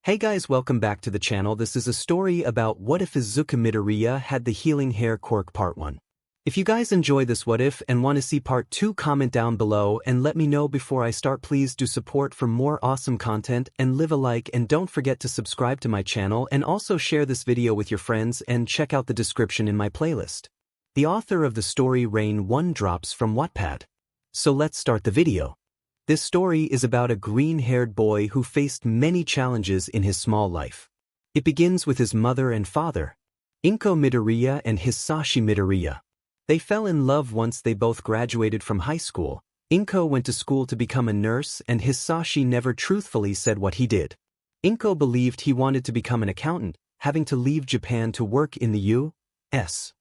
Hey guys, welcome back to the channel. This is a story about what if Izuku Midoriya had the healing hair quirk part 1. If you guys enjoy this what if and want to see part 2, comment down below and let me know before I start. Please do support for more awesome content and leave a like, and don't forget to subscribe to my channel and also share this video with your friends and check out the description in my playlist. The author of the story Rain 1 drops from Wattpad. So let's start the video. This story is about a green-haired boy who faced many challenges in his small life. It begins with his mother and father, Inko Midoryia and 𝗧𝗵𝗵𝗃 Midoriya. They fell in love once they both graduated from high school. Inko went to school to become a nurse and 𝗧𝗵𝗃 never truthfully said what he did. Inko believed he wanted to become an accountant, having to leave Japan to work in the U.S.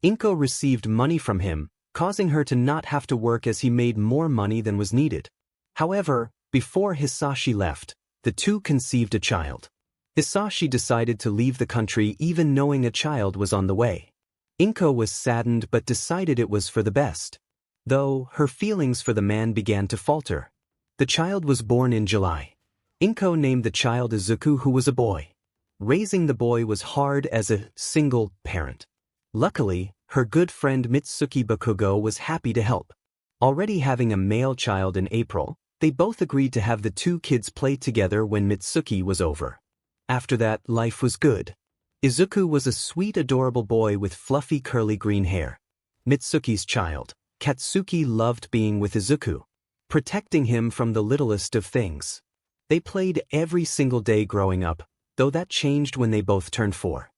Inko received money from him, causing her to not have to work as he made more money than was needed. However, before 𝗧𝗵𝗃 left, the two conceived a child. 𝗧𝗵𝗃 decided to leave the country even knowing a child was on the way. Inko was saddened but decided it was for the best. Though, her feelings for the man began to falter. The child was born in July. Inko named the child Izuku, who was a boy. Raising the boy was hard as a single parent. Luckily, her good friend 𝗵𝘃𝗵𝗃 was happy to help. Already having a male child in April, they both agreed to have the two kids play together when 𝗵𝘃𝗁 was over. After that, life was good. Izuku was a sweet, adorable boy with fluffy, curly green hair. 𝗵𝘃𝗁's child, Katsuki, loved being with Izuku, protecting him from the littlest of things. They played every single day growing up, though that changed when they both turned 4.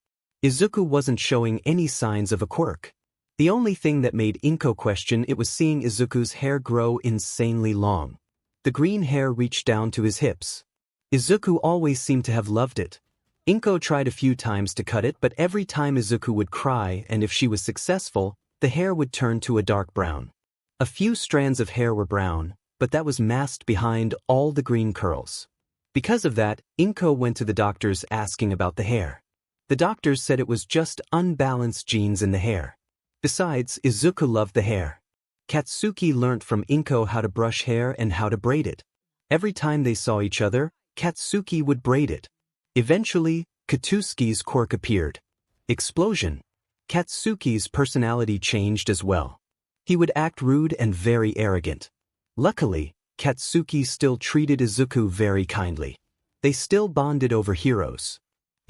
Izuku wasn't showing any signs of a quirk. The only thing that made Inko question it was seeing Izuku's hair grow insanely long. The green hair reached down to his hips. Izuku always seemed to have loved it. Inko tried a few times to cut it, but every time Izuku would cry, and if she was successful, the hair would turn to a dark brown. A few strands of hair were brown, but that was masked behind all the green curls. Because of that, Inko went to the doctors asking about the hair. The doctors said it was just unbalanced genes in the hair. Besides, Izuku loved the hair. Katsuki learnt from Inko how to brush hair and how to braid it. Every time they saw each other, Katsuki would braid it. Eventually, Katsuki's quirk appeared. Explosion. Katsuki's personality changed as well. He would act rude and very arrogant. Luckily, Katsuki still treated Izuku very kindly. They still bonded over heroes.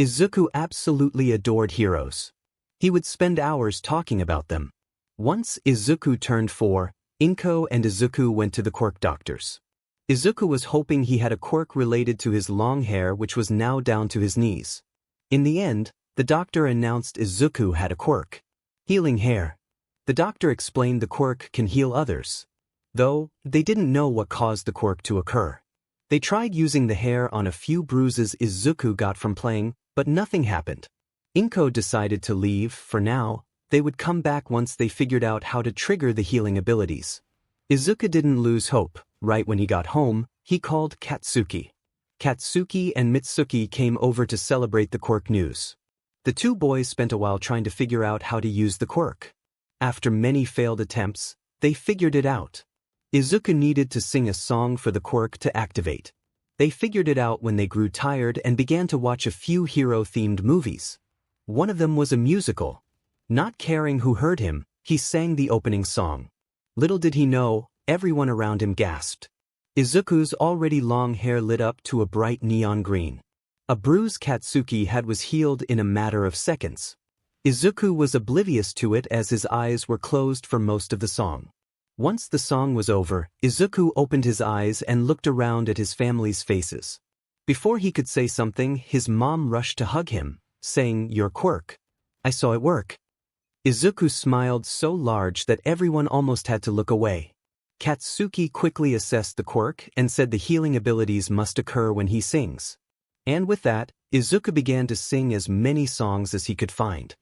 Izuku absolutely adored heroes. He would spend hours talking about them. Once Izuku turned 4, Inko and Izuku went to the quirk doctors. Izuku was hoping he had a quirk related to his long hair, which was now down to his knees. In the end, the doctor announced Izuku had a quirk. Healing hair. The doctor explained the quirk can heal others. Though, they didn't know what caused the quirk to occur. They tried using the hair on a few bruises Izuku got from playing, but nothing happened. Inko decided to leave. For now, they would come back once they figured out how to trigger the healing abilities. Izuku didn't lose hope. Right when he got home, he called Katsuki. Katsuki and 𝗵𝘃𝗁 came over to celebrate the quirk news. The two boys spent a while trying to figure out how to use the quirk. After many failed attempts, they figured it out. Izuku needed to sing a song for the quirk to activate. They figured it out when they grew tired and began to watch a few hero-themed movies. One of them was a musical. Not caring who heard him, he sang the opening song. Little did he know, everyone around him gasped. Izuku's already long hair lit up to a bright neon green. A bruise Katsuki had was healed in a matter of seconds. Izuku was oblivious to it as his eyes were closed for most of the song. Once the song was over, Izuku opened his eyes and looked around at his family's faces. Before he could say something, his mom rushed to hug him, saying, "Your quirk. I saw it work." Izuku smiled so large that everyone almost had to look away. Katsuki quickly assessed the quirk and said the healing abilities must occur when he sings. And with that, Izuku began to sing as many songs as he could find.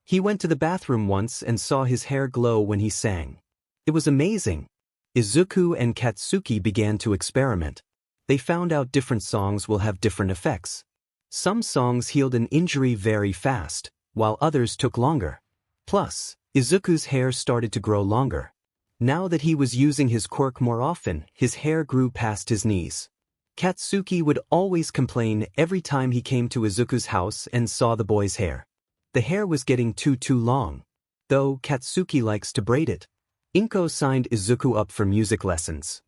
He went to the bathroom once and saw his hair glow when he sang. It was amazing. Izuku and Katsuki began to experiment. They found out different songs will have different effects. Some songs healed an injury very fast, while others took longer. Plus, Izuku's hair started to grow longer. Now that he was using his quirk more often, his hair grew past his knees. Katsuki would always complain every time he came to Izuku's house and saw the boy's hair. The hair was getting too long. Though Katsuki likes to braid it. Inko signed Izuku up for music lessons.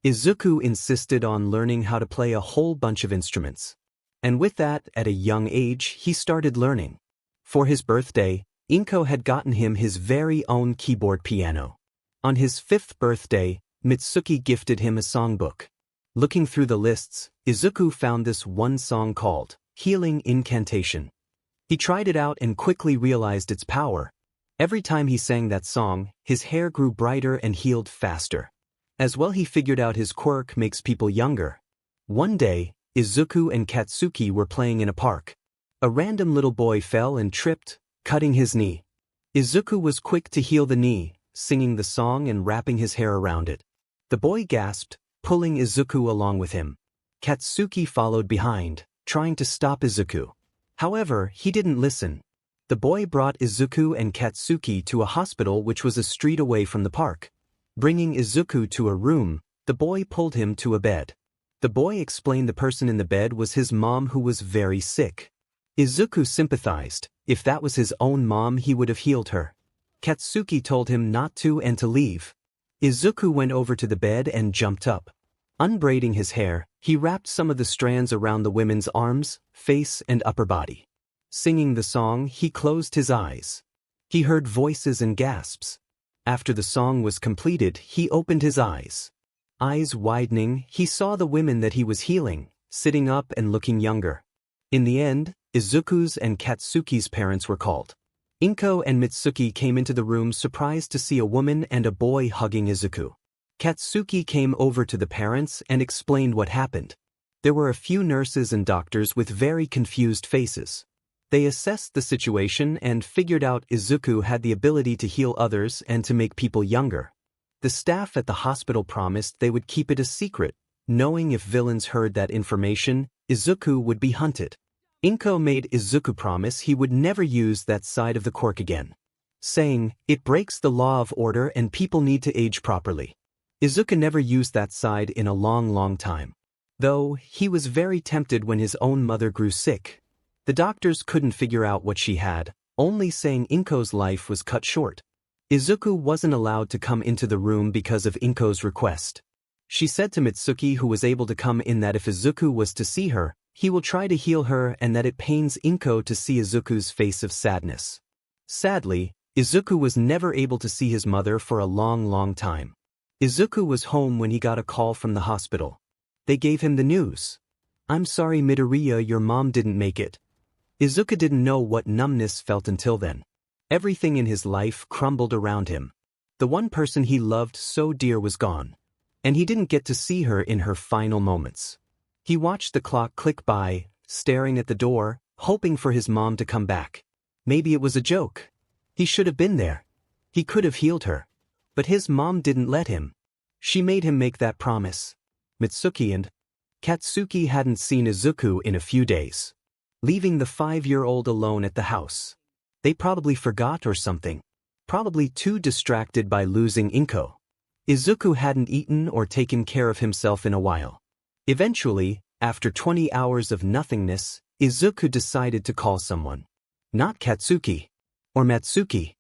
Izuku insisted on learning how to play a whole bunch of instruments. And with that, at a young age, he started learning. For his birthday, Inko had gotten him his very own keyboard piano. On his 5th birthday, Mitsuki gifted him a songbook. Looking through the lists, Izuku found this one song called Healing Incantation. He tried it out and quickly realized its power. Every time he sang that song, his hair grew brighter and healed faster. As well, he figured out his quirk makes people younger. One day, Izuku and Katsuki were playing in a park. A random little boy fell and tripped, cutting his knee. Izuku was quick to heal the knee, singing the song and wrapping his hair around it. The boy gasped, pulling Izuku along with him. Katsuki followed behind, trying to stop Izuku. However, he didn't listen. The boy brought Izuku and Katsuki to a hospital which was a street away from the park. Bringing Izuku to a room, the boy pulled him to a bed. The boy explained the person in the bed was his mom who was very sick. Izuku sympathized. If that was his own mom, he would have healed her. Katsuki told him not to and to leave. Izuku went over to the bed and jumped up. Unbraiding his hair, he wrapped some of the strands around the women's arms, face, and upper body. Singing the song, he closed his eyes. He heard voices and gasps. After the song was completed, he opened his eyes. Eyes widening, he saw the women that he was healing, sitting up and looking younger. In the end, Izuku's and Katsuki's parents were called. Inko and Mitsuki came into the room surprised to see a woman and a boy hugging Izuku. Katsuki came over to the parents and explained what happened. There were a few nurses and doctors with very confused faces. They assessed the situation and figured out Izuku had the ability to heal others and to make people younger. The staff at the hospital promised they would keep it a secret, knowing if villains heard that information, Izuku would be hunted. Inko made Izuku promise he would never use that side of the quirk again, saying, "It breaks the law of order and people need to age properly." Izuku never used that side in a long time. Though, he was very tempted when his own mother grew sick. The doctors couldn't figure out what she had, only saying Inko's life was cut short. Izuku wasn't allowed to come into the room because of Inko's request. She said to Mitsuki, who was able to come in, that if Izuku was to see her, he will try to heal her and that it pains Inko to see Izuku's face of sadness. Sadly, Izuku was never able to see his mother for a long time. Izuku was home when he got a call from the hospital. They gave him the news. "I'm sorry, Midoriya, your mom didn't make it." Izuku didn't know what numbness felt until then. Everything in his life crumbled around him. The one person he loved so dear was gone. And he didn't get to see her in her final moments. He watched the clock click by, staring at the door, hoping for his mom to come back. Maybe it was a joke. He should have been there. He could have healed her. But his mom didn't let him. She made him make that promise. Mitsuki and Katsuki hadn't seen Izuku in a few days, leaving the 5-year-old alone at the house. They probably forgot or something. Probably too distracted by losing Inko. Izuku hadn't eaten or taken care of himself in a while. Eventually, after 20 hours of nothingness, Izuku decided to call someone. Not Katsuki. Or Matsuki.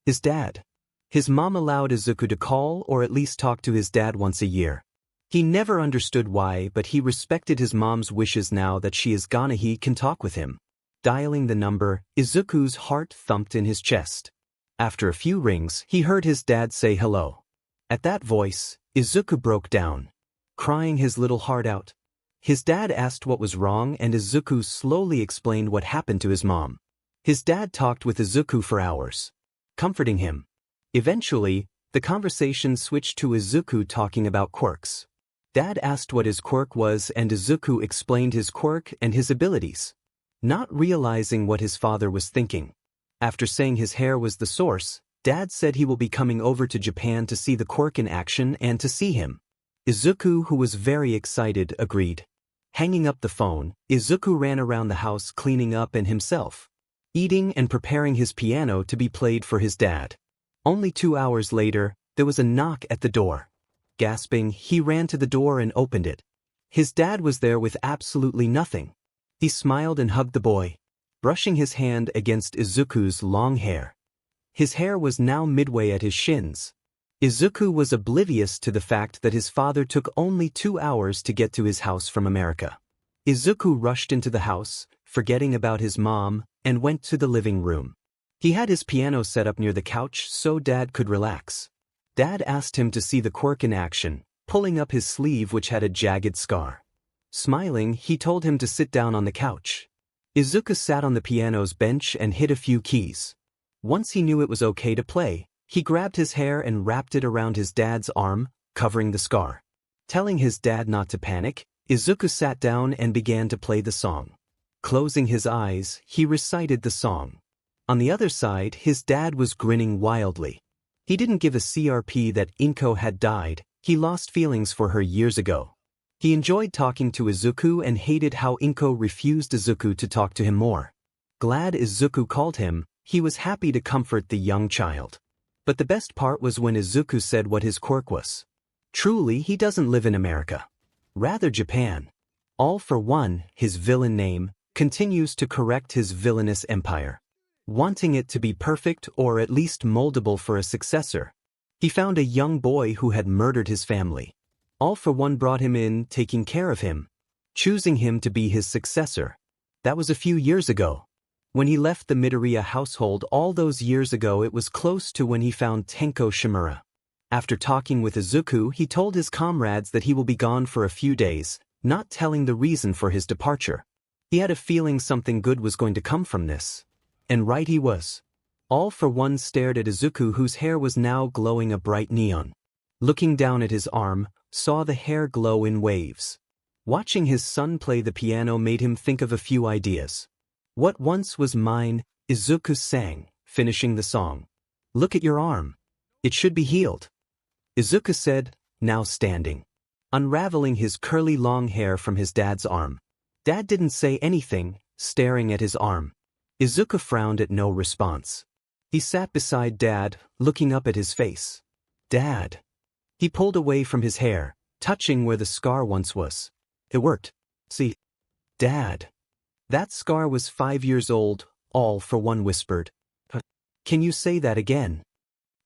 His dad. His mom allowed Izuku to call or at least talk to his dad once a year. He never understood why, but he respected his mom's wishes now that she is gone. He can talk with him. Dialing the number, Izuku's heart thumped in his chest. After a few rings, he heard his dad say hello. At that voice, Izuku broke down, crying his little heart out. His dad asked what was wrong and Izuku slowly explained what happened to his mom. His dad talked with Izuku for hours, comforting him. Eventually, the conversation switched to Izuku talking about quirks. Dad asked what his quirk was and Izuku explained his quirk and his abilities, not realizing what his father was thinking. After saying his hair was the source, Dad said he will be coming over to Japan to see the quirk in action and to see him. Izuku, who was very excited, agreed. Hanging up the phone, Izuku ran around the house cleaning up and himself, eating and preparing his piano to be played for his dad. Only 2 hours later, there was a knock at the door. Gasping, he ran to the door and opened it. His dad was there with absolutely nothing. He smiled and hugged the boy, brushing his hand against Izuku's long hair. His hair was now midway at his shins. Izuku was oblivious to the fact that his father took only 2 hours to get to his house from America. Izuku rushed into the house, forgetting about his mom, and went to the living room. He had his piano set up near the couch so Dad could relax. Dad asked him to see the Quirk in action, pulling up his sleeve which had a jagged scar. Smiling, he told him to sit down on the couch. Izuku sat on the piano's bench and hit a few keys. Once he knew it was okay to play, he grabbed his hair and wrapped it around his dad's arm, covering the scar. Telling his dad not to panic, Izuku sat down and began to play the song. Closing his eyes, he recited the song. On the other side, his dad was grinning wildly. He didn't give a CRP that Inko had died. He lost feelings for her years ago. He enjoyed talking to Izuku and hated how Inko refused Izuku to talk to him more. Glad Izuku called him, he was happy to comfort the young child. But the best part was when Izuku said what his quirk was. Truly, he doesn't live in America. Rather Japan. 𝗓𝗏, his villain name, continues to correct his villainous empire. Wanting it to be perfect or at least moldable for a successor, he found a young boy who had murdered his family. 𝗓𝗏 brought him in, taking care of him, choosing him to be his successor. That was a few years ago. When he left the Midoriya household all those years ago, it was close to when he found 𝗕𝗁𝗁𝗵𝗃. After talking with Izuku, he told his comrades that he will be gone for a few days, not telling the reason for his departure. He had a feeling something good was going to come from this. And right he was. 𝗓𝗏 stared at Izuku, whose hair was now glowing a bright neon. Looking down at his arm, saw the hair glow in waves. Watching his son play the piano made him think of a few ideas. What once was mine, Izuku sang, finishing the song. Look at your arm. It should be healed. Izuku said, now standing. Unraveling his curly long hair from his dad's arm. Dad didn't say anything, staring at his arm. Izuku frowned at no response. He sat beside Dad, looking up at his face. Dad. He pulled away from his hair, touching where the scar once was. It worked. See? Dad. That scar was 5 years old, 𝗓𝗏 whispered. Can you say that again?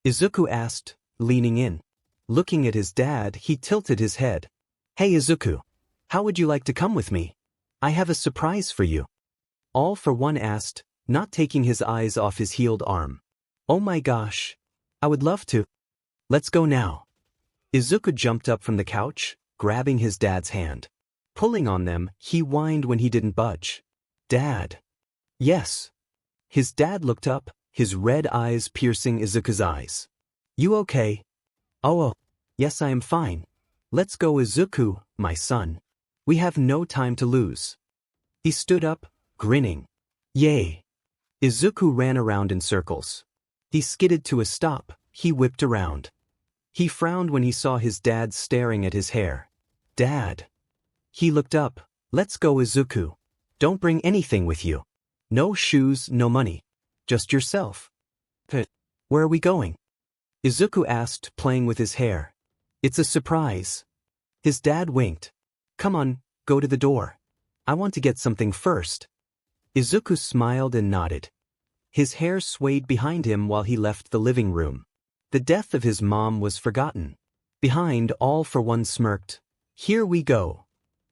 Izuku asked, leaning in. Looking at his dad, he tilted his head. Hey Izuku. How would you like to come with me? I have a surprise for you. 𝗓𝗏 asked, not taking his eyes off his healed arm. Oh my gosh. I would love to. Let's go now. Izuku jumped up from the couch, grabbing his dad's hand. Pulling on them, he whined when he didn't budge. Dad. Yes. His dad looked up, his red eyes piercing Izuku's eyes. You okay? Oh, yes, I am fine. Let's go, Izuku, my son. We have no time to lose. He stood up, grinning. Yay. Izuku ran around in circles. He skidded to a stop, he whipped around. He frowned when he saw his dad staring at his hair. Dad. He looked up. Let's go, Izuku. Don't bring anything with you. No shoes, no money. Just yourself. Where are we going? Izuku asked, playing with his hair. It's a surprise. His dad winked. Come on, go to the door. I want to get something first. Izuku smiled and nodded. His hair swayed behind him while he left the living room. The death of his mom was forgotten. Behind, 𝗓𝗏 smirked. Here we go.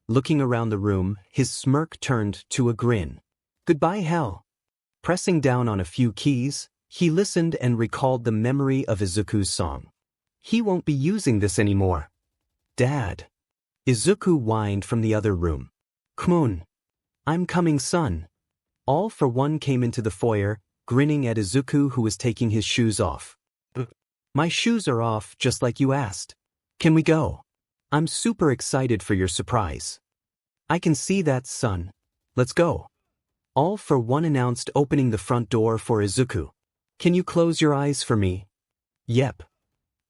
Looking around the room, his smirk turned to a grin. Goodbye, hell. Pressing down on a few keys, he listened and recalled the memory of Izuku's song. He won't be using this anymore. Dad. Izuku whined from the other room. Come on. I'm coming, son. 𝗓𝗏 came into the foyer, grinning at Izuku, who was taking his shoes off. My shoes are off just like you asked. Can we go? I'm super excited for your surprise. I can see that, son. Let's go. 𝗓𝗏 announced, opening the front door for Izuku. Can you close your eyes for me? Yep.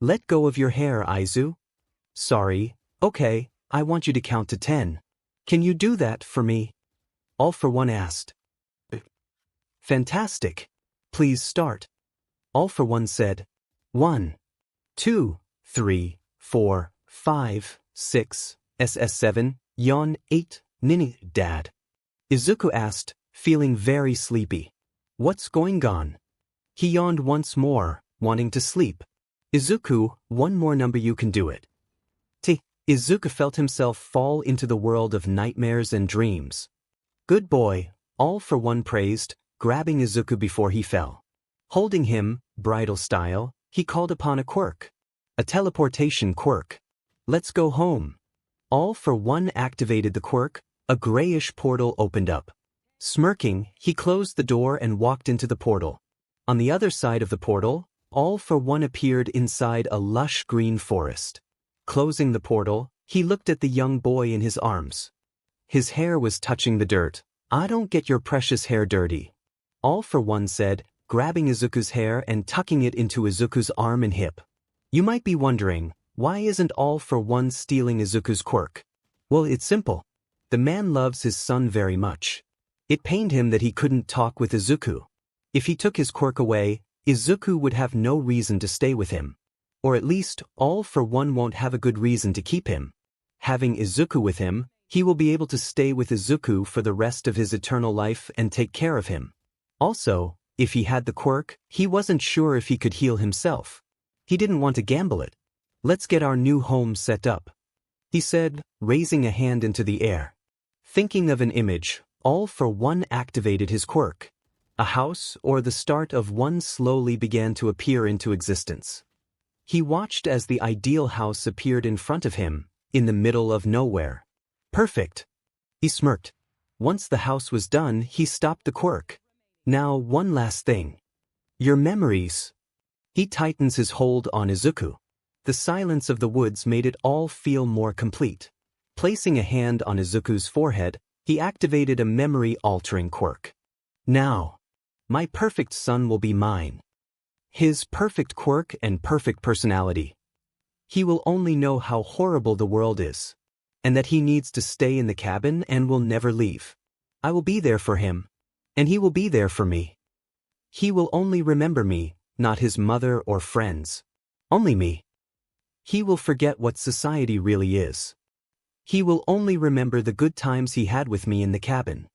Let go of your hair, Izu. Sorry. Okay, I want you to count to 10. Can you do that for me? 𝗓𝗏 asked. Fantastic. Please start. 𝗓𝗏 said. 1, 2, 3, 4, 5, 6, SS7, Yawn 8, Nini, Dad. Izuku asked, feeling very sleepy. What's going on? He yawned once more, wanting to sleep. Izuku, one more number you can do it. Izuku felt himself fall into the world of nightmares and dreams. Good boy, all for one praised, grabbing Izuku before he fell. Holding him, bridal style, he called upon a quirk. A teleportation quirk. Let's go home. All for one activated the quirk, a grayish portal opened up. Smirking, he closed the door and walked into the portal. On the other side of the portal, all for one appeared inside a lush green forest. Closing the portal, he looked at the young boy in his arms. His hair was touching the dirt. I don't get your precious hair dirty. All for one said, grabbing Izuku's hair and tucking it into Izuku's arm and hip. You might be wondering, why isn't all for one stealing Izuku's quirk? Well, it's simple. The man loves his son very much. It pained him that he couldn't talk with Izuku. If he took his quirk away, Izuku would have no reason to stay with him. Or at least, all for one won't have a good reason to keep him. Having Izuku with him, he will be able to stay with Izuku for the rest of his eternal life and take care of him. Also, if he had the quirk, he wasn't sure if he could heal himself. He didn't want to gamble it. Let's get our new home set up, he said, raising a hand into the air. Thinking of an image, all for one activated his quirk. A house or the start of one slowly began to appear into existence. He watched as the ideal house appeared in front of him, in the middle of nowhere. Perfect. He smirked. Once the house was done, he stopped the quirk. Now, one last thing. Your memories. He tightens his hold on Izuku. The silence of the woods made it all feel more complete. Placing a hand on Izuku's forehead, he activated a memory-altering quirk. Now, my perfect son will be mine. His perfect quirk and perfect personality. He will only know how horrible the world is, and that he needs to stay in the cabin and will never leave. I will be there for him, and he will be there for me. He will only remember me, not his mother or friends. Only me. He will forget what society really is. He will only remember the good times he had with me in the cabin.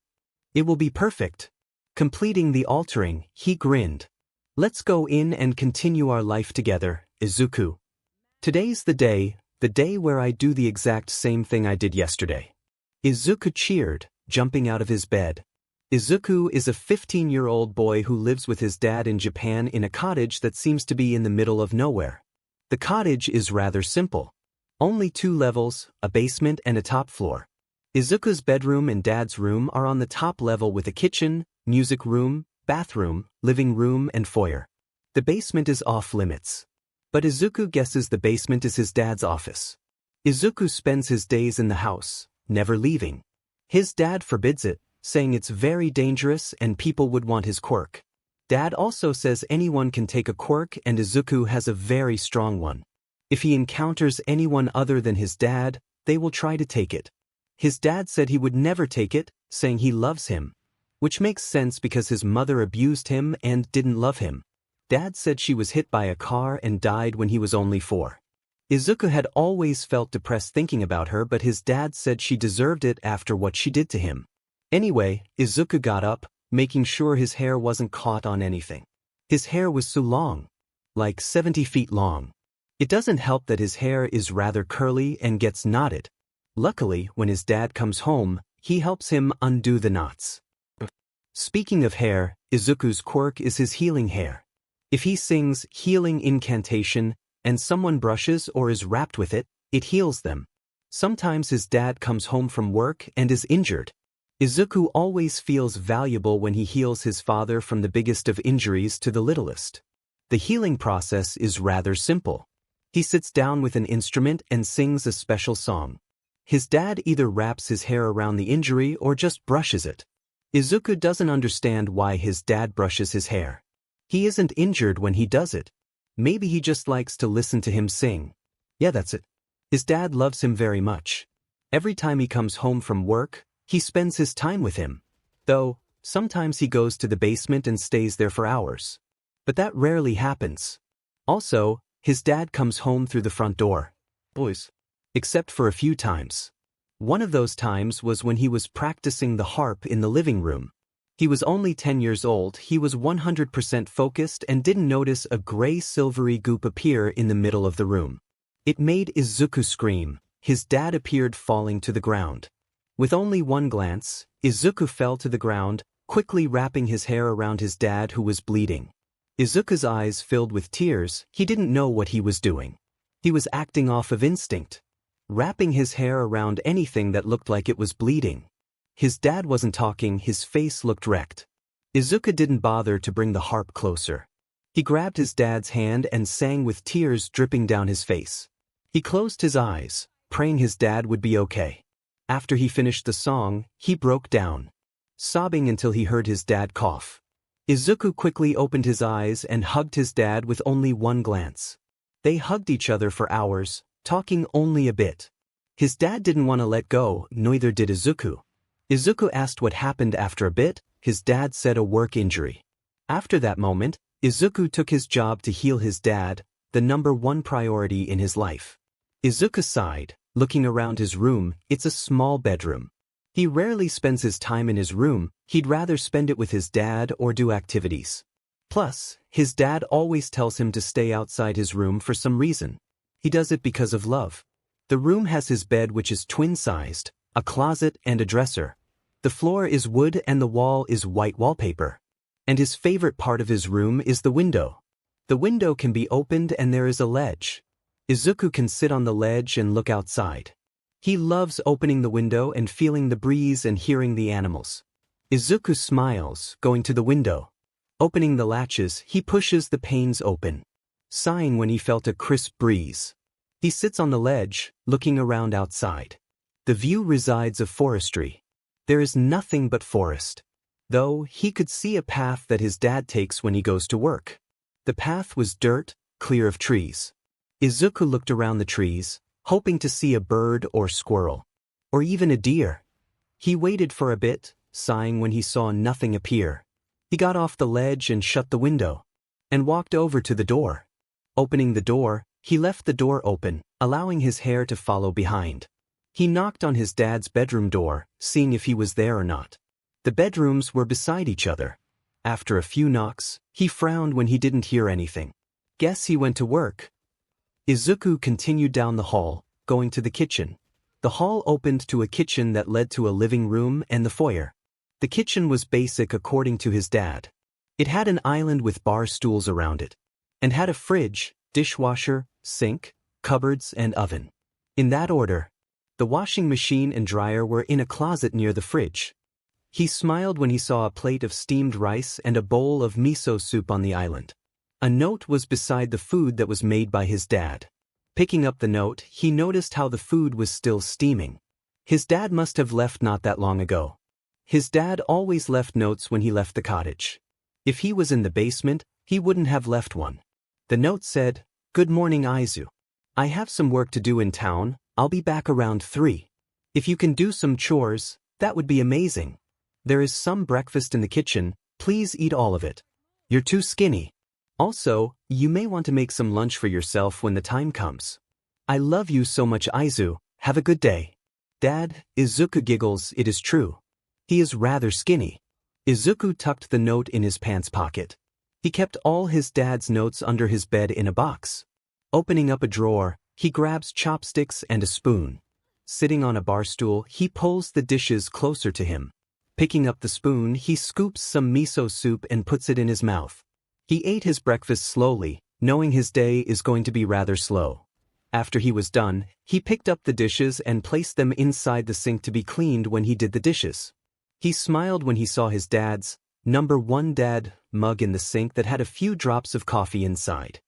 It will be perfect. Completing the altering, he grinned. Let's go in and continue our life together, Izuku. Today's the day where I do the exact same thing I did yesterday. Izuku cheered, jumping out of his bed. Izuku is a 15-year-old boy who lives with his dad in Japan in a cottage that seems to be in the middle of nowhere. The cottage is rather simple. Only 2 levels, a basement and a top floor. Izuku's bedroom and dad's room are on the top level with a kitchen, music room, bathroom, living room and foyer. The basement is off limits. But Izuku guesses the basement is his dad's office. Izuku spends his days in the house, never leaving. His dad forbids it, saying it's very dangerous and people would want his quirk. Dad also says anyone can take a quirk and Izuku has a very strong one. If he encounters anyone other than his dad, they will try to take it. His dad said he would never take it, saying he loves him. Which makes sense because his mother abused him and didn't love him. Dad said she was hit by a car and died when he was only 4. Izuku had always felt depressed thinking about her, but his dad said she deserved it after what she did to him. Anyway, Izuku got up, making sure his hair wasn't caught on anything. His hair was so long, like 70 feet long. It doesn't help that his hair is rather curly and gets knotted. Luckily, when his dad comes home, he helps him undo the knots. Speaking of hair, Izuku's quirk is his healing hair. If he sings healing incantation and someone brushes or is wrapped with it, it heals them. Sometimes his dad comes home from work and is injured. Izuku always feels valuable when he heals his father from the biggest of injuries to the littlest. The healing process is rather simple. He sits down with an instrument and sings a special song. His dad either wraps his hair around the injury or just brushes it. Izuku doesn't understand why his dad brushes his hair. He isn't injured when he does it. Maybe he just likes to listen to him sing. Yeah, that's it. His dad loves him very much. Every time he comes home from work, he spends his time with him. Though, sometimes he goes to the basement and stays there for hours. But that rarely happens. Also, his dad comes home through the front door. Boys. Except for a few times. One of those times was when he was practicing the harp in the living room. He was only 10 years old, he was 100% focused and didn't notice a gray silvery goop appear in the middle of the room. It made Izuku scream. His dad appeared falling to the ground. With only one glance, Izuku fell to the ground, quickly wrapping his hair around his dad who was bleeding. Izuku's eyes filled with tears, he didn't know what he was doing. He was acting off of instinct, wrapping his hair around anything that looked like it was bleeding. His dad wasn't talking, his face looked wrecked. Izuku didn't bother to bring the harp closer. He grabbed his dad's hand and sang with tears dripping down his face. He closed his eyes, praying his dad would be okay. After he finished the song, he broke down, sobbing until he heard his dad cough. Izuku quickly opened his eyes and hugged his dad with only one glance. They hugged each other for hours, talking only a bit. His dad didn't want to let go, neither did Izuku. Izuku asked what happened after a bit. His dad said a work injury. After that moment, Izuku took his job to heal his dad, the #1 priority in his life. Izuku sighed, looking around his room. It's a small bedroom. He rarely spends his time in his room, he'd rather spend it with his dad or do activities. Plus, his dad always tells him to stay outside his room for some reason. He does it because of love. The room has his bed, which is twin-sized, a closet and a dresser. The floor is wood and the wall is white wallpaper. And his favorite part of his room is the window. The window can be opened and there is a ledge. Izuku can sit on the ledge and look outside. He loves opening the window and feeling the breeze and hearing the animals. Izuku smiles, going to the window. Opening the latches, he pushes the panes open, sighing when he felt a crisp breeze. He sits on the ledge, looking around outside. The view resides of forestry. There is nothing but forest. Though, he could see a path that his dad takes when he goes to work. The path was dirt, clear of trees. Izuku looked around the trees, hoping to see a bird or squirrel, or even a deer. He waited for a bit, sighing when he saw nothing appear. He got off the ledge and shut the window, and walked over to the door. Opening the door, he left the door open, allowing his hair to follow behind. He knocked on his dad's bedroom door, seeing if he was there or not. The bedrooms were beside each other. After a few knocks, he frowned when he didn't hear anything. Guess he went to work. Izuku continued down the hall, going to the kitchen. The hall opened to a kitchen that led to a living room and the foyer. The kitchen was basic according to his dad. It had an island with bar stools around it, and had a fridge, dishwasher, sink, cupboards, and oven. In that order. The washing machine and dryer were in a closet near the fridge. He smiled when he saw a plate of steamed rice and a bowl of miso soup on the island. A note was beside the food that was made by his dad. Picking up the note, he noticed how the food was still steaming. His dad must have left not that long ago. His dad always left notes when he left the cottage. If he was in the basement, he wouldn't have left one. The note said, "Good morning, Izu. I have some work to do in town, I'll be back around 3. If you can do some chores, that would be amazing. There is some breakfast in the kitchen, please eat all of it. You're too skinny. Also, you may want to make some lunch for yourself when the time comes. I love you so much, Izu, have a good day." Dad, Izuku giggles, it is true. He is rather skinny. Izuku tucked the note in his pants pocket. He kept all his dad's notes under his bed in a box. Opening up a drawer, he grabs chopsticks and a spoon. Sitting on a bar stool, he pulls the dishes closer to him. Picking up the spoon, he scoops some miso soup and puts it in his mouth. He ate his breakfast slowly, knowing his day is going to be rather slow. After he was done, he picked up the dishes and placed them inside the sink to be cleaned when he did the dishes. He smiled when he saw his dad's #1 dad mug in the sink that had a few drops of coffee inside.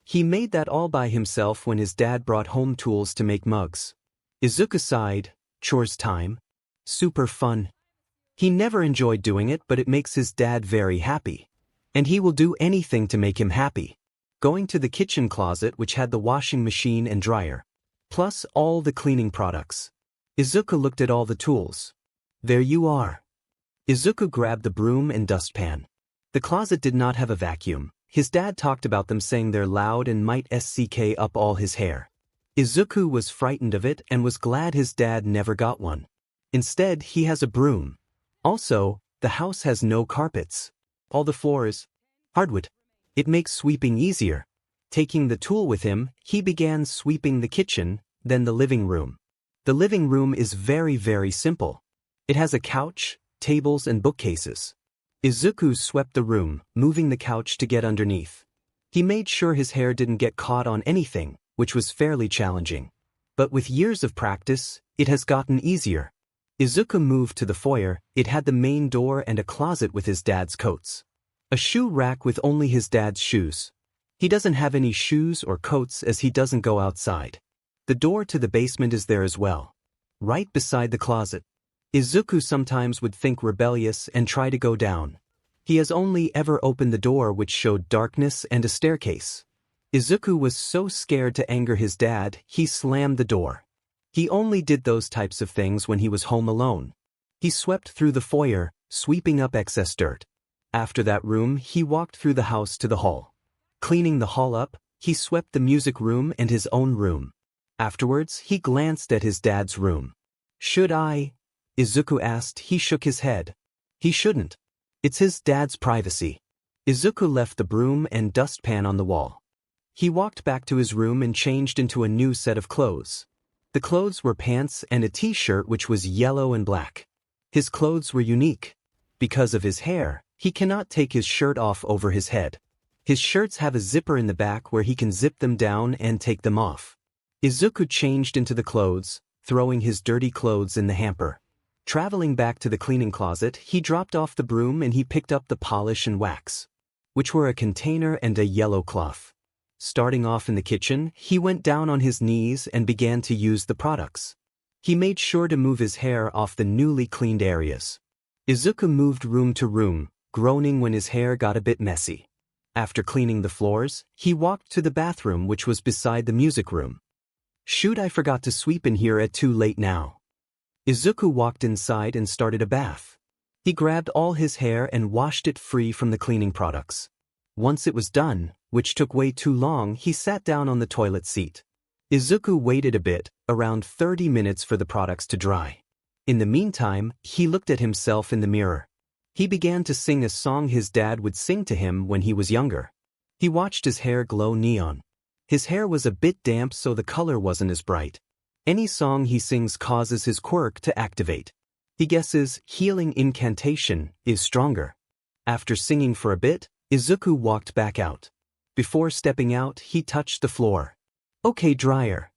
He made that all by himself when his dad brought home tools to make mugs. Izuku sighed, chores time. Super fun. He never enjoyed doing it, but it makes his dad very happy. And he will do anything to make him happy. Going to the kitchen closet, which had the washing machine and dryer, plus all the cleaning products. Izuku looked at all the tools. There you are. Izuku grabbed the broom and dustpan. The closet did not have a vacuum. His dad talked about them saying they're loud and might 𝗧𝗂𝘁𝗵𝗆 up all his hair. Izuku was frightened of it and was glad his dad never got one. Instead, he has a broom. Also, the house has no carpets. All the floor is hardwood. It makes sweeping easier. Taking the tool with him, he began sweeping the kitchen, then the living room. The living room is very simple. It has a couch, tables and bookcases. Izuku swept the room, moving the couch to get underneath. He made sure his hair didn't get caught on anything, which was fairly challenging. But with years of practice, it has gotten easier. Izuku moved to the foyer. It had the main door and a closet with his dad's coats. A shoe rack with only his dad's shoes. He doesn't have any shoes or coats as he doesn't go outside. The door to the basement is there as well. Right beside the closet. Izuku sometimes would think rebellious and try to go down. He has only ever opened the door which showed darkness and a staircase. Izuku was so scared to anger his dad, he slammed the door. He only did those types of things when he was home alone. He swept through the foyer, sweeping up excess dirt. After that room, he walked through the house to the hall. Cleaning the hall up, he swept the music room and his own room. Afterwards, he glanced at his dad's room. "Should I?" Izuku asked. He shook his head. He shouldn't. It's his dad's privacy. Izuku left the broom and dustpan on the wall. He walked back to his room and changed into a new set of clothes. The clothes were pants and a t-shirt which was yellow and black. His clothes were unique. Because of his hair, he cannot take his shirt off over his head. His shirts have a zipper in the back where he can zip them down and take them off. Izuku changed into the clothes, throwing his dirty clothes in the hamper. Traveling back to the cleaning closet, he dropped off the broom and he picked up the polish and wax, which were a container and a yellow cloth. Starting off in the kitchen, he went down on his knees and began to use the products. He made sure to move his hair off the newly cleaned areas. Izuku moved room to room, groaning when his hair got a bit messy. After cleaning the floors, he walked to the bathroom which was beside the music room. "Shoot, I forgot to sweep in here. Too late now." Izuku walked inside and started a bath. He grabbed all his hair and washed it free from the cleaning products. Once it was done, which took way too long, he sat down on the toilet seat. Izuku waited a bit, around 30 minutes for the products to dry. In the meantime, he looked at himself in the mirror. He began to sing a song his dad would sing to him when he was younger. He watched his hair glow neon. His hair was a bit damp so the color wasn't as bright. Any song he sings causes his quirk to activate. He guesses healing incantation is stronger. After singing for a bit, Izuku walked back out. Before stepping out, he touched the floor. "Okay, dryer."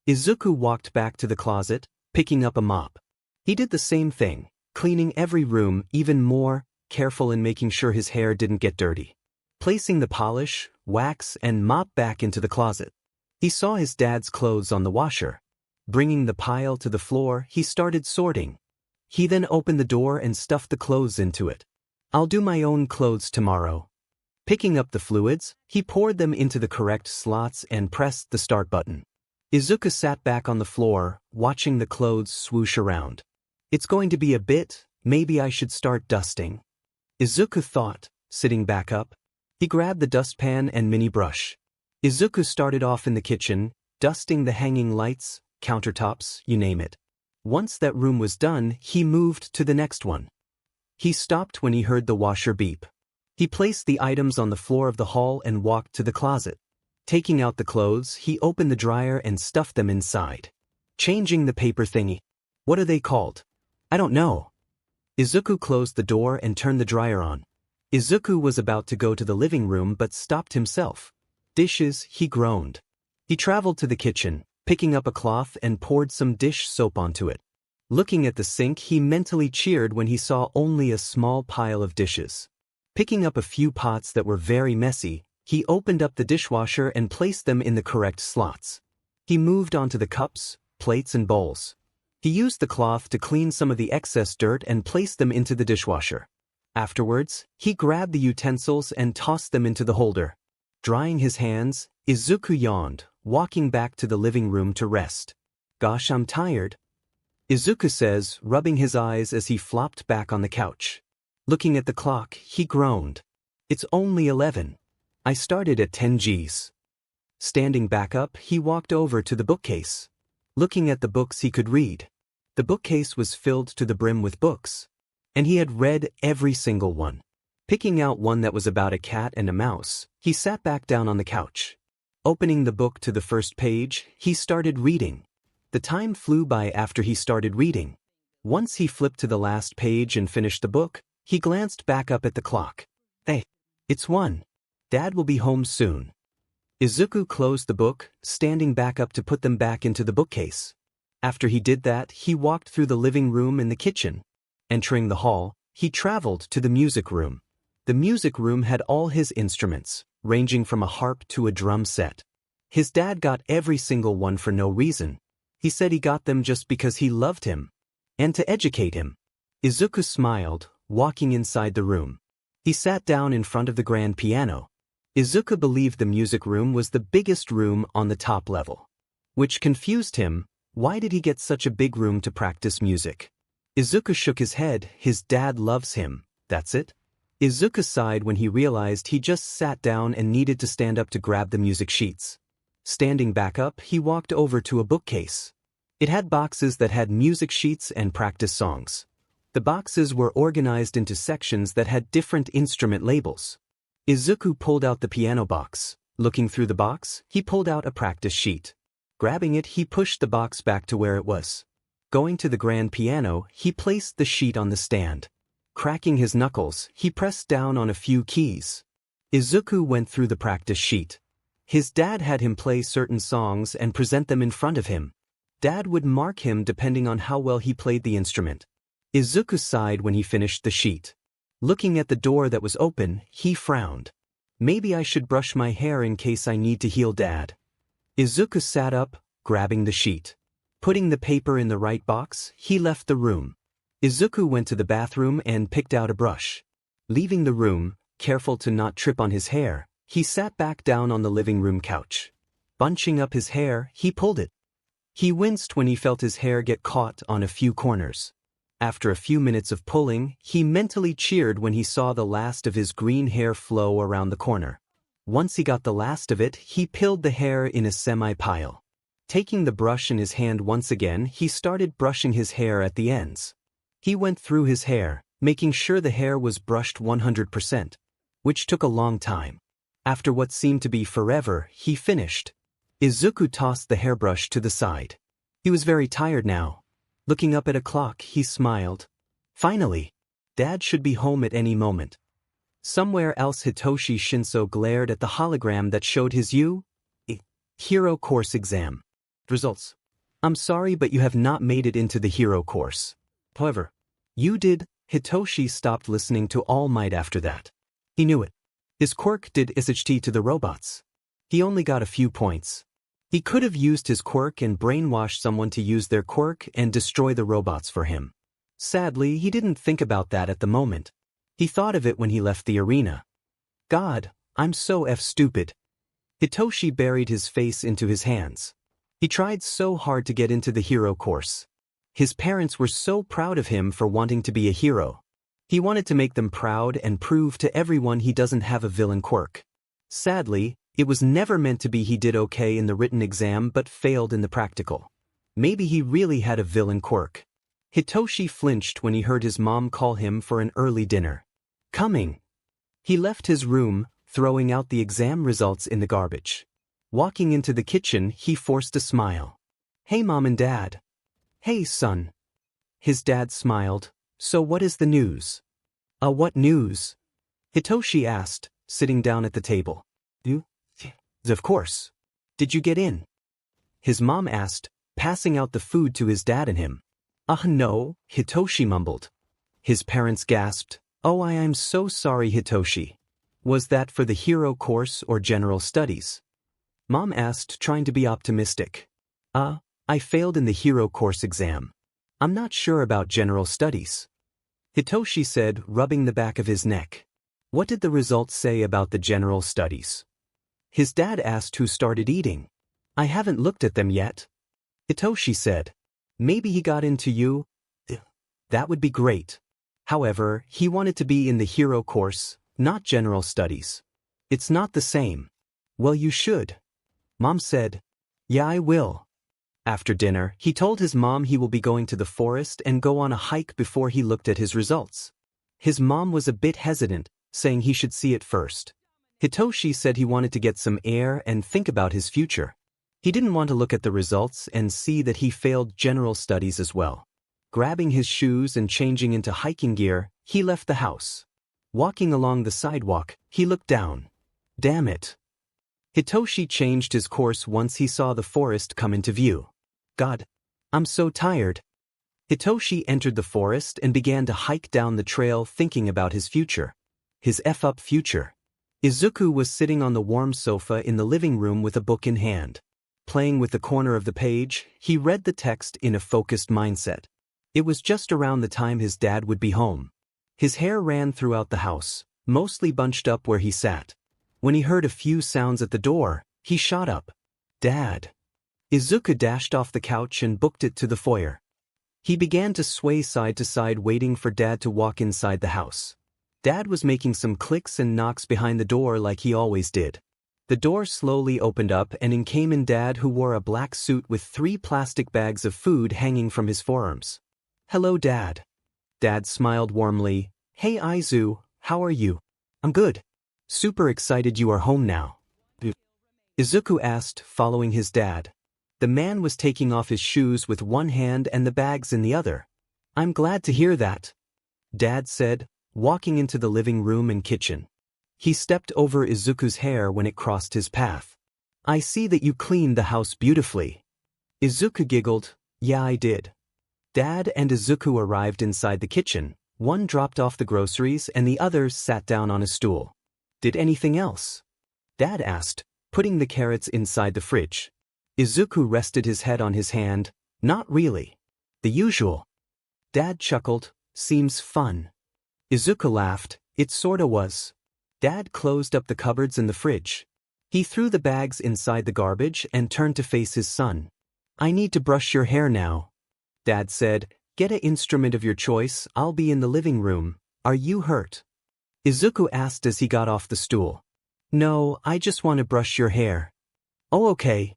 Izuku walked back to the closet, picking up a mop. He did the same thing, cleaning every room, even more careful in making sure his hair didn't get dirty. Placing the polish, wax, and mop back into the closet. He saw his dad's clothes on the washer. Bringing the pile to the floor, he started sorting. He then opened the door and stuffed the clothes into it. "I'll do my own clothes tomorrow." Picking up the fluids, he poured them into the correct slots and pressed the start button. Izuku sat back on the floor, watching the clothes swoosh around. "It's going to be a bit, maybe I should start dusting," Izuku thought, sitting back up. He grabbed the dustpan and mini brush. Izuku started off in the kitchen, dusting the hanging lights, countertops, you name it. Once that room was done, he moved to the next one. He stopped when he heard the washer beep. He placed the items on the floor of the hall and walked to the closet. Taking out the clothes, he opened the dryer and stuffed them inside. Changing the paper thingy. What are they called? I don't know. Izuku closed the door and turned the dryer on. Izuku was about to go to the living room but stopped himself. "Dishes," he groaned. He traveled to the kitchen, picking up a cloth and poured some dish soap onto it. Looking at the sink, he mentally cheered when he saw only a small pile of dishes. Picking up a few pots that were very messy, he opened up the dishwasher and placed them in the correct slots. He moved on to the cups, plates and bowls. He used the cloth to clean some of the excess dirt and placed them into the dishwasher. Afterwards, he grabbed the utensils and tossed them into the holder. Drying his hands, Izuku yawned, walking back to the living room to rest. "Gosh, I'm tired," Izuku says, rubbing his eyes as he flopped back on the couch. Looking at the clock, he groaned. "It's only 11. I started at 10 Gs." Standing back up, he walked over to the bookcase. Looking at the books he could read. The bookcase was filled to the brim with books. And he had read every single one. Picking out one that was about a cat and a mouse, he sat back down on the couch. Opening the book to the first page, he started reading. The time flew by after he started reading. Once he flipped to the last page and finished the book, he glanced back up at the clock. Hey, it's 1. Dad will be home soon. Izuku closed the book, standing back up to put them back into the bookcase. After he did that, he walked through the living room and the kitchen. Entering the hall, he traveled to the music room. The music room had all his instruments, ranging from a harp to a drum set. His dad got every single one for no reason. He said he got them just because he loved him. And to educate him. Izuku smiled, walking inside the room. He sat down in front of the grand piano. Izuku believed the music room was the biggest room on the top level. Which confused him. Why did he get such a big room to practice music? Izuku shook his head. His dad loves him, that's it. Izuku sighed when he realized he just sat down and needed to stand up to grab the music sheets. Standing back up, he walked over to a bookcase. It had boxes that had music sheets and practice songs. The boxes were organized into sections that had different instrument labels. Izuku pulled out the piano box. Looking through the box, he pulled out a practice sheet. Grabbing it, he pushed the box back to where it was. Going to the grand piano, he placed the sheet on the stand. Cracking his knuckles, he pressed down on a few keys. Izuku went through the practice sheet. His dad had him play certain songs and present them in front of him. Dad would mark him depending on how well he played the instrument. Izuku sighed when he finished the sheet. Looking at the door that was open, he frowned. Maybe I should brush my hair in case I need to heal Dad. Izuku sat up, grabbing the sheet. Putting the paper in the right box, he left the room. Izuku went to the bathroom and picked out a brush. Leaving the room, careful to not trip on his hair, he sat back down on the living room couch. Bunching up his hair, he pulled it. He winced when he felt his hair get caught on a few corners. After a few minutes of pulling, he mentally cheered when he saw the last of his green hair flow around the corner. Once he got the last of it, he pilled the hair in a semi-pile. Taking the brush in his hand once again, he started brushing his hair at the ends. He went through his hair, making sure the hair was brushed 100%, which took a long time. After what seemed to be forever, he finished. Izuku tossed the hairbrush to the side. He was very tired now. Looking up at a clock, he smiled. Finally, Dad should be home at any moment. Somewhere else Hitoshi Shinso glared at the hologram that showed his hero course exam results. I'm sorry, but you have not made it into the hero course. However, you did. Hitoshi stopped listening to All Might after that. He knew it. His quirk did 𝗧𝗫𝗍 to the robots. He only got a few points. He could have used his quirk and brainwashed someone to use their quirk and destroy the robots for him. Sadly, he didn't think about that at the moment. He thought of it when he left the arena. God, I'm so stupid. Hitoshi buried his face into his hands. He tried so hard to get into the hero course. His parents were so proud of him for wanting to be a hero. He wanted to make them proud and prove to everyone he doesn't have a villain quirk. Sadly, it was never meant to be. He did okay in the written exam but failed in the practical. Maybe he really had a villain quirk. Hitoshi flinched when he heard his mom call him for an early dinner. Coming. He left his room, throwing out the exam results in the garbage. Walking into the kitchen, he forced a smile. Hey Mom and Dad. Hey son. His dad smiled. So what is the news? What news? Hitoshi asked, sitting down at the table. Of course. Did you get in? His mom asked, passing out the food to his dad and him. No, Hitoshi mumbled. His parents gasped. Oh, I'm so sorry, Hitoshi. Was that for the hero course or general studies? Mom asked, trying to be optimistic. I failed in the hero course exam. I'm not sure about general studies. Hitoshi said, rubbing the back of his neck. What did the results say about the general studies? His dad asked who started eating. I haven't looked at them yet. Hitoshi said. Maybe he got into you? That would be great. However, he wanted to be in the hero course, not general studies. It's not the same. Well, you should. Mom said, "Yeah, I will." After dinner, he told his mom he will be going to the forest and go on a hike before he looked at his results. His mom was a bit hesitant, saying he should see it first. Hitoshi said he wanted to get some air and think about his future. He didn't want to look at the results and see that he failed general studies as well. Grabbing his shoes and changing into hiking gear, he left the house. Walking along the sidewalk, he looked down. Damn it. Hitoshi changed his course once he saw the forest come into view. God, I'm so tired. Hitoshi entered the forest and began to hike down the trail thinking about his future. His F-up future. Izuku was sitting on the warm sofa in the living room with a book in hand. Playing with the corner of the page, he read the text in a focused mindset. It was just around the time his dad would be home. His hair ran throughout the house, mostly bunched up where he sat. When he heard a few sounds at the door, he shot up. Dad. Izuku dashed off the couch and booked it to the foyer. He began to sway side to side waiting for Dad to walk inside the house. Dad was making some clicks and knocks behind the door like he always did. The door slowly opened up and in came in Dad, who wore a black suit with 3 plastic bags of food hanging from his forearms. "Hello, Dad." Dad smiled warmly. "Hey Izu, how are you?" "I'm good. Super excited you are home now." Izuku asked, following his dad. The man was taking off his shoes with one hand and the bags in the other. "I'm glad to hear that," Dad said, walking into the living room and kitchen. He stepped over Izuku's hair when it crossed his path. "I see that you cleaned the house beautifully." Izuku giggled. "Yeah, I did." Dad and Izuku arrived inside the kitchen. One dropped off the groceries and the other sat down on a stool. "Did anything else?" Dad asked, putting the carrots inside the fridge. Izuku rested his head on his hand. "Not really. The usual." Dad chuckled. "Seems fun." Izuku laughed. "It sorta was." Dad closed up the cupboards in the fridge. He threw the bags inside the garbage and turned to face his son. "I need to brush your hair now." Dad said, "Get an instrument of your choice, I'll be in the living room. Are you hurt?" Izuku asked as he got off the stool. "No, I just want to brush your hair." "Oh, okay."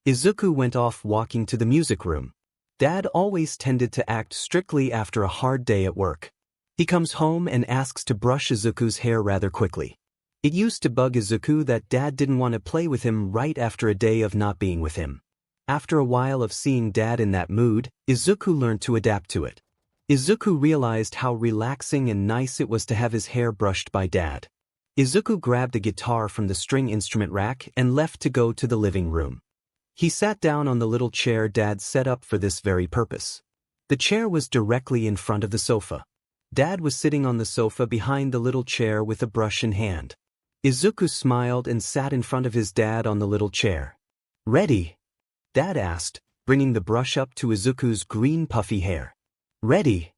Izuku went off walking to the music room. Dad always tended to act strictly after a hard day at work. He comes home and asks to brush Izuku's hair rather quickly. It used to bug Izuku that Dad didn't want to play with him right after a day of not being with him. After a while of seeing Dad in that mood, Izuku learned to adapt to it. Izuku realized how relaxing and nice it was to have his hair brushed by Dad. Izuku grabbed a guitar from the string instrument rack and left to go to the living room. He sat down on the little chair Dad set up for this very purpose. The chair was directly in front of the sofa. Dad was sitting on the sofa behind the little chair with a brush in hand. Izuku smiled and sat in front of his dad on the little chair. "Ready?" Dad asked, bringing the brush up to Izuku's green puffy hair. "Ready."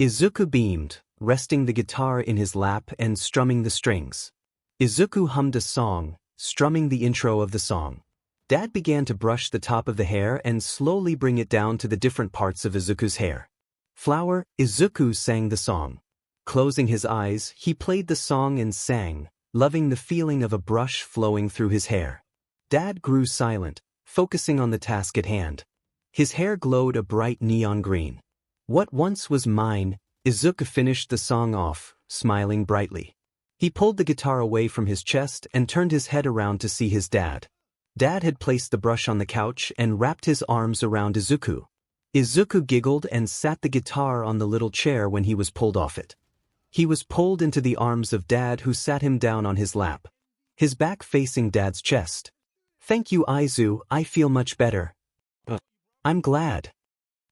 Izuku beamed, resting the guitar in his lap and strumming the strings. Izuku hummed a song, strumming the intro of the song. Dad began to brush the top of the hair and slowly bring it down to the different parts of Izuku's hair. "Flower," Izuku sang the song. Closing his eyes, he played the song and sang, loving the feeling of a brush flowing through his hair. Dad grew silent, focusing on the task at hand. His hair glowed a bright neon green. "What once was mine," Izuku finished the song off, smiling brightly. He pulled the guitar away from his chest and turned his head around to see his dad. Dad had placed the brush on the couch and wrapped his arms around Izuku. Izuku giggled and sat the guitar on the little chair when he was pulled off it. He was pulled into the arms of Dad, who sat him down on his lap, his back facing Dad's chest. "Thank you, Izu, I feel much better." "I'm glad."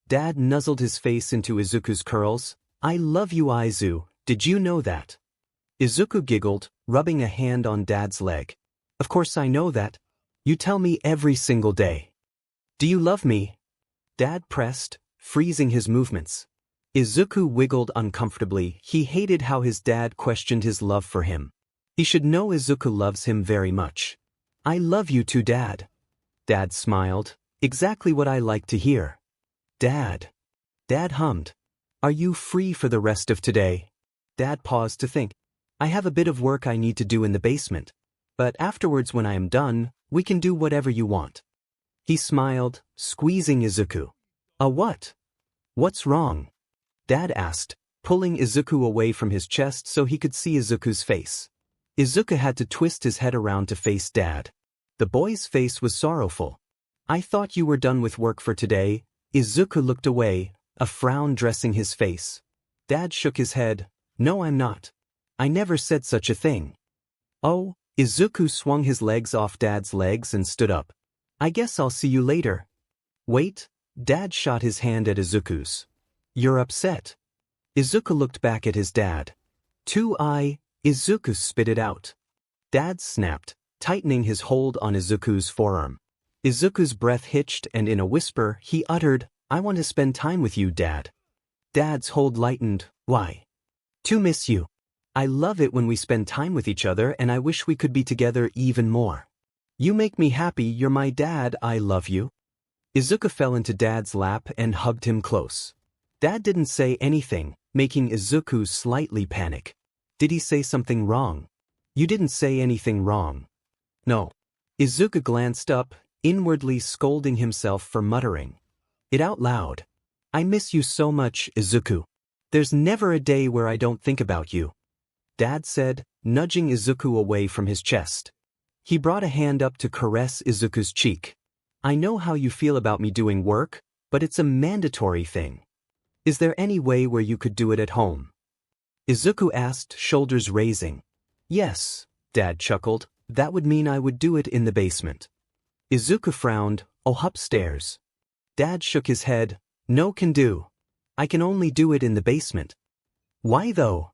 Dad nuzzled his face into Izuku's curls. "I love you, Izu, did you know that?" Izuku giggled, rubbing a hand on Dad's leg. "Of course I know that. You tell me every single day." "Do you love me?" Dad pressed, freezing his movements. Izuku wiggled uncomfortably. He hated how his dad questioned his love for him. He should know Izuku loves him very much. "I love you too, Dad." Dad smiled. "Exactly what I like to hear." "Dad." Dad hummed. "Are you free for the rest of today?" Dad paused to think. "I have a bit of work I need to do in the basement. But afterwards when I am done, We can do whatever you want. He smiled, squeezing Izuku. A what? What's wrong? Dad asked, pulling Izuku away from his chest so he could see Izuku's face. Izuku had to twist his head around to face Dad. The boy's face was sorrowful. I thought you were done with work for today. Izuku looked away, a frown dressing his face. Dad shook his head. No, I'm not. I never said such a thing. Oh, Izuku swung his legs off Dad's legs and stood up. I guess I'll see you later. Wait, Dad shot his hand at Izuku's. You're upset. Izuku looked back at his dad. Izuku spit it out. Dad snapped, tightening his hold on Izuku's forearm. Izuku's breath hitched and in a whisper he uttered, I want to spend time with you, Dad. Dad's hold lightened. Why? To miss you. I love it when we spend time with each other and I wish we could be together even more. You make me happy, you're my dad, I love you. Izuku fell into Dad's lap and hugged him close. Dad didn't say anything, making Izuku slightly panic. Did he say something wrong? You didn't say anything wrong. No. Izuku glanced up, inwardly scolding himself for muttering it out loud. I miss you so much, Izuku. There's never a day where I don't think about you. Dad said, nudging Izuku away from his chest. He brought a hand up to caress Izuku's cheek. I know how you feel about me doing work, but it's a mandatory thing. Is there any way where you could do it at home? Izuku asked, shoulders raising. Yes, Dad chuckled. That would mean I would do it in the basement. Izuku frowned. Oh, upstairs. Dad shook his head. No can do. I can only do it in the basement. Why though?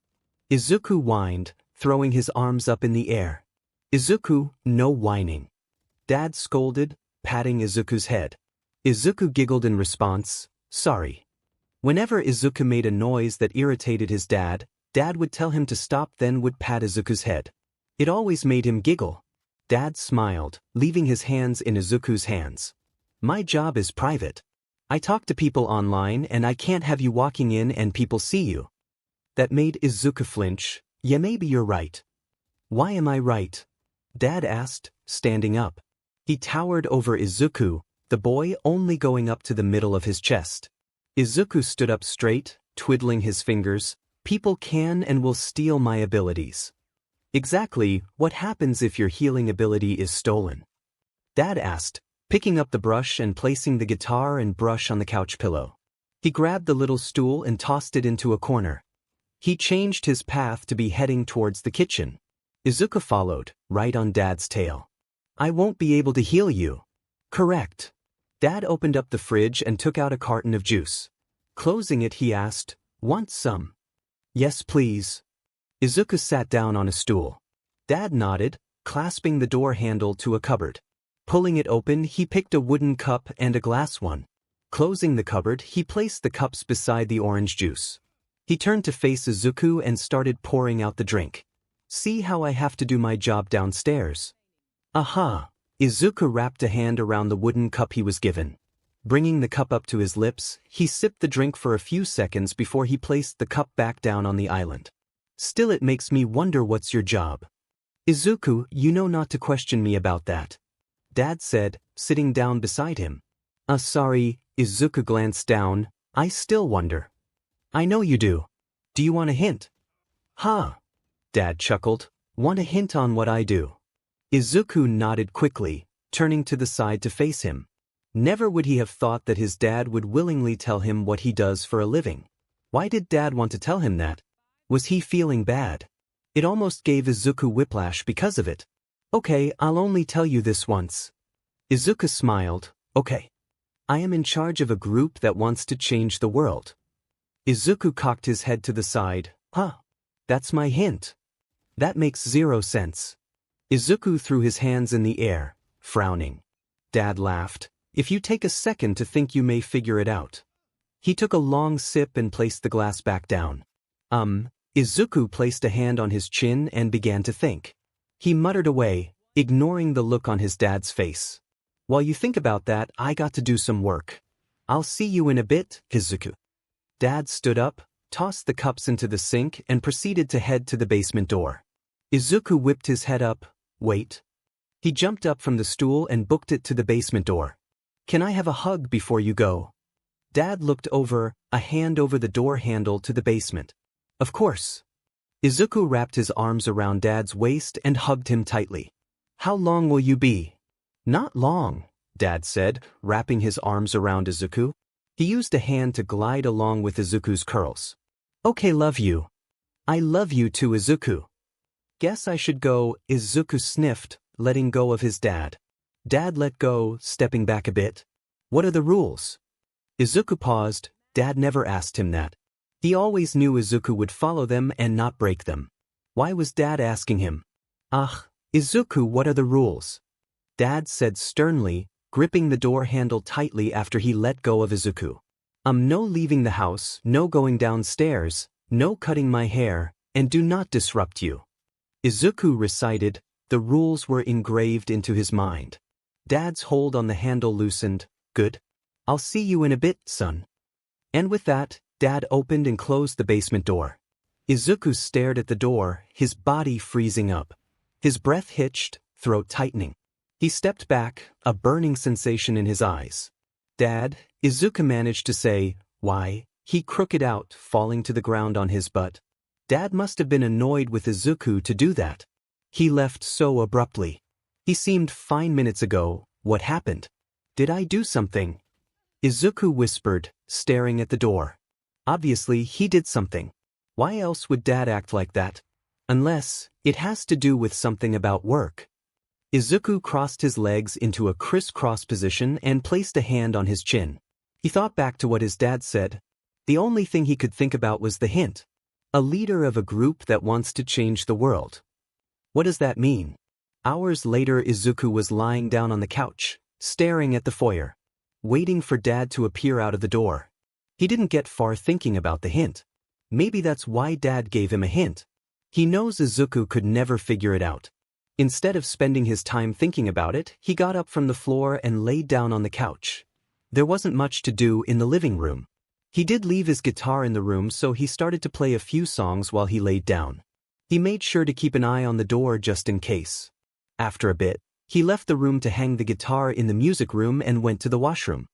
Izuku whined, throwing his arms up in the air. Izuku, no whining. Dad scolded, patting Izuku's head. Izuku giggled in response, sorry. Whenever Izuku made a noise that irritated his dad, Dad would tell him to stop, then would pat Izuku's head. It always made him giggle. Dad smiled, leaving his hands in Izuku's hands. My job is private. I talk to people online and I can't have you walking in and people see you. That made Izuku flinch. Yeah, maybe you're right. Why am I right? Dad asked, standing up. He towered over Izuku, the boy only going up to the middle of his chest. Izuku stood up straight, twiddling his fingers. People can and will steal my abilities. Exactly, what happens if your healing ability is stolen? Dad asked, picking up the brush and placing the guitar and brush on the couch pillow. He grabbed the little stool and tossed it into a corner. He changed his path to be heading towards the kitchen. Izuku followed, right on Dad's tail. I won't be able to heal you. Correct. Dad opened up the fridge and took out a carton of juice. Closing it, he asked, want some? Yes, please. Izuku sat down on a stool. Dad nodded, clasping the door handle to a cupboard. Pulling it open, he picked a wooden cup and a glass one. Closing the cupboard, he placed the cups beside the orange juice. He turned to face Izuku and started pouring out the drink. See how I have to do my job downstairs? Aha! Izuku wrapped a hand around the wooden cup he was given. Bringing the cup up to his lips, he sipped the drink for a few seconds before he placed the cup back down on the island. Still, it makes me wonder what's your job. Izuku, you know not to question me about that. Dad said, sitting down beside him. Sorry, Izuku glanced down. I still wonder. I know you do. Do you want a hint? Huh? Dad chuckled. Want a hint on what I do? Izuku nodded quickly, turning to the side to face him. Never would he have thought that his dad would willingly tell him what he does for a living. Why did Dad want to tell him that? Was he feeling bad? It almost gave Izuku whiplash because of it. Okay, I'll only tell you this once. Izuku smiled. Okay. I am in charge of a group that wants to change the world. Izuku cocked his head to the side. Huh. That's my hint. That makes 0 sense. Izuku threw his hands in the air, frowning. Dad laughed. If you take a second to think, you may figure it out. He took a long sip and placed the glass back down. Izuku placed a hand on his chin and began to think. He muttered away, ignoring the look on his dad's face. While you think about that, I got to do some work. I'll see you in a bit, Izuku. Dad stood up, tossed the cups into the sink and proceeded to head to the basement door. Izuku whipped his head up. Wait. He jumped up from the stool and booked it to the basement door. "Can I have a hug before you go?" Dad looked over, a hand over the door handle to the basement. "Of course." Izuku wrapped his arms around Dad's waist and hugged him tightly. "How long will you be?" "Not long," Dad said, wrapping his arms around Izuku. He used a hand to glide along with Izuku's curls. "Okay, love you." "I love you too, Izuku." "Guess I should go," Izuku sniffed, letting go of his dad. Dad let go, stepping back a bit. "What are the rules?" Izuku paused. Dad never asked him that. He always knew Izuku would follow them and not break them. Why was Dad asking him? Izuku, what are the rules?" Dad said sternly, gripping the door handle tightly after he let go of Izuku. No leaving the house, no going downstairs, no cutting my hair, and do not disrupt you." Izuku recited. The rules were engraved into his mind. Dad's hold on the handle loosened. "Good. I'll see you in a bit, son." And with that, Dad opened and closed the basement door. Izuku stared at the door, his body freezing up. His breath hitched, throat tightening. He stepped back, a burning sensation in his eyes. "Dad," Izuku managed to say. "Why?" He crooked out, falling to the ground on his butt. Dad must have been annoyed with Izuku to do that. He left so abruptly. He seemed fine minutes ago. What happened? "Did I do something?" Izuku whispered, staring at the door. Obviously, he did something. Why else would Dad act like that? Unless, it has to do with something about work. Izuku crossed his legs into a crisscross position and placed a hand on his chin. He thought back to what his dad said. The only thing he could think about was the hint. A leader of a group that wants to change the world. What does that mean? Hours later, Izuku was lying down on the couch, staring at the foyer, waiting for Dad to appear out of the door. He didn't get far thinking about the hint. Maybe that's why Dad gave him a hint. He knows Izuku could never figure it out. Instead of spending his time thinking about it, he got up from the floor and laid down on the couch. There wasn't much to do in the living room. He did leave his guitar in the room, so he started to play a few songs while he laid down. He made sure to keep an eye on the door just in case. After a bit, he left the room to hang the guitar in the music room and went to the washroom.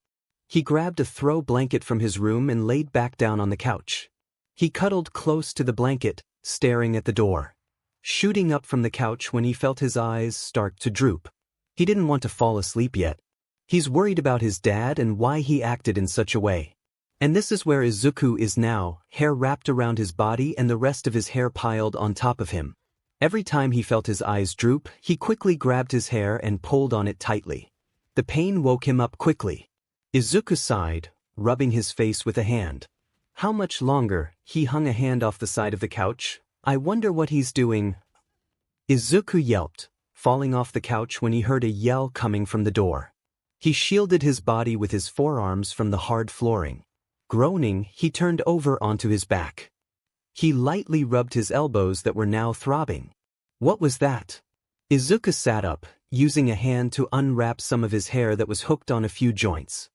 He grabbed a throw blanket from his room and laid back down on the couch. He cuddled close to the blanket, staring at the door, shooting up from the couch when he felt his eyes start to droop. He didn't want to fall asleep yet. He's worried about his dad and why he acted in such a way. And this is where Izuku is now, hair wrapped around his body and the rest of his hair piled on top of him. Every time he felt his eyes droop, he quickly grabbed his hair and pulled on it tightly. The pain woke him up quickly. Izuku sighed, rubbing his face with a hand. How much longer? He hung a hand off the side of the couch. I wonder what he's doing. Izuku yelped, falling off the couch when he heard a yell coming from the door. He shielded his body with his forearms from the hard flooring. Groaning, he turned over onto his back. He lightly rubbed his elbows that were now throbbing. What was that? Izuku sat up, using a hand to unwrap some of his hair that was hooked on a few joints.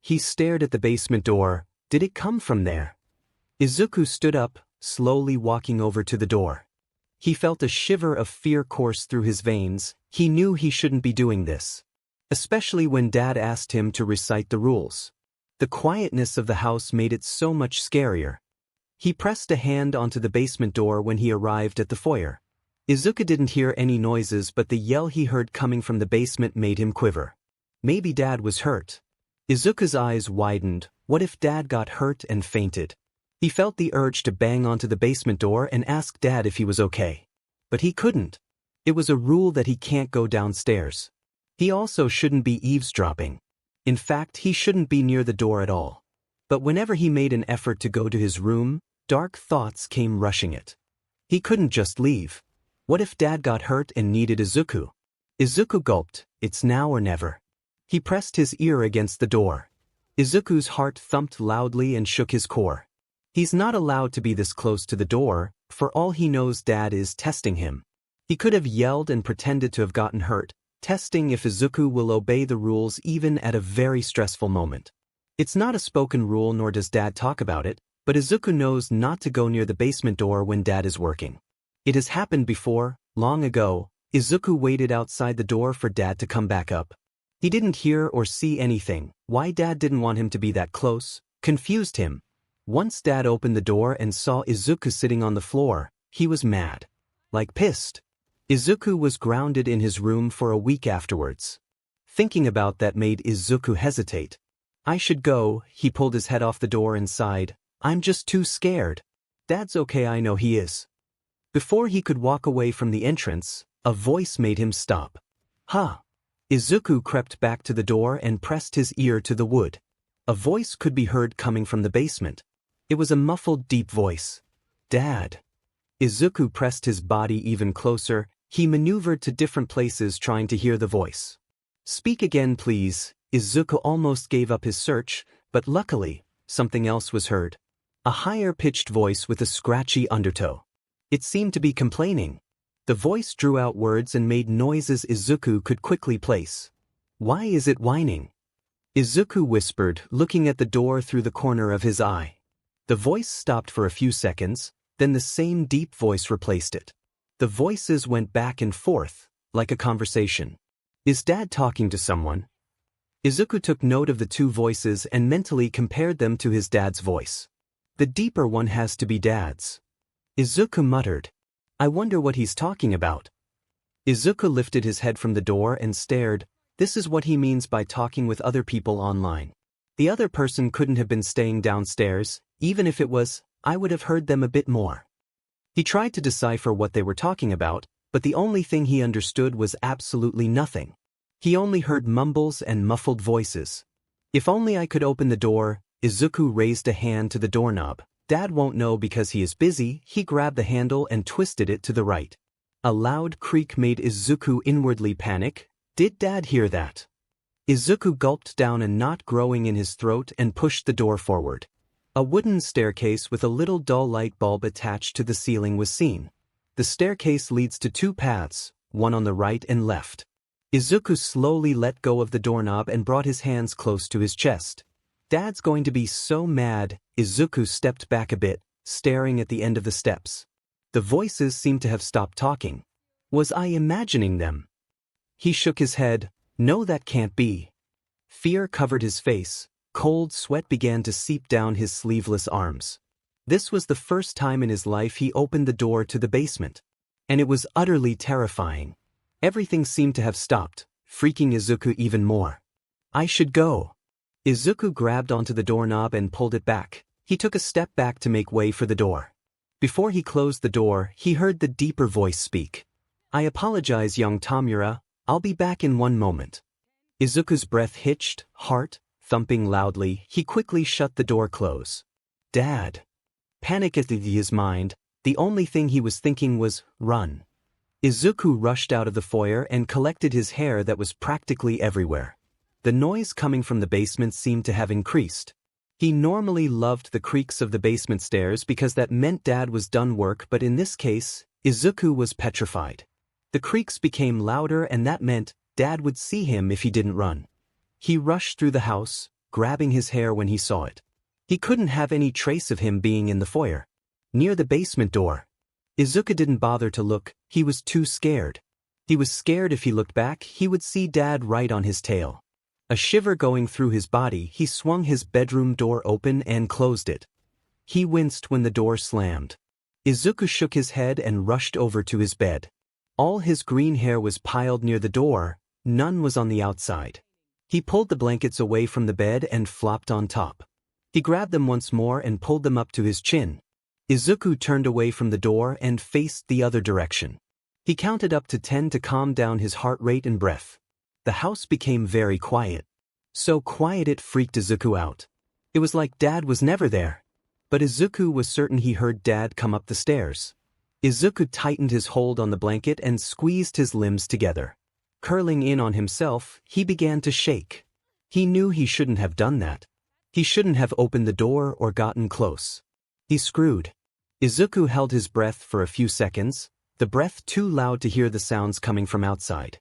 He stared at the basement door. Did it come from there? Izuku stood up, slowly walking over to the door. He felt a shiver of fear course through his veins. He knew he shouldn't be doing this, especially when Dad asked him to recite the rules. The quietness of the house made it so much scarier. He pressed a hand onto the basement door when he arrived at the foyer. Izuku didn't hear any noises, but the yell he heard coming from the basement made him quiver. Maybe Dad was hurt. Izuku's eyes widened. What if Dad got hurt and fainted? He felt the urge to bang onto the basement door and ask Dad if he was okay. But he couldn't. It was a rule that he can't go downstairs. He also shouldn't be eavesdropping. In fact, he shouldn't be near the door at all. But whenever he made an effort to go to his room, dark thoughts came rushing it. He couldn't just leave. What if Dad got hurt and needed Izuku? Izuku gulped. It's now or never. He pressed his ear against the door. Izuku's heart thumped loudly and shook his core. He's not allowed to be this close to the door. For all he knows, Dad is testing him. He could have yelled and pretended to have gotten hurt, testing if Izuku will obey the rules even at a very stressful moment. It's not a spoken rule, nor does Dad talk about it, but Izuku knows not to go near the basement door when Dad is working. It has happened before, long ago. Izuku waited outside the door for Dad to come back up. He didn't hear or see anything. Why Dad didn't want him to be that close confused him. Once Dad opened the door and saw Izuku sitting on the floor, he was mad. Like pissed. Izuku was grounded in his room for a week afterwards. Thinking about that made Izuku hesitate. I should go. He pulled his head off the door and sighed. I'm just too scared. Dad's okay, I know he is. Before he could walk away from the entrance, a voice made him stop. Huh. Izuku crept back to the door and pressed his ear to the wood. A voice could be heard coming from the basement. It was a muffled, deep voice. Dad. Izuku pressed his body even closer. He maneuvered to different places trying to hear the voice. Speak again, please. Izuku almost gave up his search, but luckily, something else was heard. A higher-pitched voice with a scratchy undertow. It seemed to be complaining. The voice drew out words and made noises Izuku could quickly place. Why is it whining? Izuku whispered, looking at the door through the corner of his eye. The voice stopped for a few seconds, then the same deep voice replaced it. The voices went back and forth, like a conversation. Is Dad talking to someone? Izuku took note of the two voices and mentally compared them to his dad's voice. The deeper one has to be Dad's. Izuku muttered. I wonder what he's talking about. Izuku lifted his head from the door and stared. This is what he means by talking with other people online. The other person couldn't have been staying downstairs. Even if it was, I would have heard them a bit more. He tried to decipher what they were talking about, but the only thing he understood was absolutely nothing. He only heard mumbles and muffled voices. If only I could open the door. Izuku raised a hand to the doorknob. Dad won't know because he is busy. He grabbed the handle and twisted it to the right. A loud creak made Izuku inwardly panic. Did Dad hear that? Izuku gulped down a knot growing in his throat and pushed the door forward. A wooden staircase with a little dull light bulb attached to the ceiling was seen. The staircase leads to two paths, one on the right and left. Izuku slowly let go of the doorknob and brought his hands close to his chest. Dad's going to be so mad. Izuku stepped back a bit, staring at the end of the steps. The voices seemed to have stopped talking. Was I imagining them? He shook his head. No, that can't be. Fear covered his face. Cold sweat began to seep down his sleeveless arms. This was the first time in his life he opened the door to the basement. And it was utterly terrifying. Everything seemed to have stopped, freaking Izuku even more. I should go. Izuku grabbed onto the doorknob and pulled it back. He took a step back to make way for the door. Before he closed the door, he heard the deeper voice speak. I apologize, young Tamura. I'll be back in one moment. Izuku's breath hitched, heart thumping loudly. He quickly shut the door close. Dad. Panic at his mind. The only thing he was thinking was, run. Izuku rushed out of the foyer and collected his hair that was practically everywhere. The noise coming from the basement seemed to have increased. He normally loved the creaks of the basement stairs because that meant Dad was done work, but in this case, Izuku was petrified. The creaks became louder and that meant Dad would see him if he didn't run. He rushed through the house, grabbing his hair when he saw it. He couldn't have any trace of him being in the foyer. Near the basement door. Izuku didn't bother to look. He was too scared. He was scared if he looked back, he would see Dad right on his tail. A shiver going through his body, he swung his bedroom door open and closed it. He winced when the door slammed. Izuku shook his head and rushed over to his bed. All his green hair was piled near the door, none was on the outside. He pulled the blankets away from the bed and flopped on top. He grabbed them once more and pulled them up to his chin. Izuku turned away from the door and faced the other direction. He counted up to 10 to calm down his heart rate and breath. The house became very quiet. So quiet it freaked Izuku out. It was like Dad was never there. But Izuku was certain he heard Dad come up the stairs. Izuku tightened his hold on the blanket and squeezed his limbs together. Curling in on himself, he began to shake. He knew he shouldn't have done that. He shouldn't have opened the door or gotten close. He screwed. Izuku held his breath for a few seconds, the breath too loud to hear the sounds coming from outside.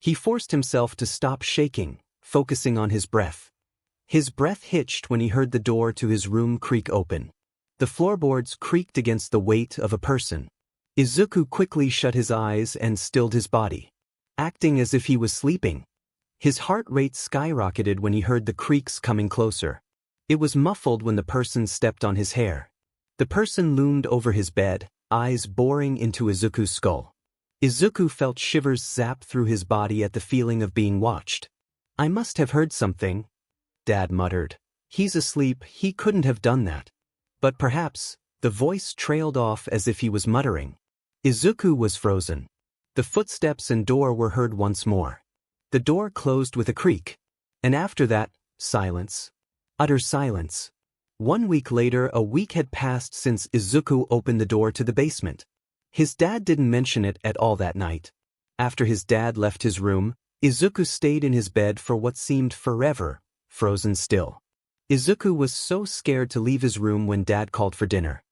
He forced himself to stop shaking, focusing on his breath. His breath hitched when he heard the door to his room creak open. The floorboards creaked against the weight of a person. Izuku quickly shut his eyes and stilled his body, acting as if he was sleeping. His heart rate skyrocketed when he heard the creaks coming closer. It was muffled when the person stepped on his hair. The person loomed over his bed, eyes boring into Izuku's skull. Izuku felt shivers zap through his body at the feeling of being watched. "I must have heard something," Dad muttered. "He's asleep, he couldn't have done that." But perhaps, the voice trailed off as if he was muttering. Izuku was frozen. The footsteps and door were heard once more. The door closed with a creak. And after that, silence. Utter silence. 1 week later, a week had passed since Izuku opened the door to the basement. His dad didn't mention it at all that night. After his dad left his room, Izuku stayed in his bed for what seemed forever, frozen still. Izuku was so scared to leave his room when Dad called for dinner.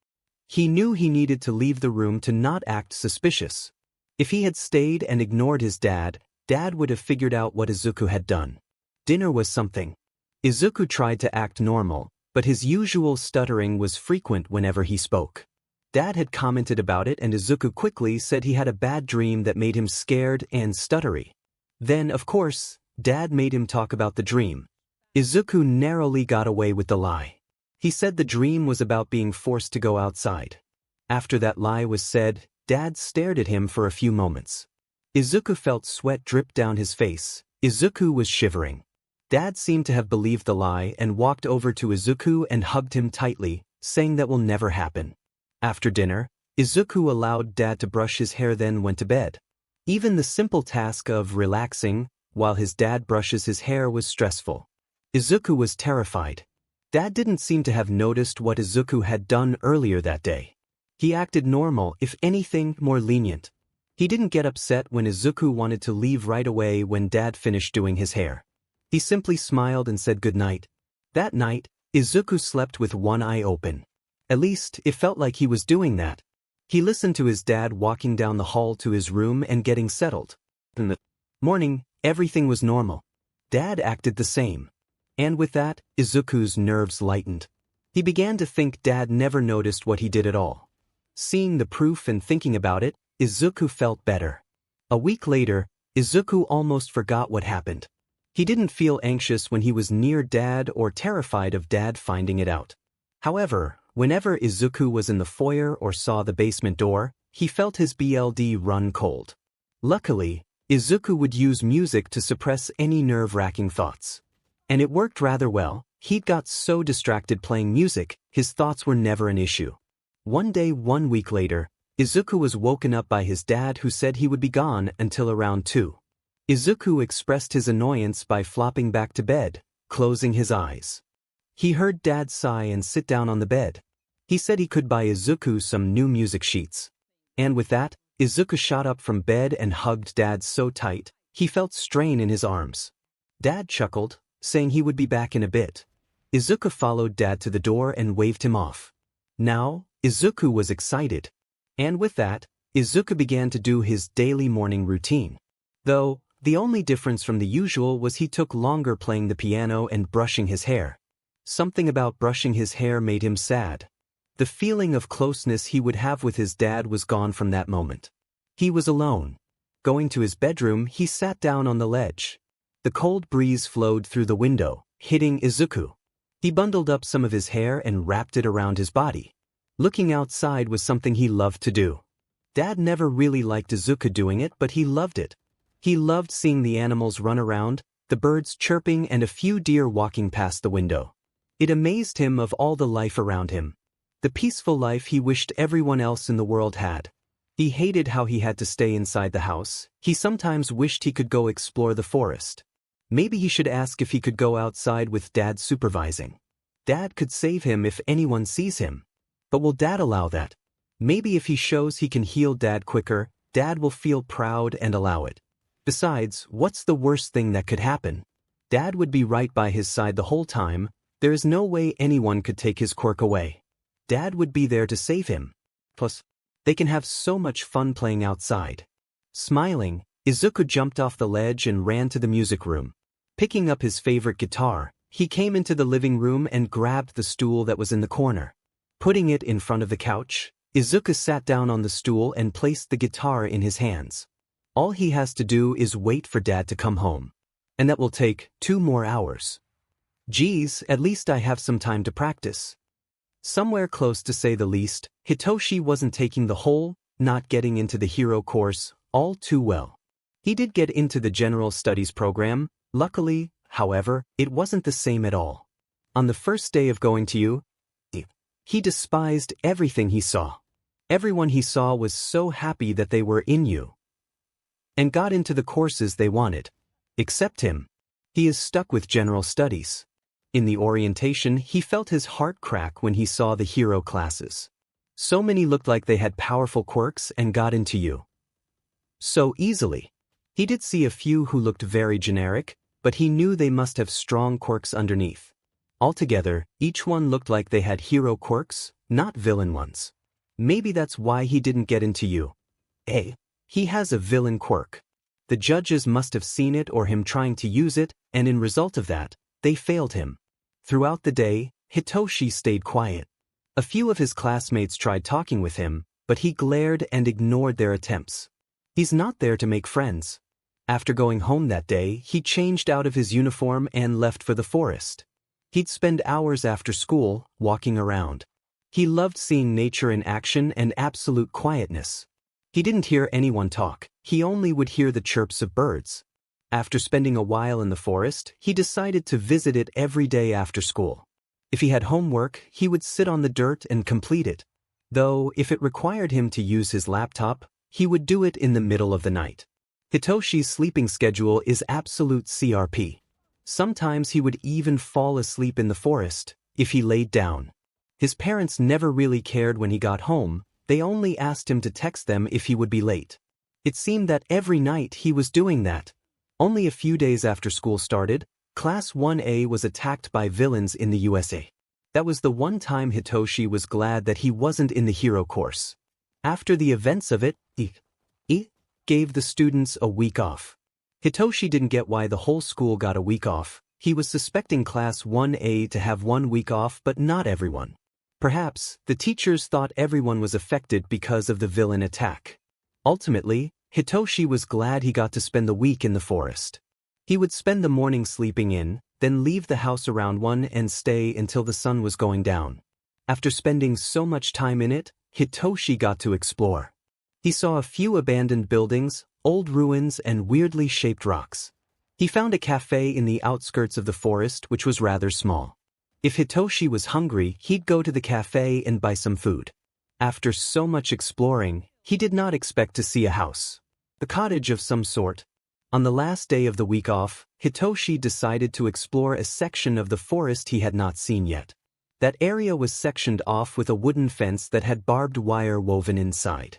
He knew he needed to leave the room to not act suspicious. If he had stayed and ignored his dad, Dad would have figured out what Izuku had done. Dinner was something. Izuku tried to act normal, but his usual stuttering was frequent whenever he spoke. Dad had commented about it and Izuku quickly said he had a bad dream that made him scared and stuttery. Then, of course, Dad made him talk about the dream. Izuku narrowly got away with the lie. He said the dream was about being forced to go outside. After that lie was said, Dad stared at him for a few moments. Izuku felt sweat drip down his face. Izuku was shivering. Dad seemed to have believed the lie and walked over to Izuku and hugged him tightly, saying that will never happen. After dinner, Izuku allowed Dad to brush his hair, then went to bed. Even the simple task of relaxing while his dad brushes his hair was stressful. Izuku was terrified. Dad didn't seem to have noticed what Izuku had done earlier that day. He acted normal, if anything, more lenient. He didn't get upset when Izuku wanted to leave right away when Dad finished doing his hair. He simply smiled and said goodnight. That night, Izuku slept with one eye open. At least, it felt like he was doing that. He listened to his dad walking down the hall to his room and getting settled. In the morning, everything was normal. Dad acted the same. And with that, Izuku's nerves lightened. He began to think Dad never noticed what he did at all. Seeing the proof and thinking about it, Izuku felt better. A week later, Izuku almost forgot what happened. He didn't feel anxious when he was near Dad or terrified of Dad finding it out. However, whenever Izuku was in the foyer or saw the basement door, he felt his blood run cold. Luckily, Izuku would use music to suppress any nerve-wracking thoughts. And it worked rather well. He'd got so distracted playing music, his thoughts were never an issue. One day 1 week later, Izuku was woken up by his dad who said he would be gone until around 2. Izuku expressed his annoyance by flopping back to bed, closing his eyes. He heard Dad sigh and sit down on the bed. He said he could buy Izuku some new music sheets. And with that, Izuku shot up from bed and hugged Dad so tight, he felt strain in his arms. Dad chuckled, saying he would be back in a bit. Izuku followed Dad to the door and waved him off. Now, Izuku was excited. And with that, Izuku began to do his daily morning routine. Though, the only difference from the usual was he took longer playing the piano and brushing his hair. Something about brushing his hair made him sad. The feeling of closeness he would have with his dad was gone from that moment. He was alone. Going to his bedroom, he sat down on the ledge. The cold breeze flowed through the window, hitting Izuku. He bundled up some of his hair and wrapped it around his body. Looking outside was something he loved to do. Dad never really liked Izuku doing it, but he loved it. He loved seeing the animals run around, the birds chirping and a few deer walking past the window. It amazed him of all the life around him. The peaceful life he wished everyone else in the world had. He hated how he had to stay inside the house. He sometimes wished he could go explore the forest. Maybe he should ask if he could go outside with Dad supervising. Dad could save him if anyone sees him. But will Dad allow that? Maybe if he shows he can heal Dad quicker, Dad will feel proud and allow it. Besides, what's the worst thing that could happen? Dad would be right by his side the whole time. There is no way anyone could take his quirk away. Dad would be there to save him. Plus, they can have so much fun playing outside. Smiling, Izuku jumped off the ledge and ran to the music room. Picking up his favorite guitar, he came into the living room and grabbed the stool that was in the corner. Putting it in front of the couch, Izuku sat down on the stool and placed the guitar in his hands. All he has to do is wait for Dad to come home. And that will take 2 more hours. Geez, at least I have some time to practice. Somewhere close to say the least, Hitoshi wasn't taking the whole, not getting into the hero course, all too well. He did get into the general studies program. Luckily, however, it wasn't the same at all. On the first day of going to U, he despised everything he saw. Everyone he saw was so happy that they were in U and got into the courses they wanted. Except him. He is stuck with general studies. In the orientation, he felt his heart crack when he saw the hero classes. So many looked like they had powerful quirks and got into U so easily. He did see a few who looked very generic, but he knew they must have strong quirks underneath. Altogether, each one looked like they had hero quirks, not villain ones. Maybe that's why he didn't get into U. He has a villain quirk. The judges must have seen it or him trying to use it, and in result of that, they failed him. Throughout the day, Hitoshi stayed quiet. A few of his classmates tried talking with him, but he glared and ignored their attempts. He's not there to make friends. After going home that day, he changed out of his uniform and left for the forest. He'd spend hours after school, walking around. He loved seeing nature in action and absolute quietness. He didn't hear anyone talk, he only would hear the chirps of birds. After spending a while in the forest, he decided to visit it every day after school. If he had homework, he would sit on the dirt and complete it. Though, if it required him to use his laptop, he would do it in the middle of the night. Hitoshi's sleeping schedule is absolute CRP. Sometimes he would even fall asleep in the forest, if he laid down. His parents never really cared when he got home, they only asked him to text them if he would be late. It seemed that every night he was doing that. Only a few days after school started, Class 1A was attacked by villains in the USA. That was the one time Hitoshi was glad that he wasn't in the hero course. After the events of it, he gave the students a week off. Hitoshi didn't get why the whole school got a week off. He was suspecting Class 1A to have 1 week off, but not everyone. Perhaps, the teachers thought everyone was affected because of the villain attack. Ultimately, Hitoshi was glad he got to spend the week in the forest. He would spend the morning sleeping in, then leave the house around 1 and stay until the sun was going down. After spending so much time in it, Hitoshi got to explore. He saw a few abandoned buildings, old ruins and weirdly shaped rocks. He found a cafe in the outskirts of the forest which was rather small. If Hitoshi was hungry, he'd go to the cafe and buy some food. After so much exploring, he did not expect to see a house. A cottage of some sort. On the last day of the week off, Hitoshi decided to explore a section of the forest he had not seen yet. That area was sectioned off with a wooden fence that had barbed wire woven inside.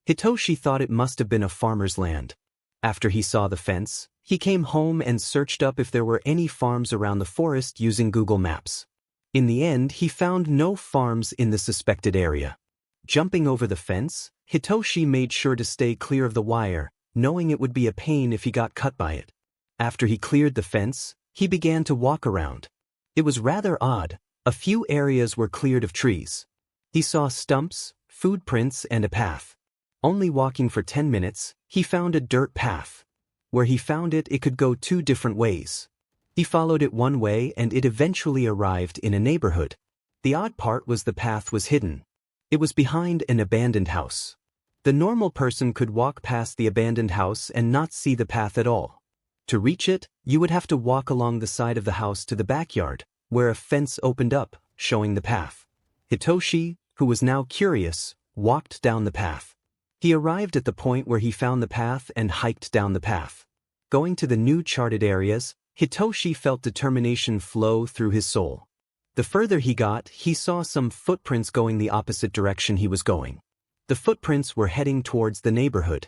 Hitoshi thought it must have been a farmer's land. After he saw the fence, he came home and searched up if there were any farms around the forest using Google Maps. In the end, he found no farms in the suspected area. Jumping over the fence, Hitoshi made sure to stay clear of the wire, knowing it would be a pain if he got cut by it. After he cleared the fence, he began to walk around. It was rather odd. A few areas were cleared of trees. He saw stumps, food prints, and a path. Only walking for 10 minutes, he found a dirt path. Where he found it, it could go 2 different ways. He followed it one way and it eventually arrived in a neighborhood. The odd part was the path was hidden. It was behind an abandoned house. The normal person could walk past the abandoned house and not see the path at all. To reach it, you would have to walk along the side of the house to the backyard, where a fence opened up, showing the path. Hitoshi, who was now curious, walked down the path. He arrived at the point where he found the path and hiked down the path. Going to the new charted areas, Hitoshi felt determination flow through his soul. The further he got, he saw some footprints going the opposite direction he was going. The footprints were heading towards the neighborhood.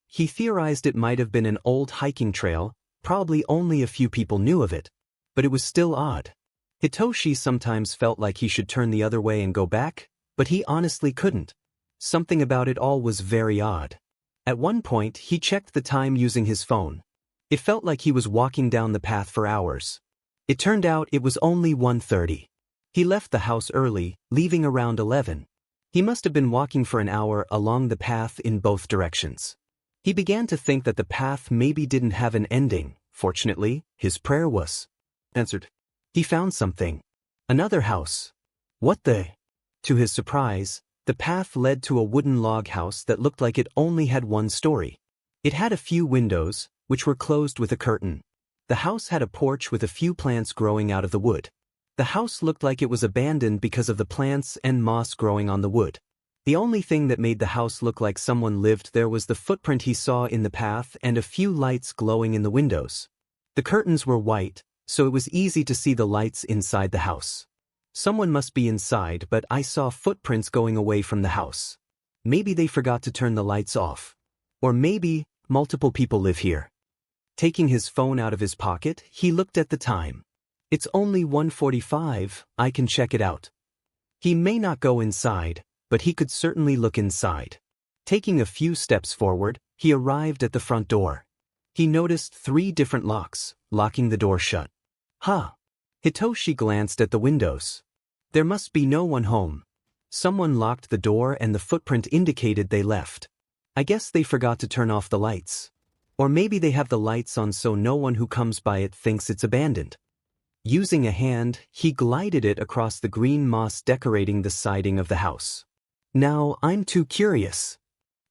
He theorized it might have been an old hiking trail, probably only a few people knew of it. But it was still odd. Hitoshi sometimes felt like he should turn the other way and go back, but he honestly couldn't. Something about it all was very odd. At one point, he checked the time using his phone. It felt like he was walking down the path for hours. It turned out it was only 1:30. He left the house early, leaving around 11. He must have been walking for an hour along the path in both directions. He began to think that the path maybe didn't have an ending. Fortunately, his prayer was answered. He found something. Another house. What the? To his surprise, the path led to a wooden log house that looked like it only had one story. It had a few windows, which were closed with a curtain. The house had a porch with a few plants growing out of the wood. The house looked like it was abandoned because of the plants and moss growing on the wood. The only thing that made the house look like someone lived there was the footprint he saw in the path and a few lights glowing in the windows. The curtains were white, so it was easy to see the lights inside the house. Someone must be inside, but I saw footprints going away from the house. Maybe they forgot to turn the lights off. Or maybe multiple people live here. Taking his phone out of his pocket, he looked at the time. It's only 1:45, I can check it out. He may not go inside, but he could certainly look inside. Taking a few steps forward, he arrived at the front door. He noticed 3 different locks, locking the door shut. 𝗕𝗁𝗄𝗧 glanced at the windows. There must be no one home. Someone locked the door and the footprint indicated they left. I guess they forgot to turn off the lights. Or maybe they have the lights on so no one who comes by it thinks it's abandoned. Using a hand, he glided it across the green moss decorating the siding of the house. Now, I'm too curious.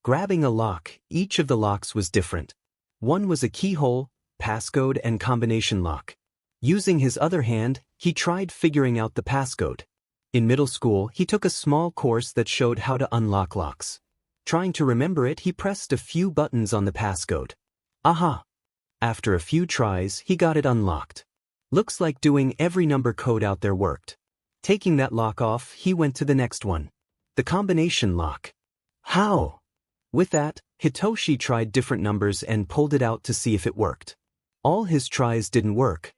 Grabbing a lock, each of the locks was different. One was a keyhole, passcode and combination lock. Using his other hand, he tried figuring out the passcode. In middle school, he took a small course that showed how to unlock locks. Trying to remember it, he pressed a few buttons on the passcode. Aha! After a few tries, he got it unlocked. Looks like doing every number code out there worked. Taking that lock off, he went to the next one. The combination lock. How? With that, 𝗕𝗁𝗄𝗧 tried different numbers and pulled it out to see if it worked. All his tries didn't work.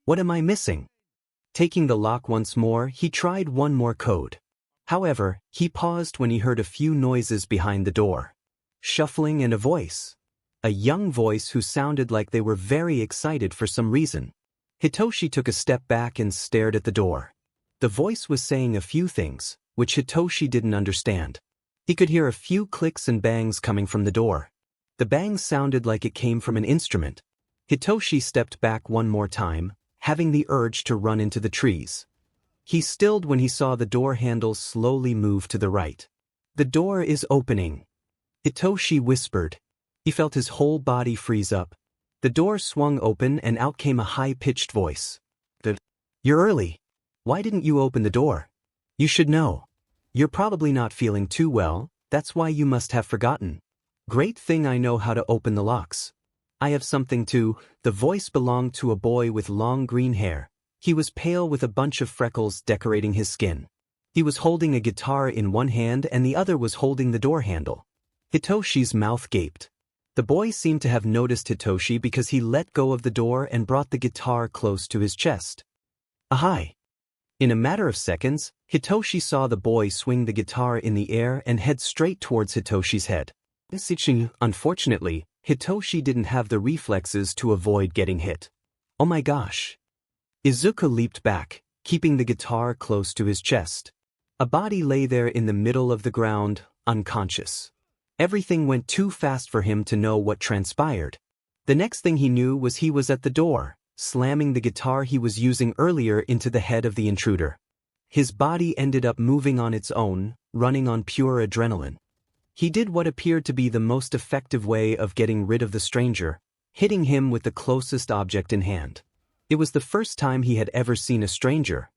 What am I missing? Taking the lock once more, he tried one more code. However, he paused when he heard a few noises behind the door. Shuffling and a voice. A young voice who sounded like they were very excited for some reason. 𝗕𝗁𝗄𝗧 took a step back and stared at the door. The voice was saying a few things, which 𝗕𝗁𝗄𝗧 didn't understand. He could hear a few clicks and bangs coming from the door. The bangs sounded like it came from an instrument. 𝗕𝗁𝗄𝗧 stepped back one more time, having the urge to run into the trees. He stilled when he saw the door handle slowly move to the right. The door is opening. 𝗕𝗁𝗄𝗧 whispered. He felt his whole body freeze up. The door swung open and out came a high-pitched voice. You're early. Why didn't you open the door? You should know. You're probably not feeling too well, that's why you must have forgotten. Great thing I know how to open the locks. I have something to. The voice belonged to a boy with long green hair. He was pale with a bunch of freckles decorating his skin. He was holding a guitar in one hand and the other was holding the door handle. 𝗕𝗁𝗄𝗧's mouth gaped. The boy seemed to have noticed 𝗕𝗁𝗄𝗧 because he let go of the door and brought the guitar close to his chest. Ahai! In a matter of seconds, 𝗕𝗁𝗄𝗧 saw the boy swing the guitar in the air and head straight towards 𝗕𝗁𝗄𝗧's head. Unfortunately, 𝗕𝗁𝗄𝗧 didn't have the reflexes to avoid getting hit. Oh my gosh! Izuku leaped back, keeping the guitar close to his chest. A body lay there in the middle of the ground, unconscious. Everything went too fast for him to know what transpired. The next thing he knew was he was at the door, slamming the guitar he was using earlier into the head of the intruder. His body ended up moving on its own, running on pure adrenaline. He did what appeared to be the most effective way of getting rid of the stranger, hitting him with the closest object in hand. It was the first time he had ever seen a stranger.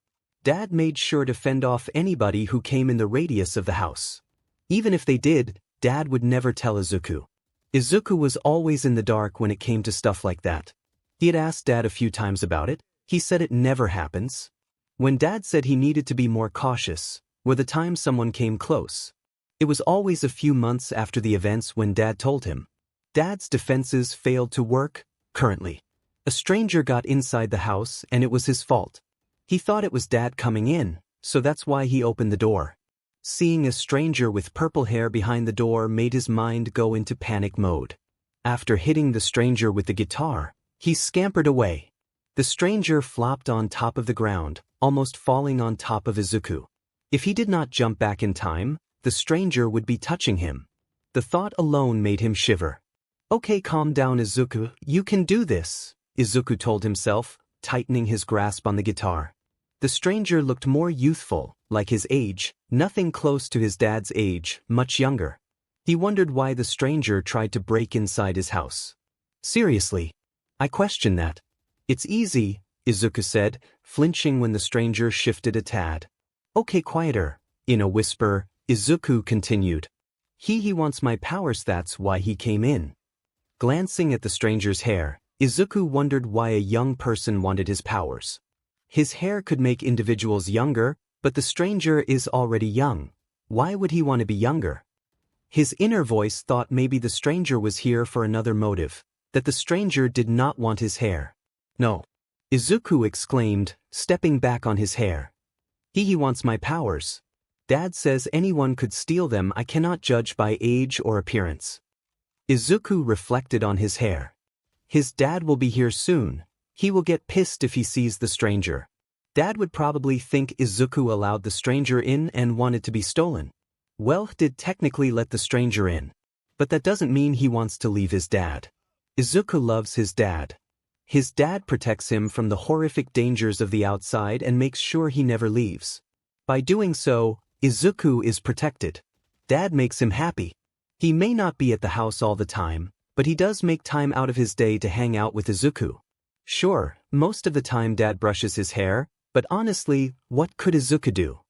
Dad made sure to fend off anybody who came in the radius of the house. Even if they did, Dad would never tell Izuku. Izuku was always in the dark when it came to stuff like that. He had asked Dad a few times about it. He said it never happens. When Dad said he needed to be more cautious, were the times someone came close. It was always a few months after the events when Dad told him. Dad's defenses failed to work, currently. A stranger got inside the house and it was his fault. He thought it was Dad coming in, so that's why he opened the door. Seeing a stranger with purple hair behind the door made his mind go into panic mode. After hitting the stranger with the guitar, he scampered away. The stranger flopped on top of the ground, almost falling on top of Izuku. If he did not jump back in time, the stranger would be touching him. The thought alone made him shiver. "Okay, calm down, Izuku, you can do this," Izuku told himself, tightening his grasp on the guitar. The stranger looked more youthful, like his age, nothing close to his dad's age, much younger. He wondered why the stranger tried to break inside his house. "Seriously? I question that." "It's easy," Izuku said, flinching when the stranger shifted a tad. "Okay, quieter," in a whisper, Izuku continued. He wants my powers, that's why he came in." Glancing at the stranger's hair, Izuku wondered why a young person wanted his powers. His hair could make individuals younger, but the stranger is already young. Why would he want to be younger? His inner voice thought maybe the stranger was here for another motive, that the stranger did not want his hair. "No," Izuku exclaimed, stepping back on his hair. He wants my powers. Dad says anyone could steal them. I cannot judge by age or appearance." Izuku reflected on his hair. His dad will be here soon. He will get pissed if he sees the stranger. Dad would probably think Izuku allowed the stranger in and wanted to be stolen. Well, did technically let the stranger in. But that doesn't mean he wants to leave his dad. Izuku loves his dad. His dad protects him from the horrific dangers of the outside and makes sure he never leaves. By doing so, Izuku is protected. Dad makes him happy. He may not be at the house all the time, but he does make time out of his day to hang out with Izuku. Sure, most of the time Dad brushes his hair, but honestly, what could Izuku do?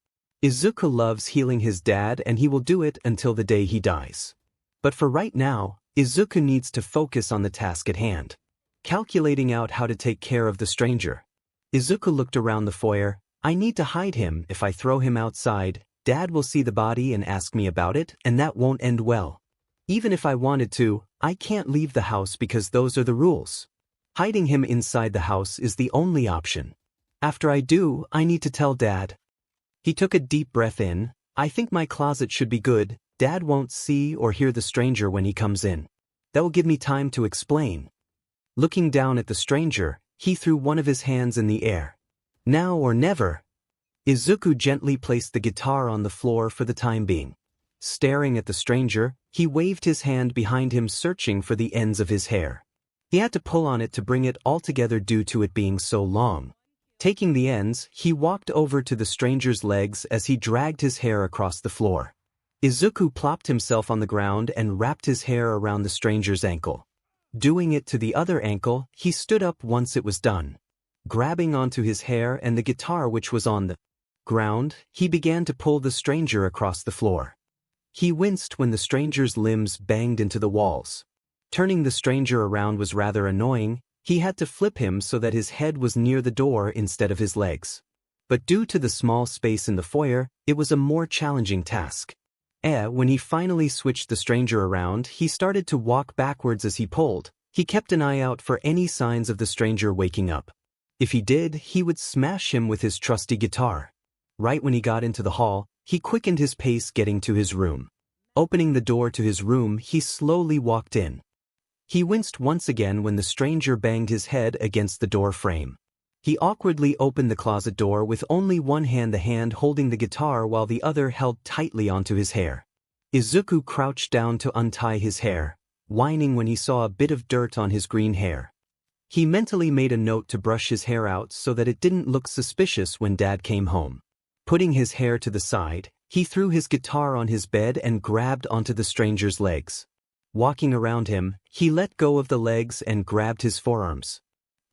Izuku loves healing his dad and he will do it until the day he dies. But for right now, Izuku needs to focus on the task at hand. Calculating out how to take care of the stranger. Izuku looked around the foyer. "I need to hide him. If I throw him outside, Dad will see the body and ask me about it, and that won't end well. Even if I wanted to, I can't leave the house because those are the rules. Hiding him inside the house is the only option. After I do, I need to tell Dad." He took a deep breath in. "I think my closet should be good. Dad won't see or hear the stranger when he comes in. That will give me time to explain." Looking down at the stranger, he threw one of his hands in the air. "Now or never." Izuku gently placed the guitar on the floor for the time being. Staring at the stranger, he waved his hand behind him, searching for the ends of his hair. He had to pull on it to bring it all together due to it being so long. Taking the ends, he walked over to the stranger's legs as he dragged his hair across the floor. Izuku plopped himself on the ground and wrapped his hair around the stranger's ankle. Doing it to the other ankle, he stood up once it was done. Grabbing onto his hair and the guitar which was on the ground, he began to pull the stranger across the floor. He winced when the stranger's limbs banged into the walls. Turning the stranger around was rather annoying. He had to flip him so that his head was near the door instead of his legs. But due to the small space in the foyer, it was a more challenging task. When he finally switched the stranger around, he started to walk backwards as he pulled. He kept an eye out for any signs of the stranger waking up. If he did, he would smash him with his trusty guitar. Right when he got into the hall, he quickened his pace, getting to his room. Opening the door to his room, he slowly walked in. He winced once again when the stranger banged his head against the door frame. He awkwardly opened the closet door with only one hand, the hand holding the guitar while the other held tightly onto his hair. Izuku crouched down to untie his hair, whining when he saw a bit of dirt on his green hair. He mentally made a note to brush his hair out so that it didn't look suspicious when Dad came home. Putting his hair to the side, he threw his guitar on his bed and grabbed onto the stranger's legs. Walking around him, he let go of the legs and grabbed his forearms.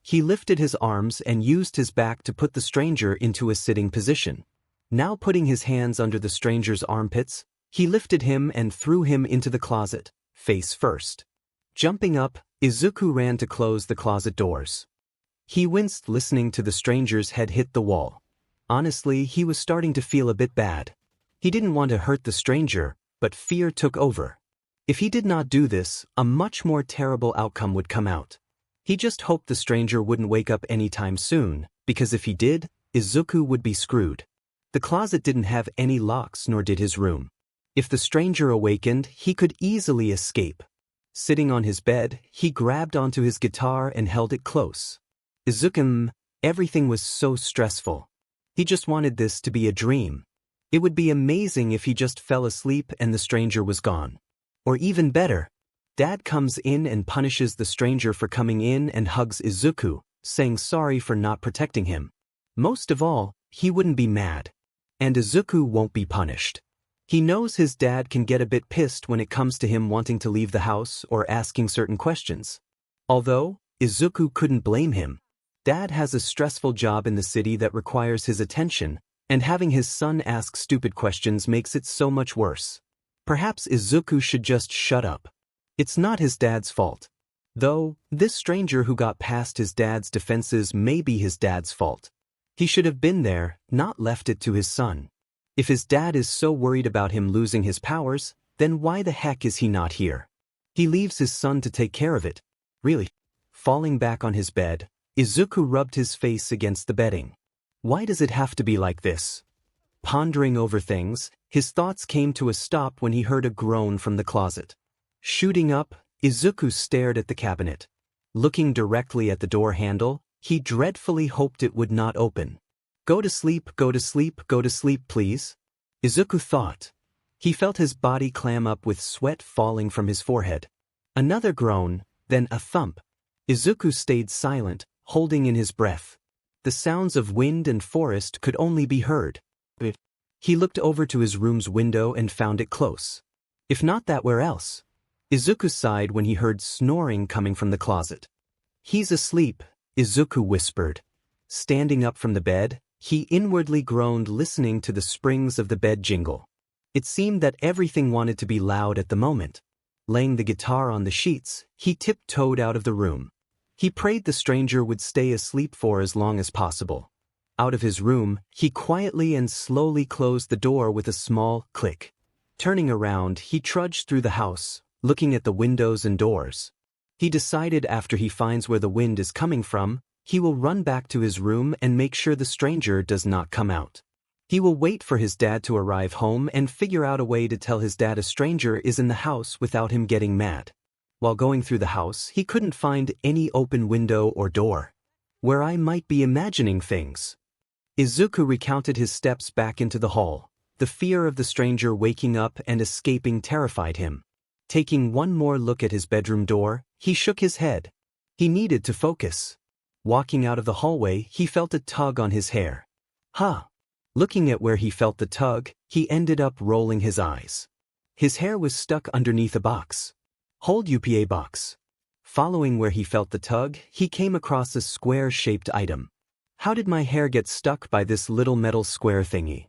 He lifted his arms and used his back to put the stranger into a sitting position. Now putting his hands under the stranger's armpits, he lifted him and threw him into the closet, face first. Jumping up, Izuku ran to close the closet doors. He winced listening to the stranger's head hit the wall. Honestly, he was starting to feel a bit bad. He didn't want to hurt the stranger, but fear took over. If he did not do this, a much more terrible outcome would come out. He just hoped the stranger wouldn't wake up anytime soon, because if he did, Izuku would be screwed. The closet didn't have any locks, nor did his room. If the stranger awakened, he could easily escape. Sitting on his bed, he grabbed onto his guitar and held it close. Izuku, everything was so stressful. He just wanted this to be a dream. It would be amazing if he just fell asleep and the stranger was gone. Or even better, Dad comes in and punishes the stranger for coming in and hugs Izuku, saying sorry for not protecting him. Most of all, he wouldn't be mad. And Izuku won't be punished. He knows his dad can get a bit pissed when it comes to him wanting to leave the house or asking certain questions. Although, Izuku couldn't blame him. Dad has a stressful job in the city that requires his attention, and having his son ask stupid questions makes it so much worse. Perhaps Izuku should just shut up. It's not his dad's fault. Though, this stranger who got past his dad's defenses may be his dad's fault. He should have been there, not left it to his son. If his dad is so worried about him losing his powers, then why the heck is he not here? He leaves his son to take care of it. Really? Falling back on his bed, Izuku rubbed his face against the bedding. Why does it have to be like this? Pondering over things, his thoughts came to a stop when he heard a groan from the closet. Shooting up, Izuku stared at the cabinet. Looking directly at the door handle, he dreadfully hoped it would not open. Go to sleep, go to sleep, go to sleep, please. Izuku thought. He felt his body clam up with sweat falling from his forehead. Another groan, then a thump. Izuku stayed silent, holding in his breath. The sounds of wind and forest could only be heard. He looked over to his room's window and found it close. If not that, where else? Izuku sighed when he heard snoring coming from the closet. He's asleep, Izuku whispered. Standing up from the bed, he inwardly groaned listening to the springs of the bed jingle. It seemed that everything wanted to be loud at the moment. Laying the guitar on the sheets, he tiptoed out of the room. He prayed the stranger would stay asleep for as long as possible. Out of his room, he quietly and slowly closed the door with a small click. Turning around, he trudged through the house, looking at the windows and doors. He decided after he finds where the wind is coming from, he will run back to his room and make sure the stranger does not come out. He will wait for his dad to arrive home and figure out a way to tell his dad a stranger is in the house without him getting mad. While going through the house, he couldn't find any open window or door. Where I might be imagining things. Izuku recounted his steps back into the hall. The fear of the stranger waking up and escaping terrified him. Taking one more look at his bedroom door, he shook his head. He needed to focus. Walking out of the hallway, he felt a tug on his hair. Looking at where he felt the tug, he ended up rolling his eyes. His hair was stuck underneath a box. Hold UPA box. Following where he felt the tug, he came across a square-shaped item. How did my hair get stuck by this little metal square thingy?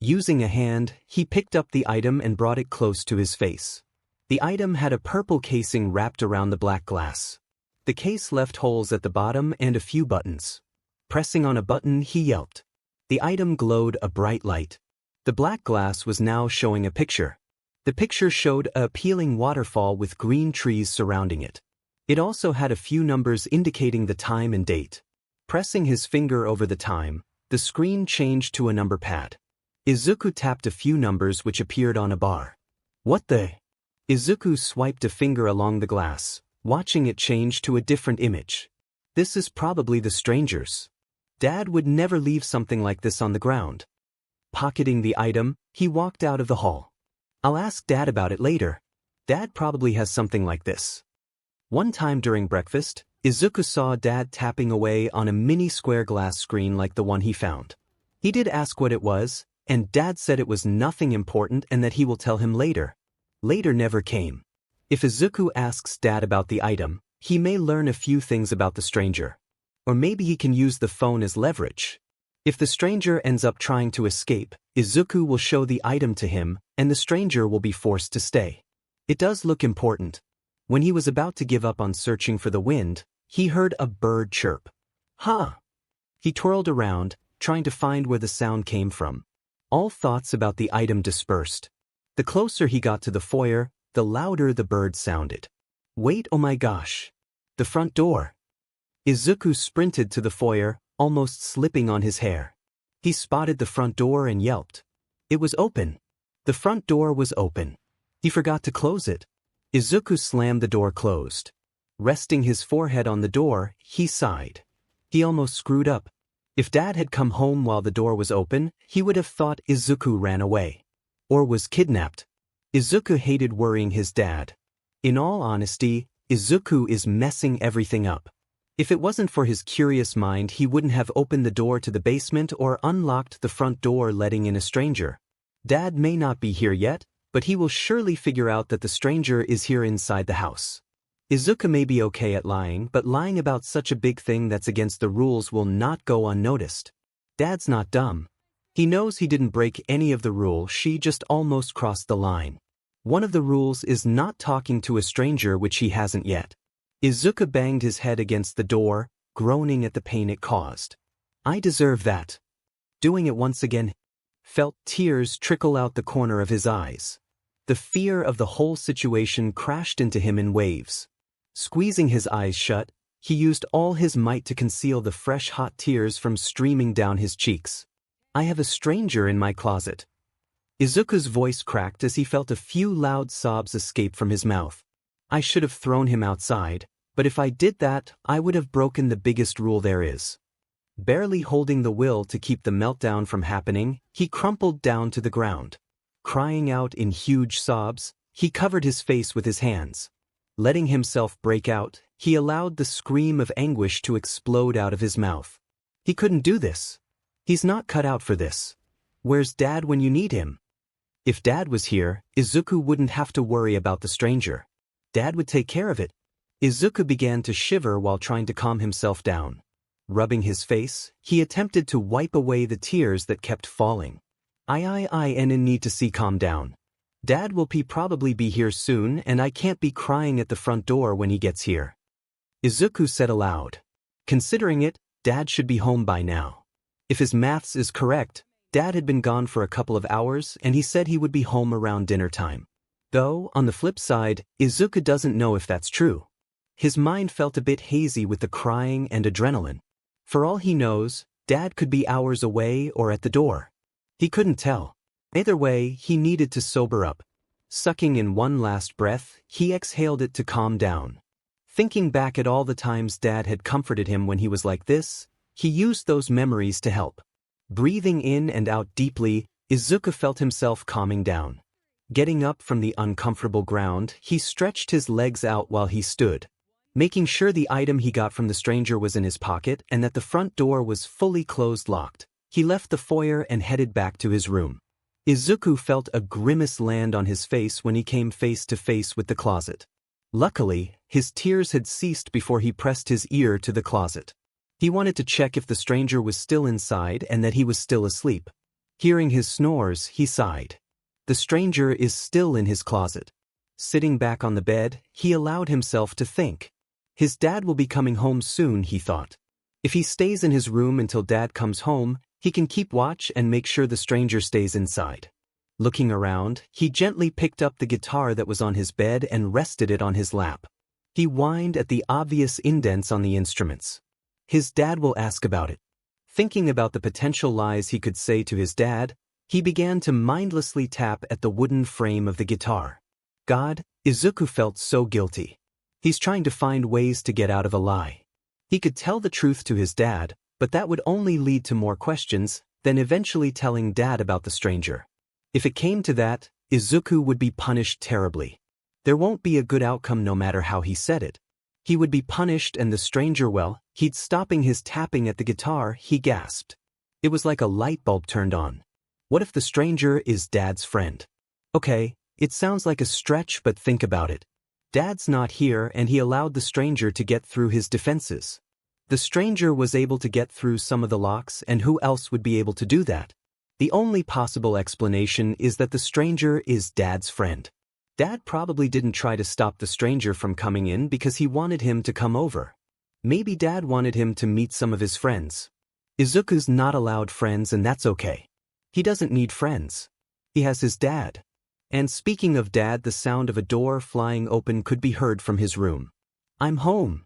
Using a hand, he picked up the item and brought it close to his face. The item had a purple casing wrapped around the black glass. The case left holes at the bottom and a few buttons. Pressing on a button, he yelped. The item glowed a bright light. The black glass was now showing a picture. The picture showed a appealing waterfall with green trees surrounding it. It also had a few numbers indicating the time and date. Pressing his finger over the time, the screen changed to a number pad. Izuku tapped a few numbers which appeared on a bar. What the? Izuku swiped a finger along the glass, watching it change to a different image. This is probably the stranger's. Dad would never leave something like this on the ground. Pocketing the item, he walked out of the hall. I'll ask Dad about it later. Dad probably has something like this. One time during breakfast, Izuku saw Dad tapping away on a mini square glass screen like the one he found. He did ask what it was, and Dad said it was nothing important and that he will tell him later. Later never came. If Izuku asks Dad about the item, he may learn a few things about the stranger. Or maybe he can use the phone as leverage. If the stranger ends up trying to escape, Izuku will show the item to him, and the stranger will be forced to stay. It does look important. When he was about to give up on searching for the wind, he heard a bird chirp. He twirled around, trying to find where the sound came from. All thoughts about the item dispersed. The closer he got to the foyer, the louder the bird sounded. Wait, oh my gosh. The front door. Izuku sprinted to the foyer, almost slipping on his hair. He spotted the front door and yelped. It was open. The front door was open. He forgot to close it. Izuku slammed the door closed. Resting his forehead on the door, he sighed. He almost screwed up. If Dad had come home while the door was open, he would have thought Izuku ran away. Or was kidnapped. Izuku hated worrying his dad. In all honesty, Izuku is messing everything up. If it wasn't for his curious mind, he wouldn't have opened the door to the basement or unlocked the front door letting in a stranger. Dad may not be here yet, but he will surely figure out that the stranger is here inside the house. Izuku may be okay at lying, but lying about such a big thing that's against the rules will not go unnoticed. Dad's not dumb. He knows he didn't break any of the rule, she just almost crossed the line. One of the rules is not talking to a stranger, which he hasn't yet. Izuku banged his head against the door, groaning at the pain it caused. I deserve that. Doing it once again, felt tears trickle out the corner of his eyes. The fear of the whole situation crashed into him in waves. Squeezing his eyes shut, he used all his might to conceal the fresh hot tears from streaming down his cheeks. I have a stranger in my closet. Izuku's voice cracked as he felt a few loud sobs escape from his mouth. I should have thrown him outside, but if I did that, I would have broken the biggest rule there is. Barely holding the will to keep the meltdown from happening, he crumpled down to the ground. Crying out in huge sobs, he covered his face with his hands. Letting himself break out, he allowed the scream of anguish to explode out of his mouth. He couldn't do this. He's not cut out for this. Where's Dad when you need him? If Dad was here, Izuku wouldn't have to worry about the stranger. Dad would take care of it. Izuku began to shiver while trying to calm himself down. Rubbing his face, he attempted to wipe away the tears that kept falling. I need to see calm down. Dad will probably be here soon, and I can't be crying at the front door when he gets here. Izuku said aloud. Considering it, Dad should be home by now. If his maths is correct, Dad had been gone for a couple of hours, and he said he would be home around dinner time. Though, on the flip side, Izuku doesn't know if that's true. His mind felt a bit hazy with the crying and adrenaline. For all he knows, Dad could be hours away or at the door. He couldn't tell. Either way, he needed to sober up. Sucking in one last breath, he exhaled it to calm down. Thinking back at all the times Dad had comforted him when he was like this, he used those memories to help. Breathing in and out deeply, Izuku felt himself calming down. Getting up from the uncomfortable ground, he stretched his legs out while he stood. Making sure the item he got from the stranger was in his pocket and that the front door was fully closed locked, he left the foyer and headed back to his room. Izuku felt a grimace land on his face when he came face to face with the closet. Luckily, his tears had ceased before he pressed his ear to the closet. He wanted to check if the stranger was still inside and that he was still asleep. Hearing his snores, he sighed. The stranger is still in his closet. Sitting back on the bed, he allowed himself to think. His dad will be coming home soon, he thought. If he stays in his room until Dad comes home, he can keep watch and make sure the stranger stays inside. Looking around, he gently picked up the guitar that was on his bed and rested it on his lap. He whined at the obvious indents on the instruments. His dad will ask about it. Thinking about the potential lies he could say to his dad, he began to mindlessly tap at the wooden frame of the guitar. God, Izuku felt so guilty. He's trying to find ways to get out of a lie. He could tell the truth to his dad, but that would only lead to more questions, then eventually telling Dad about the stranger. If it came to that, Izuku would be punished terribly. There won't be a good outcome no matter how he said it. He would be punished and the stranger, well, he'd stopping his tapping at the guitar, he gasped. It was like a light bulb turned on. What if the stranger is Dad's friend? Okay, it sounds like a stretch, but think about it. Dad's not here and he allowed the stranger to get through his defenses. The stranger was able to get through some of the locks, and who else would be able to do that? The only possible explanation is that the stranger is Dad's friend. Dad probably didn't try to stop the stranger from coming in because he wanted him to come over. Maybe Dad wanted him to meet some of his friends. Izuku's not allowed friends, and that's okay. He doesn't need friends. He has his dad. And speaking of Dad, the sound of a door flying open could be heard from his room. I'm home.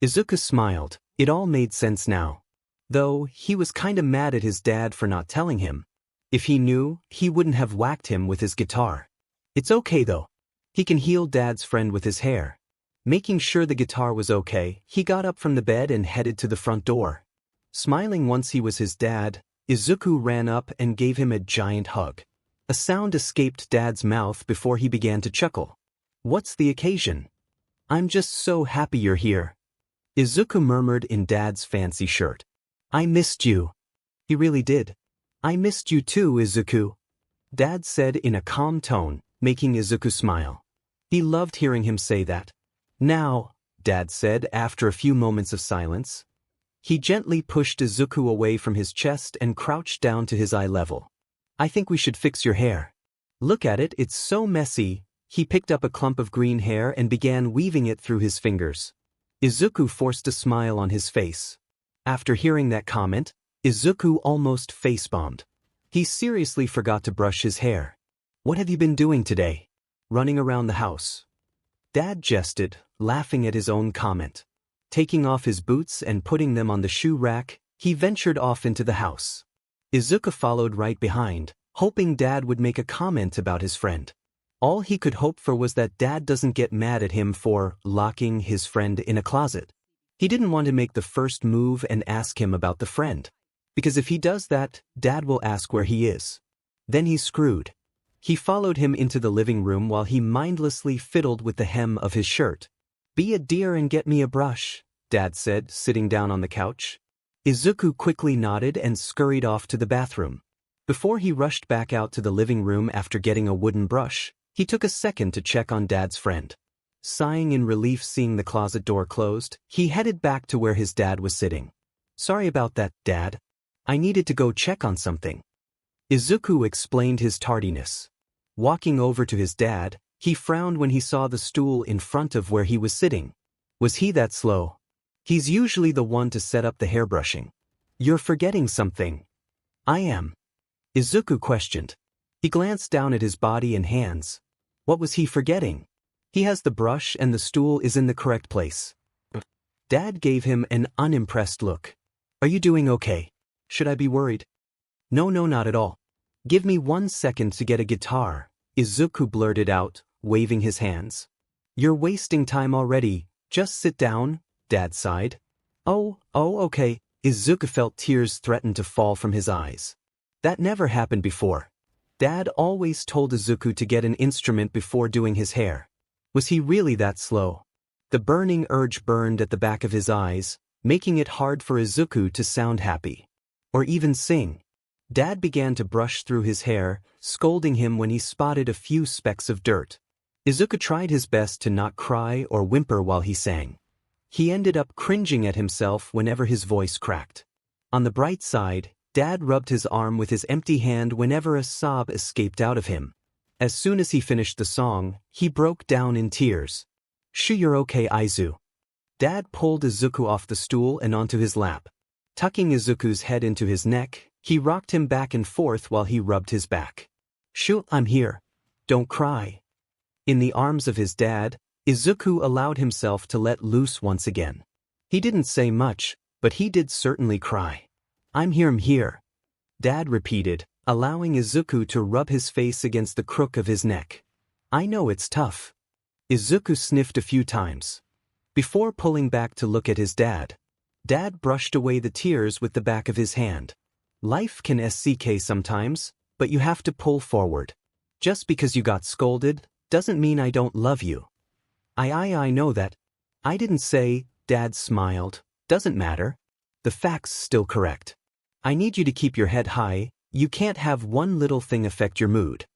Izuku smiled. It all made sense now. Though, he was kinda mad at his dad for not telling him. If he knew, he wouldn't have whacked him with his guitar. It's okay though. He can heal Dad's friend with his hair. Making sure the guitar was okay, he got up from the bed and headed to the front door. Smiling once he was his dad, Izuku ran up and gave him a giant hug. A sound escaped Dad's mouth before he began to chuckle. "What's the occasion?" "I'm just so happy you're here," Izuku murmured in Dad's fancy shirt. "I missed you." He really did. "I missed you too, Izuku," Dad said in a calm tone, making Izuku smile. He loved hearing him say that. "Now," Dad said after a few moments of silence. He gently pushed Izuku away from his chest and crouched down to his eye level. "I think we should fix your hair. Look at it, it's so messy." He picked up a clump of green hair and began weaving it through his fingers. Izuku forced a smile on his face. After hearing that comment, Izuku almost face-bombed. He seriously forgot to brush his hair. "What have you been doing today?" "Running around the house." Dad jested, laughing at his own comment. Taking off his boots and putting them on the shoe rack, he ventured off into the house. Izuku followed right behind, hoping Dad would make a comment about his friend. All he could hope for was that Dad doesn't get mad at him for locking his friend in a closet. He didn't want to make the first move and ask him about the friend. Because if he does that, Dad will ask where he is. Then he's screwed. He followed him into the living room while he mindlessly fiddled with the hem of his shirt. "Be a dear and get me a brush," Dad said, sitting down on the couch. Izuku quickly nodded and scurried off to the bathroom. Before he rushed back out to the living room after getting a wooden brush, he took a second to check on Dad's friend. Sighing in relief seeing the closet door closed, he headed back to where his dad was sitting. "Sorry about that, Dad. I needed to go check on something." Izuku explained his tardiness. Walking over to his dad, he frowned when he saw the stool in front of where he was sitting. Was he that slow? He's usually the one to set up the hairbrushing. "You're forgetting something." "I am," Izuku questioned. He glanced down at his body and hands. What was he forgetting? He has the brush and the stool is in the correct place. Dad gave him an unimpressed look. "Are you doing okay? Should I be worried?" No, not at all. "Give me 1 second to get a guitar," Izuku blurted out, waving his hands. "You're wasting time already, just sit down," Dad sighed. Oh, okay." Izuku felt tears threaten to fall from his eyes. That never happened before. Dad always told Izuku to get an instrument before doing his hair. Was he really that slow? The burning urge burned at the back of his eyes, making it hard for Izuku to sound happy. Or even sing. Dad began to brush through his hair, scolding him when he spotted a few specks of dirt. Izuku tried his best to not cry or whimper while he sang. He ended up cringing at himself whenever his voice cracked. On the bright side, Dad rubbed his arm with his empty hand whenever a sob escaped out of him. As soon as he finished the song, he broke down in tears. "Sure you're okay, Izu." Dad pulled Izuku off the stool and onto his lap. Tucking Izuku's head into his neck, he rocked him back and forth while he rubbed his back. "Sure, I'm here. Don't cry." In the arms of his dad, Izuku allowed himself to let loose once again. He didn't say much, but he did certainly cry. I'm here," Dad repeated, allowing Izuku to rub his face against the crook of his neck. "I know it's tough." Izuku sniffed a few times. Before pulling back to look at his dad, Dad brushed away the tears with the back of his hand. "Life can SCK sometimes, but you have to pull forward. Just because you got scolded, doesn't mean I don't love you." I know that." "I didn't say," Dad smiled. "Doesn't matter. The fact's still correct. I need you to keep your head high, you can't have one little thing affect your mood."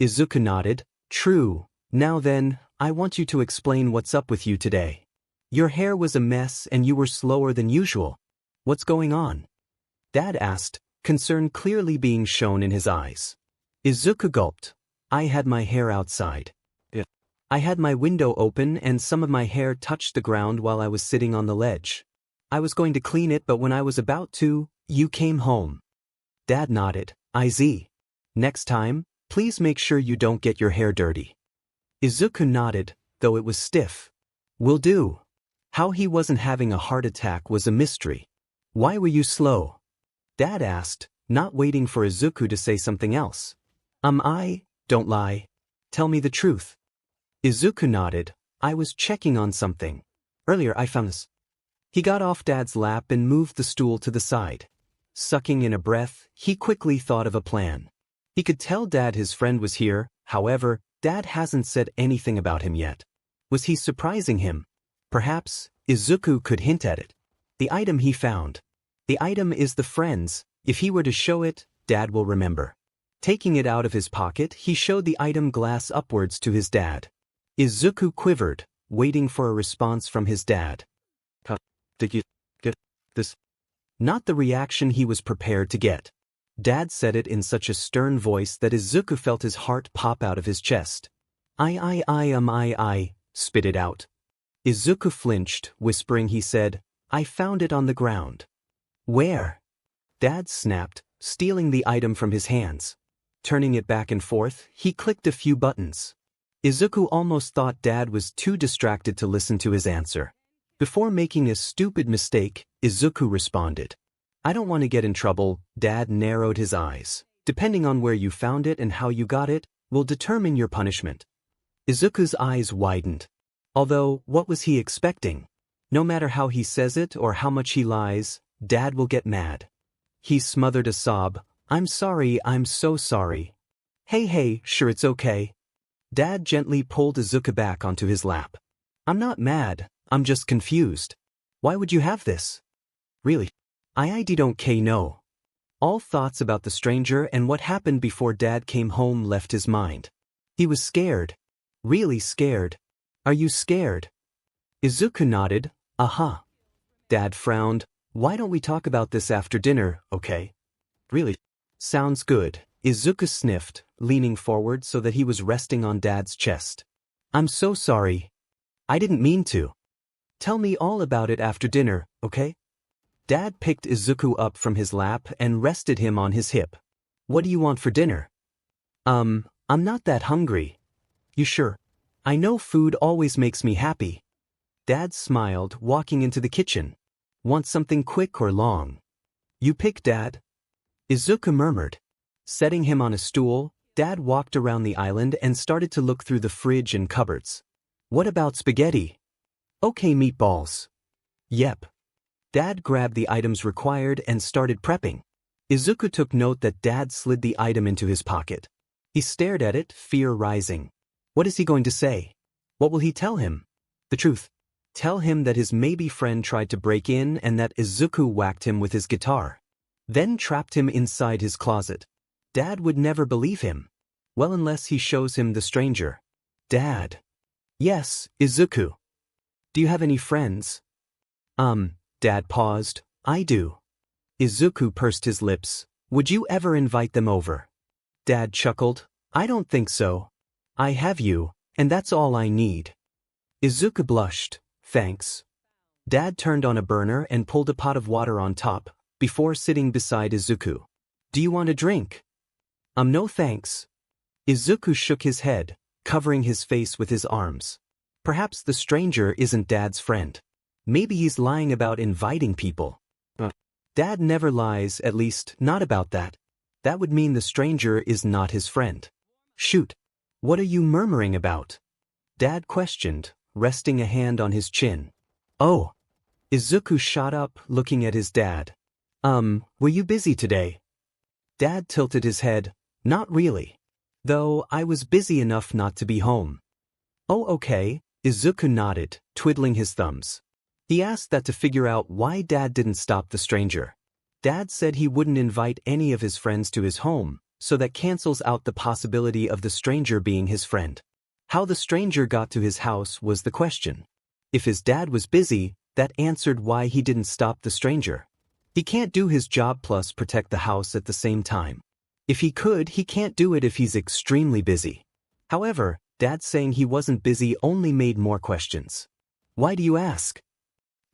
Izuku nodded. "True. Now then, I want you to explain what's up with you today. Your hair was a mess and you were slower than usual. What's going on?" Dad asked, concern clearly being shown in his eyes. Izuku gulped. "I had my hair outside. I had my window open and some of my hair touched the ground while I was sitting on the ledge. I was going to clean it, but when I was about to, you came home." Dad nodded. "IZ. Next time, please make sure you don't get your hair dirty." Izuku nodded, though it was stiff. "Will do." How he wasn't having a heart attack was a mystery. "Why were you slow?" Dad asked, not waiting for Izuku to say something else. Don't lie. Tell me the truth." Izuku nodded. "I was checking on something. Earlier I found this." He got off Dad's lap and moved the stool to the side. Sucking in a breath, he quickly thought of a plan. He could tell Dad his friend was here, however, Dad hasn't said anything about him yet. Was he surprising him? Perhaps Izuku could hint at it. The item he found. The item is the friend's. If he were to show it, Dad will remember. Taking it out of his pocket, he showed the item glass upwards to his dad. Izuku quivered, waiting for a response from his dad. Did you get this? Not the reaction he was prepared to get. Dad said it in such a stern voice that Izuku felt his heart pop out of his chest. I, spit it out. Izuku flinched, whispering he said, I found it on the ground. Where? Dad snapped, stealing the item from his hands. Turning it back and forth, he clicked a few buttons. Izuku almost thought Dad was too distracted to listen to his answer. Before making a stupid mistake, Izuku responded. I don't want to get in trouble. Dad narrowed his eyes. Depending on where you found it and how you got it, will determine your punishment. Izuku's eyes widened. Although, what was he expecting? No matter how he says it or how much he lies, Dad will get mad. He smothered a sob. I'm sorry, I'm so sorry. Hey, sure it's okay. Dad gently pulled Izuku back onto his lap. I'm not mad, I'm just confused. Why would you have this? Really? I don't know. All thoughts about the stranger and what happened before Dad came home left his mind. He was scared. Really scared. Are you scared? Izuku nodded. Uh-huh. Dad frowned. Why don't we talk about this after dinner, okay? Really? Sounds good. Izuku sniffed, leaning forward so that he was resting on Dad's chest. I'm so sorry. I didn't mean to. Tell me all about it after dinner, okay? Dad picked Izuku up from his lap and rested him on his hip. What do you want for dinner? I'm not that hungry. You sure? I know food always makes me happy. Dad smiled, walking into the kitchen. Want something quick or long? You pick, Dad. Izuku murmured. Setting him on a stool, Dad walked around the island and started to look through the fridge and cupboards. What about spaghetti? Okay, meatballs. Yep. Dad grabbed the items required and started prepping. Izuku took note that Dad slid the item into his pocket. He stared at it, fear rising. What is he going to say? What will he tell him? The truth. Tell him that his maybe friend tried to break in and that Izuku whacked him with his guitar. Then trapped him inside his closet. Dad would never believe him. Well, unless he shows him the stranger. Dad. Yes, Izuku. Do you have any friends? Dad paused. I do. Izuku pursed his lips. Would you ever invite them over? Dad chuckled. I don't think so. I have you, and that's all I need. Izuku blushed. Thanks. Dad turned on a burner and pulled a pot of water on top, before sitting beside Izuku. Do you want a drink? No thanks. Izuku shook his head, covering his face with his arms. Perhaps the stranger isn't Dad's friend. Maybe he's lying about inviting people. Dad never lies, at least not about that. That would mean the stranger is not his friend. Shoot. What are you murmuring about? Dad questioned, resting a hand on his chin. Oh. Izuku shot up, looking at his dad. Were you busy today? Dad tilted his head. Not really. Though I was busy enough not to be home. Oh, okay. Izuku nodded, twiddling his thumbs. He asked that to figure out why Dad didn't stop the stranger. Dad said he wouldn't invite any of his friends to his home, so that cancels out the possibility of the stranger being his friend. How the stranger got to his house was the question. If his dad was busy, that answered why he didn't stop the stranger. He can't do his job plus protect the house at the same time. If he could, he can't do it if he's extremely busy. However, Dad saying he wasn't busy only made more questions. Why do you ask?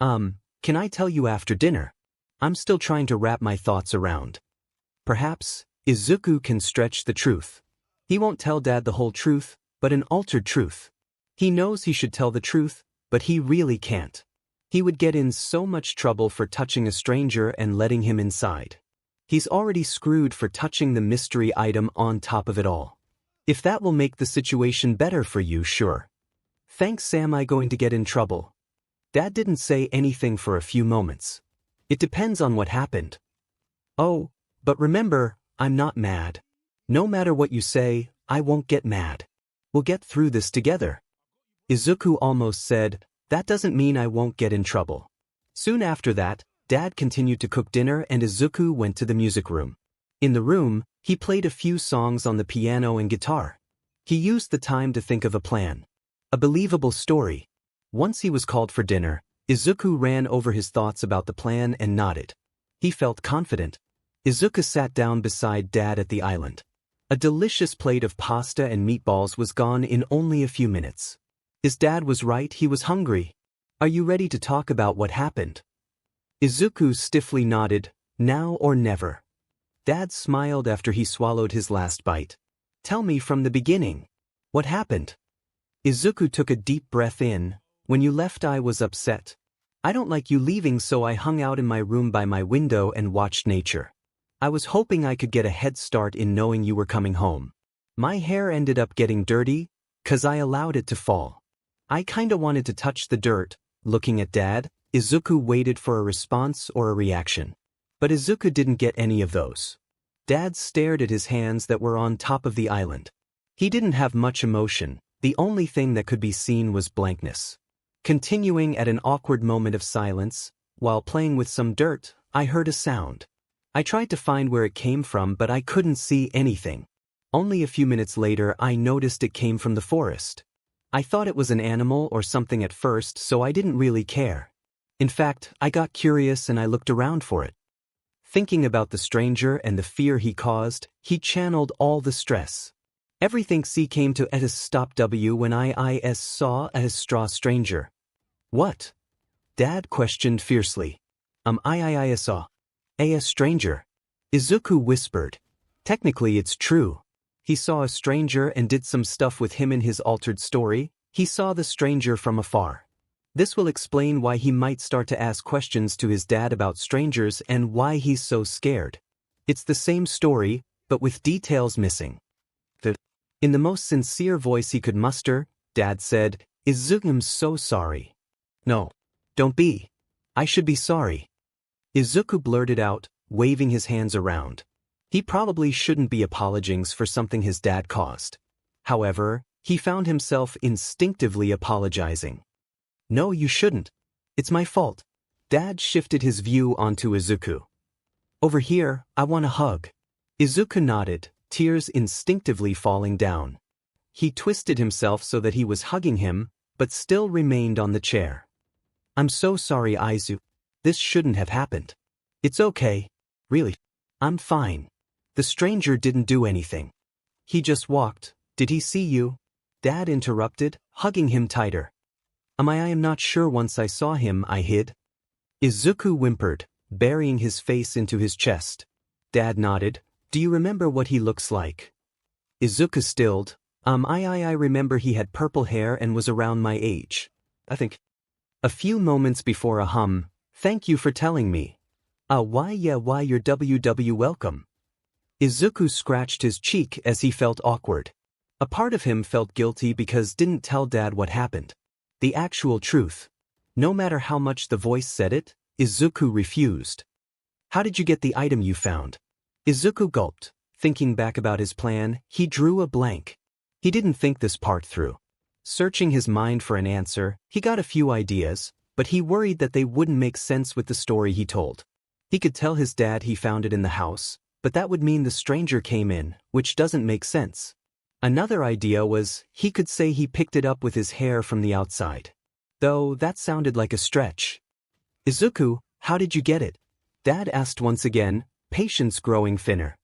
Can I tell you after dinner? I'm still trying to wrap my thoughts around. Perhaps, Izuku can stretch the truth. He won't tell Dad the whole truth, but an altered truth. He knows he should tell the truth, but he really can't. He would get in so much trouble for touching a stranger and letting him inside. He's already screwed for touching the mystery item on top of it all. If that will make the situation better for you, sure. Thanks, am I going to get in trouble? Dad didn't say anything for a few moments. It depends on what happened. Oh, but remember, I'm not mad. No matter what you say, I won't get mad. We'll get through this together. Izuku almost said, that doesn't mean I won't get in trouble. Soon after that, Dad continued to cook dinner and Izuku went to the music room. In the room, he played a few songs on the piano and guitar. He used the time to think of a plan. A believable story. Once he was called for dinner, Izuku ran over his thoughts about the plan and nodded. He felt confident. Izuku sat down beside Dad at the island. A delicious plate of pasta and meatballs was gone in only a few minutes. His dad was right, he was hungry. Are you ready to talk about what happened? Izuku stiffly nodded, now or never. Dad smiled after he swallowed his last bite. Tell me from the beginning. What happened? Izuku took a deep breath in. When you left I was upset. I don't like you leaving, so I hung out in my room by my window and watched nature. I was hoping I could get a head start in knowing you were coming home. My hair ended up getting dirty, 'cause I allowed it to fall. I kinda wanted to touch the dirt. Looking at Dad, Izuku waited for a response or a reaction. But Izuku didn't get any of those. Dad stared at his hands that were on top of the island. He didn't have much emotion, the only thing that could be seen was blankness. Continuing at an awkward moment of silence, while playing with some dirt, I heard a sound. I tried to find where it came from, but I couldn't see anything. Only a few minutes later I noticed it came from the forest. I thought it was an animal or something at first, so I didn't really care. In fact, I got curious and I looked around for it. Thinking about the stranger and the fear he caused, he channeled all the stress. Everything came to stop when I saw a stranger. What? Dad questioned fiercely. I saw a stranger. Izuku whispered. Technically it's true. He saw a stranger and did some stuff with him in his altered story. He saw the stranger from afar. This will explain why he might start to ask questions to his dad about strangers and why he's so scared. It's the same story, but with details missing. In the most sincere voice he could muster, Dad said, Izuku, I'm so sorry. No. Don't be. I should be sorry. Izuku blurted out, waving his hands around. He probably shouldn't be apologizing for something his dad caused. However, he found himself instinctively apologizing. No, you shouldn't. It's my fault. Dad shifted his view onto Izuku. Over here, I want a hug. Izuku nodded, tears instinctively falling down. He twisted himself so that he was hugging him, but still remained on the chair. I'm so sorry, Izuku. This shouldn't have happened. It's okay. Really. I'm fine. The stranger didn't do anything. He just walked. Did he see you? Dad interrupted, hugging him tighter. I am not sure. Once I saw him, I hid. Izuku whimpered, burying his face into his chest. Dad nodded. Do you remember what he looks like? Izuku stilled. I remember he had purple hair and was around my age. I think. A few moments before thank you for telling me. Why you're welcome. Izuku scratched his cheek as he felt awkward. A part of him felt guilty because didn't tell Dad what happened. The actual truth. No matter how much the voice said it, Izuku refused. How did you get the item you found? Izuku gulped. Thinking back about his plan, he drew a blank. He didn't think this part through. Searching his mind for an answer, he got a few ideas, but he worried that they wouldn't make sense with the story he told. He could tell his dad he found it in the house, but that would mean the stranger came in, which doesn't make sense. Another idea was, he could say he picked it up with his hair from the outside. Though that sounded like a stretch. Izuku, how did you get it? Dad asked once again, patience growing thinner.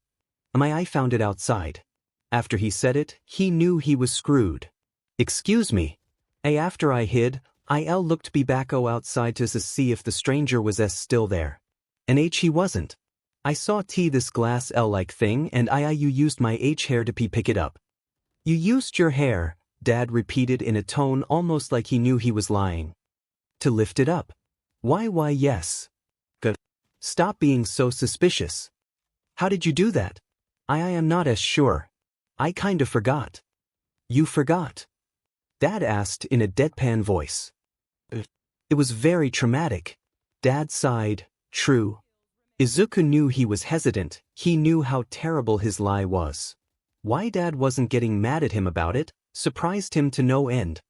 I found it outside. After he said it, he knew he was screwed. Excuse me. After I hid, I looked back outside to see if the stranger was still there. And he wasn't. I saw this glass L-like thing and you used my hair to pick it up. You used your hair, Dad repeated in a tone almost like he knew he was lying. To lift it up. Why yes. Good. Stop being so suspicious. How did you do that? I am not sure. I kinda forgot. You forgot? Dad asked in a deadpan voice. It was very traumatic. Dad sighed. True. Izuku knew he was hesitant. He knew how terrible his lie was. Why Dad wasn't getting mad at him about it surprised him to no end.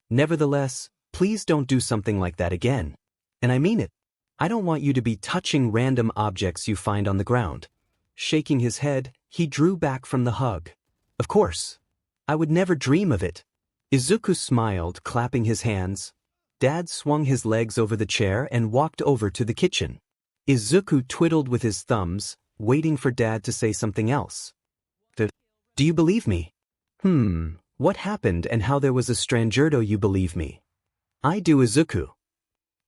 Nevertheless, please don't do something like that again. And I mean it. I don't want you to be touching random objects you find on the ground. Shaking his head, he drew back from the hug. Of course. I would never dream of it. Izuku smiled, clapping his hands. Dad swung his legs over the chair and walked over to the kitchen. Izuku twiddled with his thumbs, waiting for Dad to say something else. Do you believe me? What happened and how there was a 𝗓𝗪𝗪𝗀𝗪 you believe me? I do, Izuku.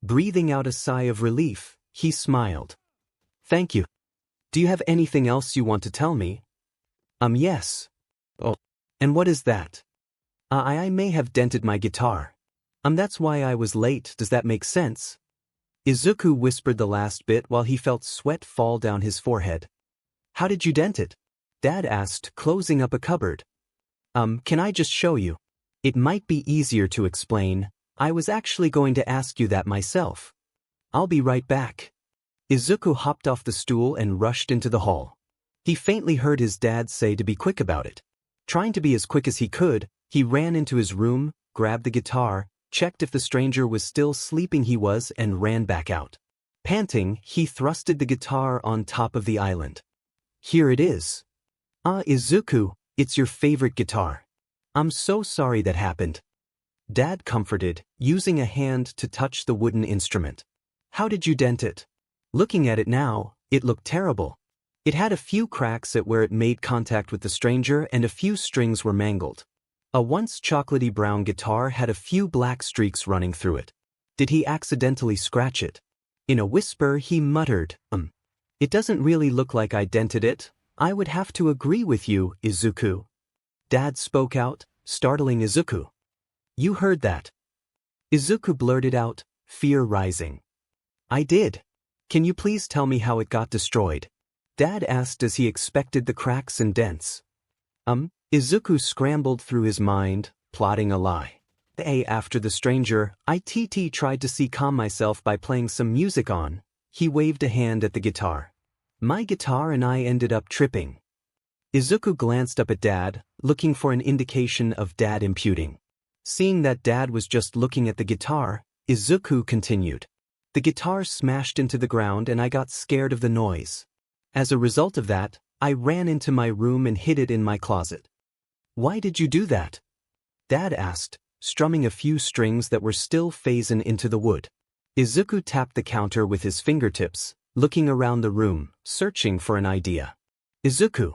Breathing out a sigh of relief, he smiled. Thank you. Do you have anything else you want to tell me? Yes. Oh. And what is that? I may have dented my guitar. That's why I was late, does that make sense? Izuku whispered the last bit while he felt sweat fall down his forehead. How did you dent it? Dad asked, closing up a cupboard. Can I just show you? It might be easier to explain. I was actually going to ask you that myself. I'll be right back. Izuku hopped off the stool and rushed into the hall. He faintly heard his dad say to be quick about it. Trying to be as quick as he could, he ran into his room, grabbed the guitar, checked if the stranger was still sleeping and ran back out. Panting, he thrusted the guitar on top of the island. Here it is. Izuku, it's your favorite guitar. I'm so sorry that happened. Dad comforted, using a hand to touch the wooden instrument. How did you dent it? Looking at it now, it looked terrible. It had a few cracks at where it made contact with the stranger and a few strings were mangled. A once chocolatey brown guitar had a few black streaks running through it. Did he accidentally scratch it? In a whisper, he muttered, It doesn't really look like I dented it. I would have to agree with you, Izuku. Dad spoke out, startling Izuku. You heard that. Izuku blurted out, fear rising. I did. Can you please tell me how it got destroyed? Dad asked as he expected the cracks and dents. Izuku scrambled through his mind, plotting a lie. After the stranger, I tried to see calm myself by playing some music on. He waved a hand at the guitar. My guitar and I ended up tripping. Izuku glanced up at Dad, looking for an indication of Dad imputing. Seeing that Dad was just looking at the guitar, Izuku continued. The guitar smashed into the ground and I got scared of the noise. As a result of that, I ran into my room and hid it in my closet. Why did you do that? Dad asked, strumming a few strings that were still phasing into the wood. Izuku tapped the counter with his fingertips, looking around the room, searching for an idea. Izuku.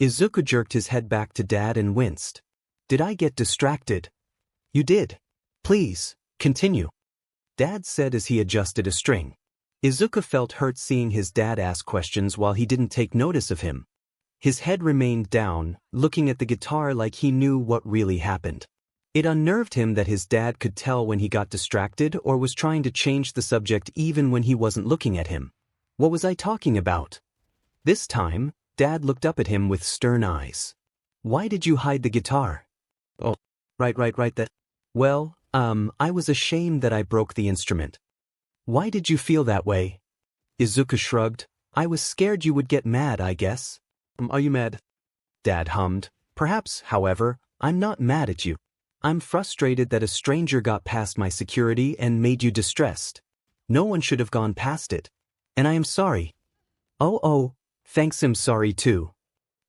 Izuku jerked his head back to Dad and winced. Did I get distracted? You did. Please, continue. Dad said as he adjusted a string. Izuku felt hurt seeing his dad ask questions while he didn't take notice of him. His head remained down, looking at the guitar like he knew what really happened. It unnerved him that his dad could tell when he got distracted or was trying to change the subject even when he wasn't looking at him. What was I talking about? This time, Dad looked up at him with stern eyes. Why did you hide the guitar? Right, that. Well, I was ashamed that I broke the instrument. Why did you feel that way? Izuku shrugged. I was scared you would get mad, I guess. Are you mad? Dad hummed. Perhaps, however, I'm not mad at you. I'm frustrated that a stranger got past my security and made you distressed. No one should have gone past it. And I am sorry. Thanks, I'm sorry too.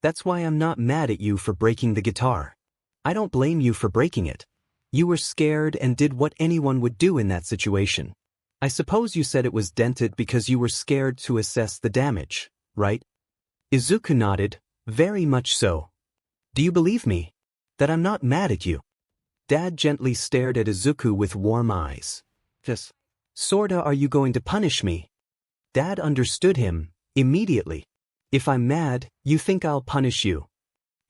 That's why I'm not mad at you for breaking the guitar. I don't blame you for breaking it. You were scared and did what anyone would do in that situation. I suppose you said it was dented because you were scared to assess the damage, right? Izuku nodded, very much so. Do you believe me? That I'm not mad at you? Dad gently stared at Izuku with warm eyes. Sorta, are you going to punish me? Dad understood him, immediately. If I'm mad, you think I'll punish you.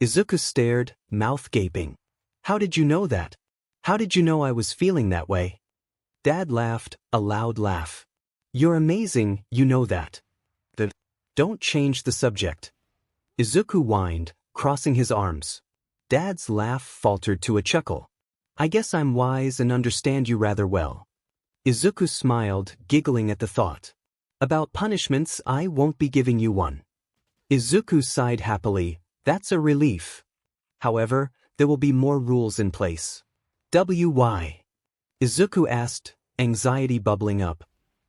Izuku stared, mouth gaping. How did you know that? How did you know I was feeling that way? Dad laughed, a loud laugh. You're amazing, you know that. Don't change the subject. Izuku whined, crossing his arms. Dad's laugh faltered to a chuckle. I guess I'm wise and understand you rather well. Izuku smiled, giggling at the thought. About punishments, I won't be giving you one. Izuku sighed happily. That's a relief. However, there will be more rules in place. Why? Izuku asked, anxiety bubbling up.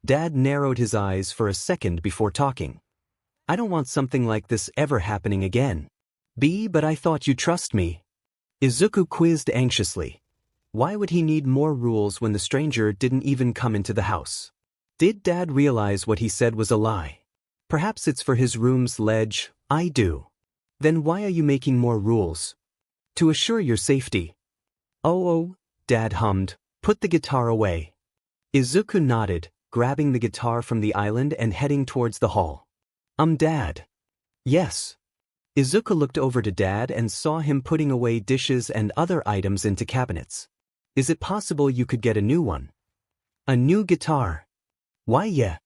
Dad narrowed his eyes for a second before talking. I don't want something like this ever happening again. But I thought you trust me. Izuku quizzed anxiously. Why would he need more rules when the stranger didn't even come into the house? Did Dad realize what he said was a lie? Perhaps it's for his room's ledge. I do. Then why are you making more rules? To assure your safety. Oh, Dad hummed. Put the guitar away. Izuku nodded, grabbing the guitar from the island and heading towards the hall. Dad. Yes. Izuku looked over to Dad and saw him putting away dishes and other items into cabinets. Is it possible you could get a new one? A new guitar? Why, yeah.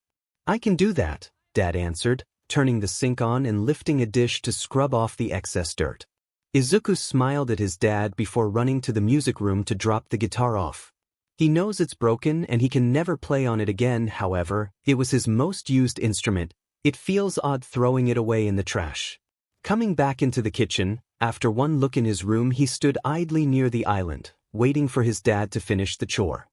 I can do that, Dad answered, turning the sink on and lifting a dish to scrub off the excess dirt. Izuku smiled at his dad before running to the music room to drop the guitar off. He knows it's broken and he can never play on it again. However, it was his most used instrument. It feels odd throwing it away in the trash. Coming back into the kitchen, after one look in his room, he stood idly near the island, waiting for his dad to finish the chore.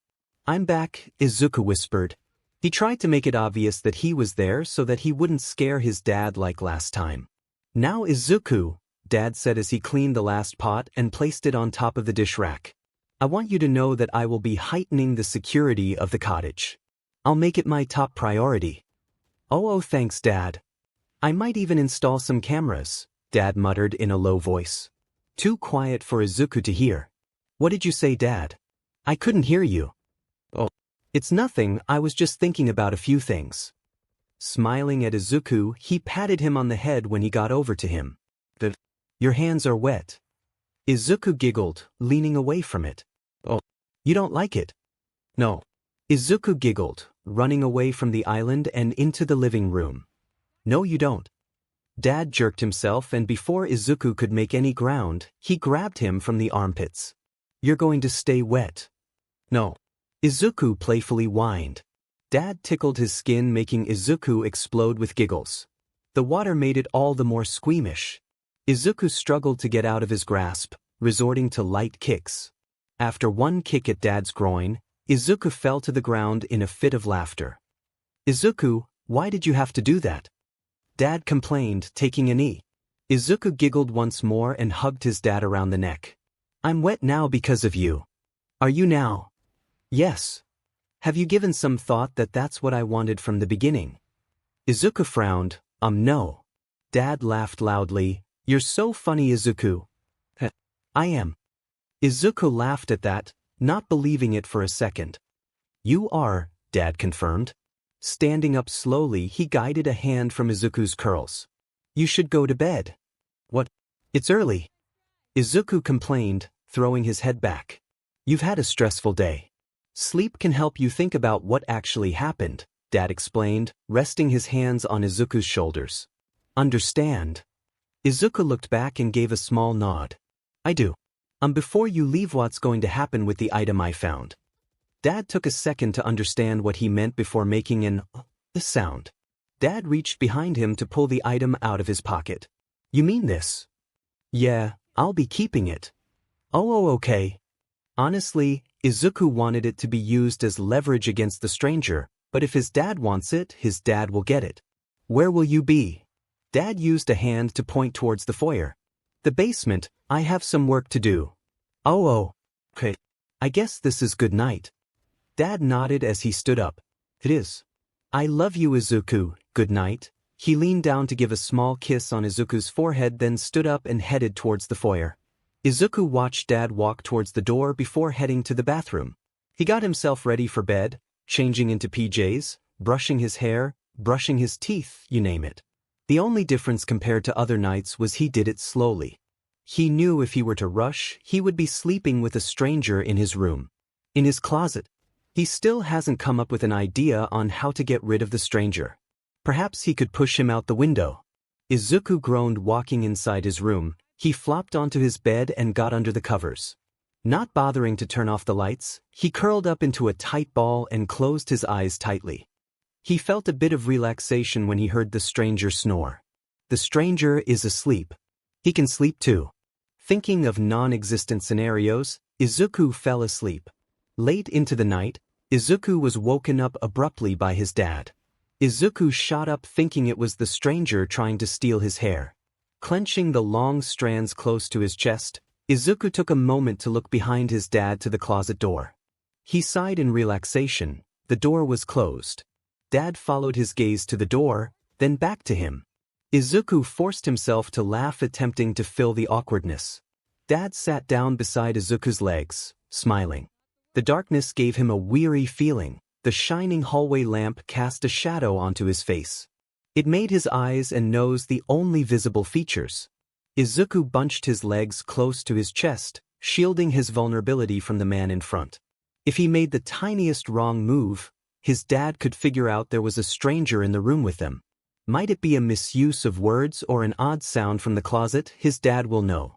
I'm back, Izuku whispered. He tried to make it obvious that he was there so that he wouldn't scare his dad like last time. Now Izuku, Dad said as he cleaned the last pot and placed it on top of the dish rack. I want you to know that I will be heightening the security of the cottage. I'll make it my top priority. Oh, thanks, Dad. I might even install some cameras, Dad muttered in a low voice. Too quiet for Izuku to hear. What did you say, Dad? I couldn't hear you. Oh, it's nothing, I was just thinking about a few things. Smiling at Izuku, he patted him on the head when he got over to him. Your hands are wet. Izuku giggled, leaning away from it. Oh, you don't like it? No. Izuku giggled, running away from the island and into the living room. No, you don't. Dad jerked himself, and before Izuku could make any ground, he grabbed him from the armpits. You're going to stay wet. No. Izuku playfully whined. Dad tickled his skin, making Izuku explode with giggles. The water made it all the more squeamish. Izuku struggled to get out of his grasp, resorting to light kicks. After one kick at Dad's groin, Izuku fell to the ground in a fit of laughter. Izuku, why did you have to do that? Dad complained, taking a knee. Izuku giggled once more and hugged his dad around the neck. I'm wet now because of you. Are you now? Yes. Have you given some thought that that's what I wanted from the beginning? Izuku frowned. No. Dad laughed loudly. You're so funny, Izuku. I am. Izuku laughed at that, not believing it for a second. You are, Dad confirmed. Standing up slowly, he guided a hand from Izuku's curls. You should go to bed. What? It's early. Izuku complained, throwing his head back. You've had a stressful day. Sleep can help you think about what actually happened, Dad explained, resting his hands on Izuku's shoulders. Understand? Izuku looked back and gave a small nod. I do. Before you leave, what's going to happen with the item I found? Dad took a second to understand what he meant before making an sound. Dad reached behind him to pull the item out of his pocket. You mean this? Yeah, I'll be keeping it. Oh, okay. Honestly, Izuku wanted it to be used as leverage against the stranger, but if his dad wants it, his dad will get it. Where will you be? Dad used a hand to point towards the foyer. The basement, I have some work to do. Oh, okay. I guess this is good night. Dad nodded as he stood up. It is. I love you, Izuku, good night. He leaned down to give a small kiss on Izuku's forehead, then stood up and headed towards the foyer. Izuku watched Dad walk towards the door before heading to the bathroom. He got himself ready for bed, changing into PJs, brushing his hair, brushing his teeth, you name it. The only difference compared to other nights was he did it slowly. He knew if he were to rush, he would be sleeping with a stranger in his room. In his closet. He still hasn't come up with an idea on how to get rid of the stranger. Perhaps he could push him out the window. Izuku groaned walking inside his room. He flopped onto his bed and got under the covers. Not bothering to turn off the lights, he curled up into a tight ball and closed his eyes tightly. He felt a bit of relaxation when he heard the stranger snore. The stranger is asleep. He can sleep too. Thinking of non-existent scenarios, Izuku fell asleep. Late into the night, Izuku was woken up abruptly by his dad. Izuku shot up thinking it was the stranger trying to steal his hair. Clenching the long strands close to his chest, Izuku took a moment to look behind his dad to the closet door. He sighed in relaxation. The door was closed. Dad followed his gaze to the door, then back to him. Izuku forced himself to laugh, attempting to fill the awkwardness. Dad sat down beside Izuku's legs, smiling. The darkness gave him a weary feeling. The shining hallway lamp cast a shadow onto his face. It made his eyes and nose the only visible features. Izuku bunched his legs close to his chest, shielding his vulnerability from the man in front. If he made the tiniest wrong move, his dad could figure out there was a stranger in the room with them. Might it be a misuse of words or an odd sound from the closet? His dad will know.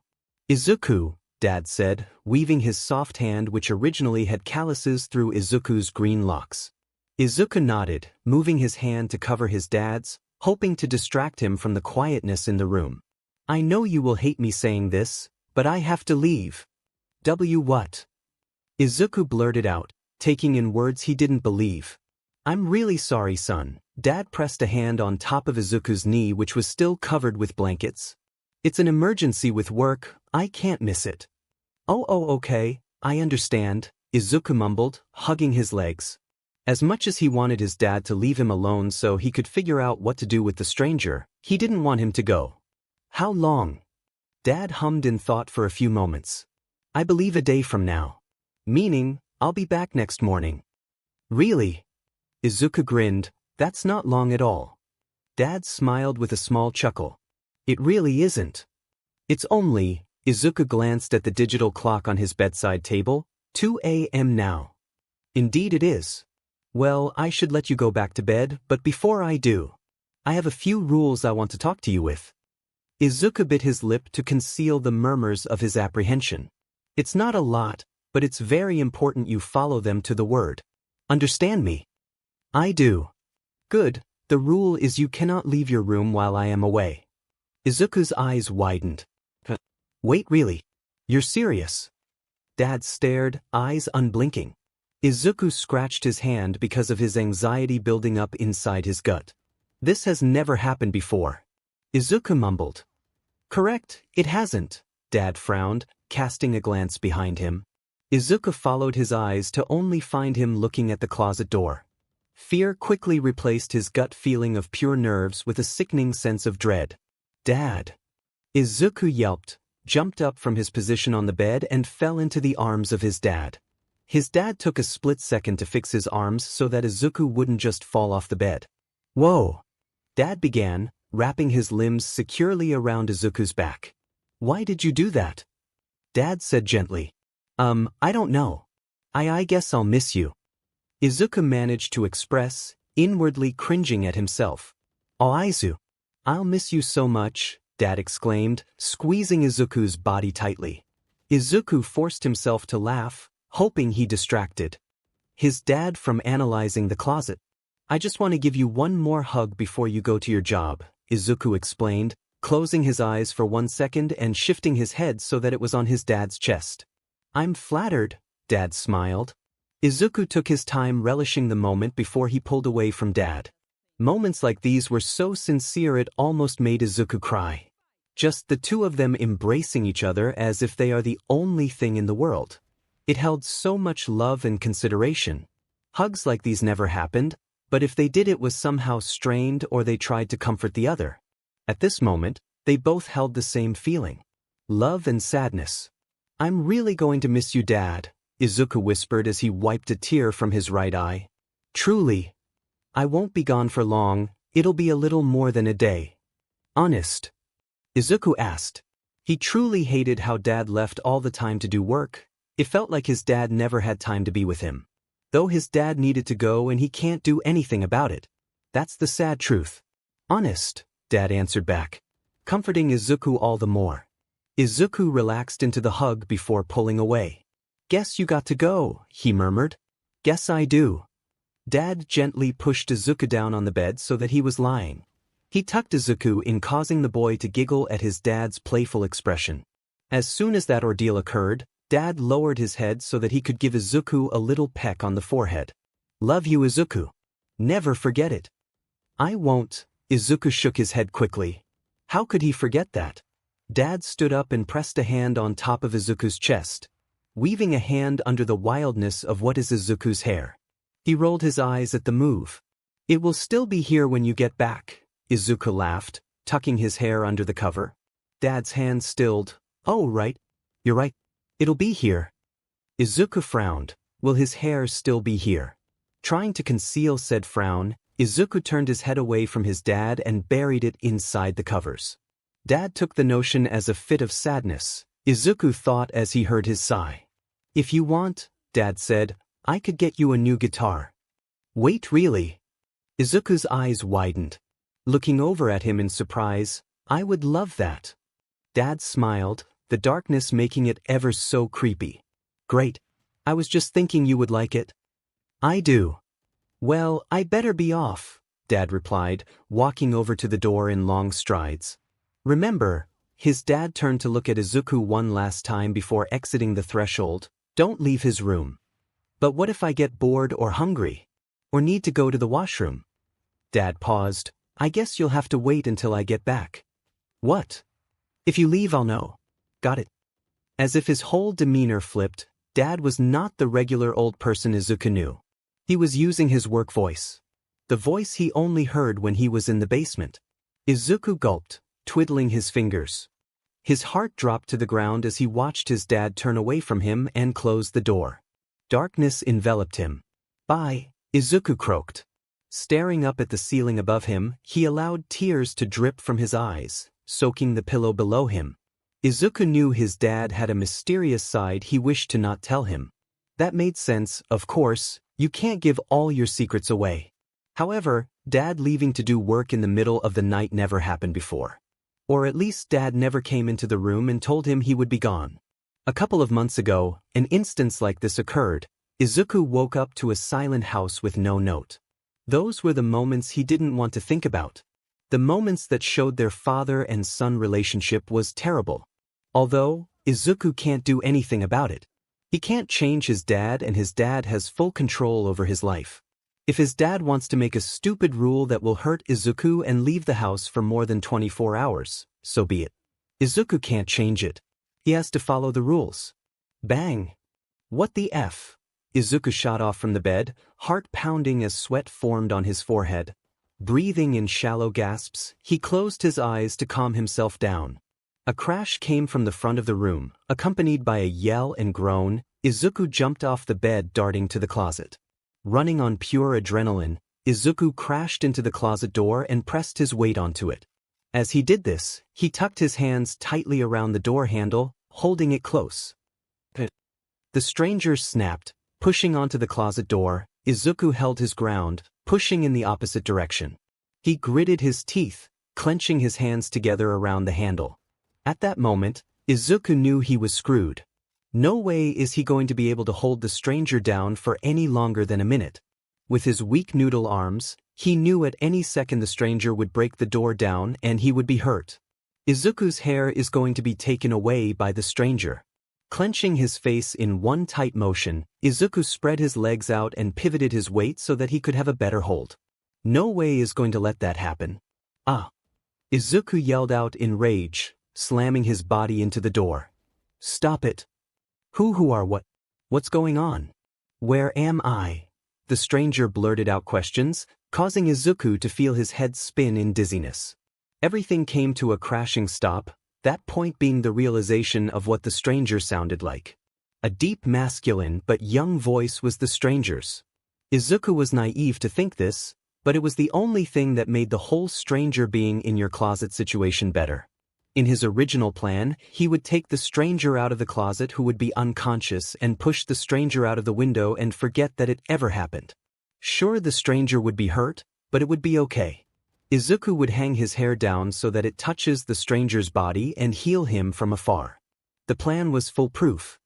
Izuku, Dad said, weaving his soft hand which originally had calluses through Izuku's green locks. Izuku nodded, moving his hand to cover his dad's, hoping to distract him from the quietness in the room. I know you will hate me saying this, but I have to leave. What? Izuku blurted out, taking in words he didn't believe. I'm really sorry, son. Dad pressed a hand on top of Izuku's knee which was still covered with blankets. It's an emergency with work, I can't miss it. Oh, okay, I understand, Izuku mumbled, hugging his legs. As much as he wanted his dad to leave him alone so he could figure out what to do with the stranger, he didn't want him to go. How long? Dad hummed in thought for a few moments. I believe a day from now. Meaning, I'll be back next morning. Really? Izuku grinned, that's not long at all. Dad smiled with a small chuckle. It really isn't. It's only, Izuku glanced at the digital clock on his bedside table, 2 a.m. now. Indeed it is. Well, I should let you go back to bed, but before I do, I have a few rules I want to talk to you with. Izuku bit his lip to conceal the murmurs of his apprehension. It's not a lot, but it's very important you follow them to the word. Understand me? I do. Good, the rule is you cannot leave your room while I am away. Izuku's eyes widened. Wait, really? You're serious? Dad stared, eyes unblinking. Izuku scratched his hand because of his anxiety building up inside his gut. This has never happened before. Izuku mumbled. Correct, it hasn't. Dad frowned, casting a glance behind him. Izuku followed his eyes to only find him looking at the closet door. Fear quickly replaced his gut feeling of pure nerves with a sickening sense of dread. Dad! Izuku yelped, jumped up from his position on the bed and fell into the arms of his dad. His dad took a split second to fix his arms so that Izuku wouldn't just fall off the bed. Whoa! Dad began, wrapping his limbs securely around Izuku's back. Why did you do that? Dad said gently. I don't know. I guess I'll miss you. Izuku managed to express, inwardly cringing at himself. Oh, Izu. I'll miss you so much, Dad exclaimed, squeezing Izuku's body tightly. Izuku forced himself to laugh, hoping he distracted his dad from analyzing the closet. I just want to give you one more hug before you go to your job, Izuku explained, closing his eyes for 1 second and shifting his head so that it was on his dad's chest. I'm flattered, Dad smiled. Izuku took his time relishing the moment before he pulled away from Dad. Moments like these were so sincere it almost made Izuku cry. Just the two of them embracing each other as if they are the only thing in the world. It held so much love and consideration. Hugs like these never happened, but if they did it was somehow strained or they tried to comfort the other. At this moment, they both held the same feeling. Love and sadness. I'm really going to miss you, Dad, Izuku whispered as he wiped a tear from his right eye. Truly. I won't be gone for long, it'll be a little more than a day. Honest? Izuku asked. He truly hated how Dad left all the time to do work. It felt like his dad never had time to be with him. Though his dad needed to go and he can't do anything about it. That's the sad truth. Honest, Dad answered back, comforting Izuku all the more. Izuku relaxed into the hug before pulling away. "Guess you got to go," he murmured. "Guess I do." Dad gently pushed Izuku down on the bed so that he was lying. He tucked Izuku in, causing the boy to giggle at his dad's playful expression. As soon as that ordeal occurred, Dad lowered his head so that he could give Izuku a little peck on the forehead. "Love you, Izuku. Never forget it." "I won't." Izuku shook his head quickly. How could he forget that? Dad stood up and pressed a hand on top of Izuku's chest, weaving a hand under the wildness of what is Izuku's hair. He rolled his eyes at the move. "It will still be here when you get back," Izuku laughed, tucking his hair under the cover. Dad's hand stilled. "Oh, right. You're right. It'll be here." Izuku frowned. Will his hair still be here? Trying to conceal said frown, Izuku turned his head away from his dad and buried it inside the covers. Dad took the notion as a fit of sadness, Izuku thought as he heard his sigh. "If you want," Dad said, "I could get you a new guitar." "Wait, really?" Izuku's eyes widened. Looking over at him in surprise, "I would love that." Dad smiled, the darkness making it ever so creepy. "Great. I was just thinking you would like it." "I do." "Well, I better be off," Dad replied, walking over to the door in long strides. "Remember," his dad turned to look at Izuku one last time before exiting the threshold, "don't leave his room." "But what if I get bored or hungry? Or need to go to the washroom?" Dad paused. "I guess you'll have to wait until I get back." "What?" "If you leave, I'll know." "Got it." As if his whole demeanor flipped, Dad was not the regular old person Izuku knew. He was using his work voice. The voice he only heard when he was in the basement. Izuku gulped, twiddling his fingers. His heart dropped to the ground as he watched his dad turn away from him and close the door. Darkness enveloped him. "Bye," Izuku croaked. Staring up at the ceiling above him, he allowed tears to drip from his eyes, soaking the pillow below him. Izuku knew his dad had a mysterious side he wished to not tell him. That made sense, of course, you can't give all your secrets away. However, Dad leaving to do work in the middle of the night never happened before. Or at least Dad never came into the room and told him he would be gone. A couple of months ago, an instance like this occurred. Izuku woke up to a silent house with no note. Those were the moments he didn't want to think about. The moments that showed their father and son relationship was terrible. Although, Izuku can't do anything about it. He can't change his dad, and his dad has full control over his life. If his dad wants to make a stupid rule that will hurt Izuku and leave the house for more than 24 hours, so be it. Izuku can't change it. He has to follow the rules. Bang! What the F? Izuku shot off from the bed, heart pounding as sweat formed on his forehead. Breathing in shallow gasps, he closed his eyes to calm himself down. A crash came from the front of the room, accompanied by a yell and groan. Izuku jumped off the bed, darting to the closet. Running on pure adrenaline, Izuku crashed into the closet door and pressed his weight onto it. As he did this, he tucked his hands tightly around the door handle, holding it close. The stranger snapped, pushing onto the closet door. Izuku held his ground, pushing in the opposite direction. He gritted his teeth, clenching his hands together around the handle. At that moment, Izuku knew he was screwed. No way is he going to be able to hold the stranger down for any longer than a minute. With his weak noodle arms, he knew at any second the stranger would break the door down and he would be hurt. Izuku's hair is going to be taken away by the stranger. Clenching his face in one tight motion, Izuku spread his legs out and pivoted his weight so that he could have a better hold. No way is going to let that happen. Ah! Izuku yelled out in rage, slamming his body into the door. Stop it! Who are what? What's going on? Where am I? The stranger blurted out questions, causing Izuku to feel his head spin in dizziness. Everything came to a crashing stop, that point being the realization of what the stranger sounded like. A deep masculine but young voice was the stranger's. Izuku was naive to think this, but it was the only thing that made the whole stranger being in your closet situation better. In his original plan, he would take the stranger out of the closet who would be unconscious and push the stranger out of the window and forget that it ever happened. Sure, the stranger would be hurt, but it would be okay. Izuku would hang his hair down so that it touches the stranger's body and heal him from afar. The plan was foolproof.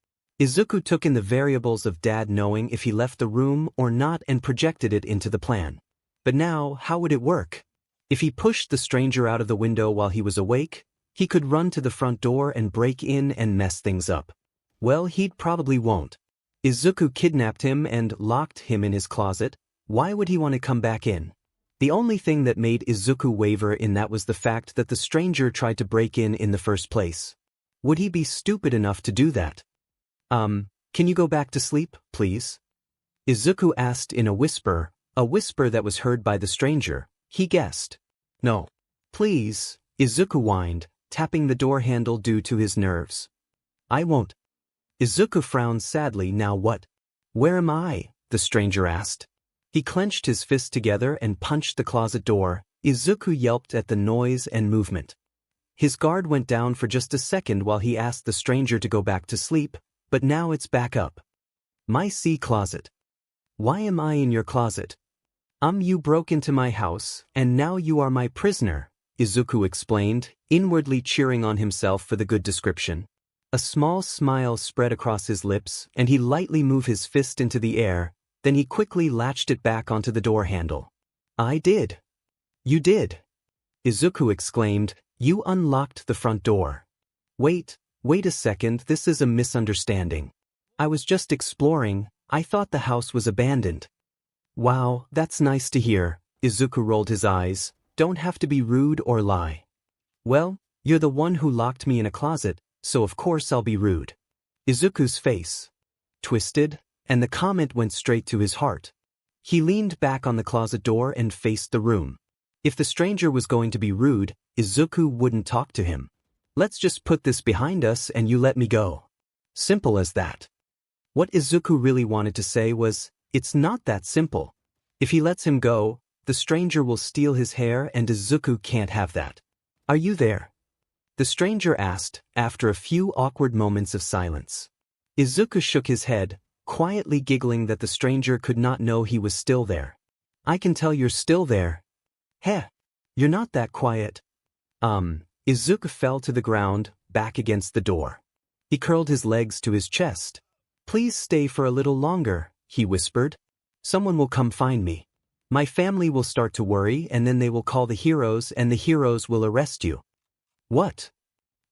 Izuku took in the variables of Dad knowing if he left the room or not and projected it into the plan. But now, how would it work? If he pushed the stranger out of the window while he was awake, he could run to the front door and break in and mess things up. Well, he'd probably won't. Izuku kidnapped him and locked him in his closet. Why would he want to come back in? The only thing that made Izuku waver in that was the fact that the stranger tried to break in the first place. Would he be stupid enough to do that? Can you go back to sleep, please? Izuku asked in a whisper that was heard by the stranger. He guessed. No. Please, Izuku whined, tapping the door handle due to his nerves. I won't. Izuku frowned sadly. Now what? Where am I? The stranger asked. He clenched his fists together and punched the closet door. Izuku yelped at the noise and movement. His guard went down for just a second while he asked the stranger to go back to sleep, but now it's back up. My closet. Why am I in your closet? You broke into my house, and now you are my prisoner, Izuku explained, inwardly cheering on himself for the good description. A small smile spread across his lips, and he lightly moved his fist into the air, then he quickly latched it back onto the door handle. I did. You did. Izuku exclaimed, you unlocked the front door. Wait a second, this is a misunderstanding. I was just exploring, I thought the house was abandoned. Wow, that's nice to hear, Izuku rolled his eyes, don't have to be rude or lie. Well, you're the one who locked me in a closet, so of course I'll be rude. Izuku's face twisted, and the comment went straight to his heart. He leaned back on the closet door and faced the room. If the stranger was going to be rude, Izuku wouldn't talk to him. Let's just put this behind us and you let me go. Simple as that. What Izuku really wanted to say was, it's not that simple. If he lets him go, the stranger will steal his hair and Izuku can't have that. Are you there? The stranger asked, after a few awkward moments of silence. Izuku shook his head, quietly giggling that the stranger could not know he was still there. I can tell you're still there. Heh, you're not that quiet. Izuku fell to the ground, back against the door. He curled his legs to his chest. Please stay for a little longer, he whispered. Someone will come find me. My family will start to worry and then they will call the heroes and the heroes will arrest you. What?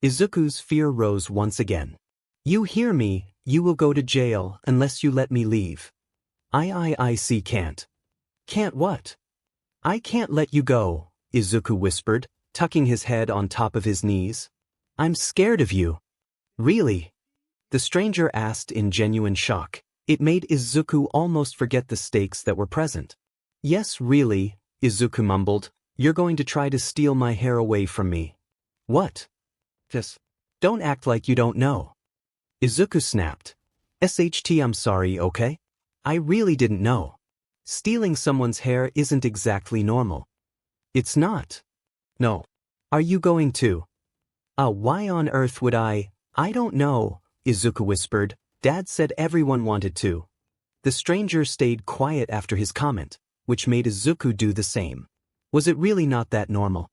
Izuku's fear rose once again. You hear me, you will go to jail unless you let me leave. I can't. Can't what? I can't let you go, Izuku whispered, tucking his head on top of his knees. I'm scared of you. Really? The stranger asked in genuine shock. It made Izuku almost forget the stakes that were present. Yes, really, Izuku mumbled. You're going to try to steal my hair away from me. What? Just don't act like you don't know. Izuku snapped. I'm sorry, okay? I really didn't know. Stealing someone's hair isn't exactly normal. It's not. No. Are you going to? Why on earth would I don't know, Izuku whispered. Dad said everyone wanted to. The stranger stayed quiet after his comment, which made Izuku do the same. Was it really not that normal?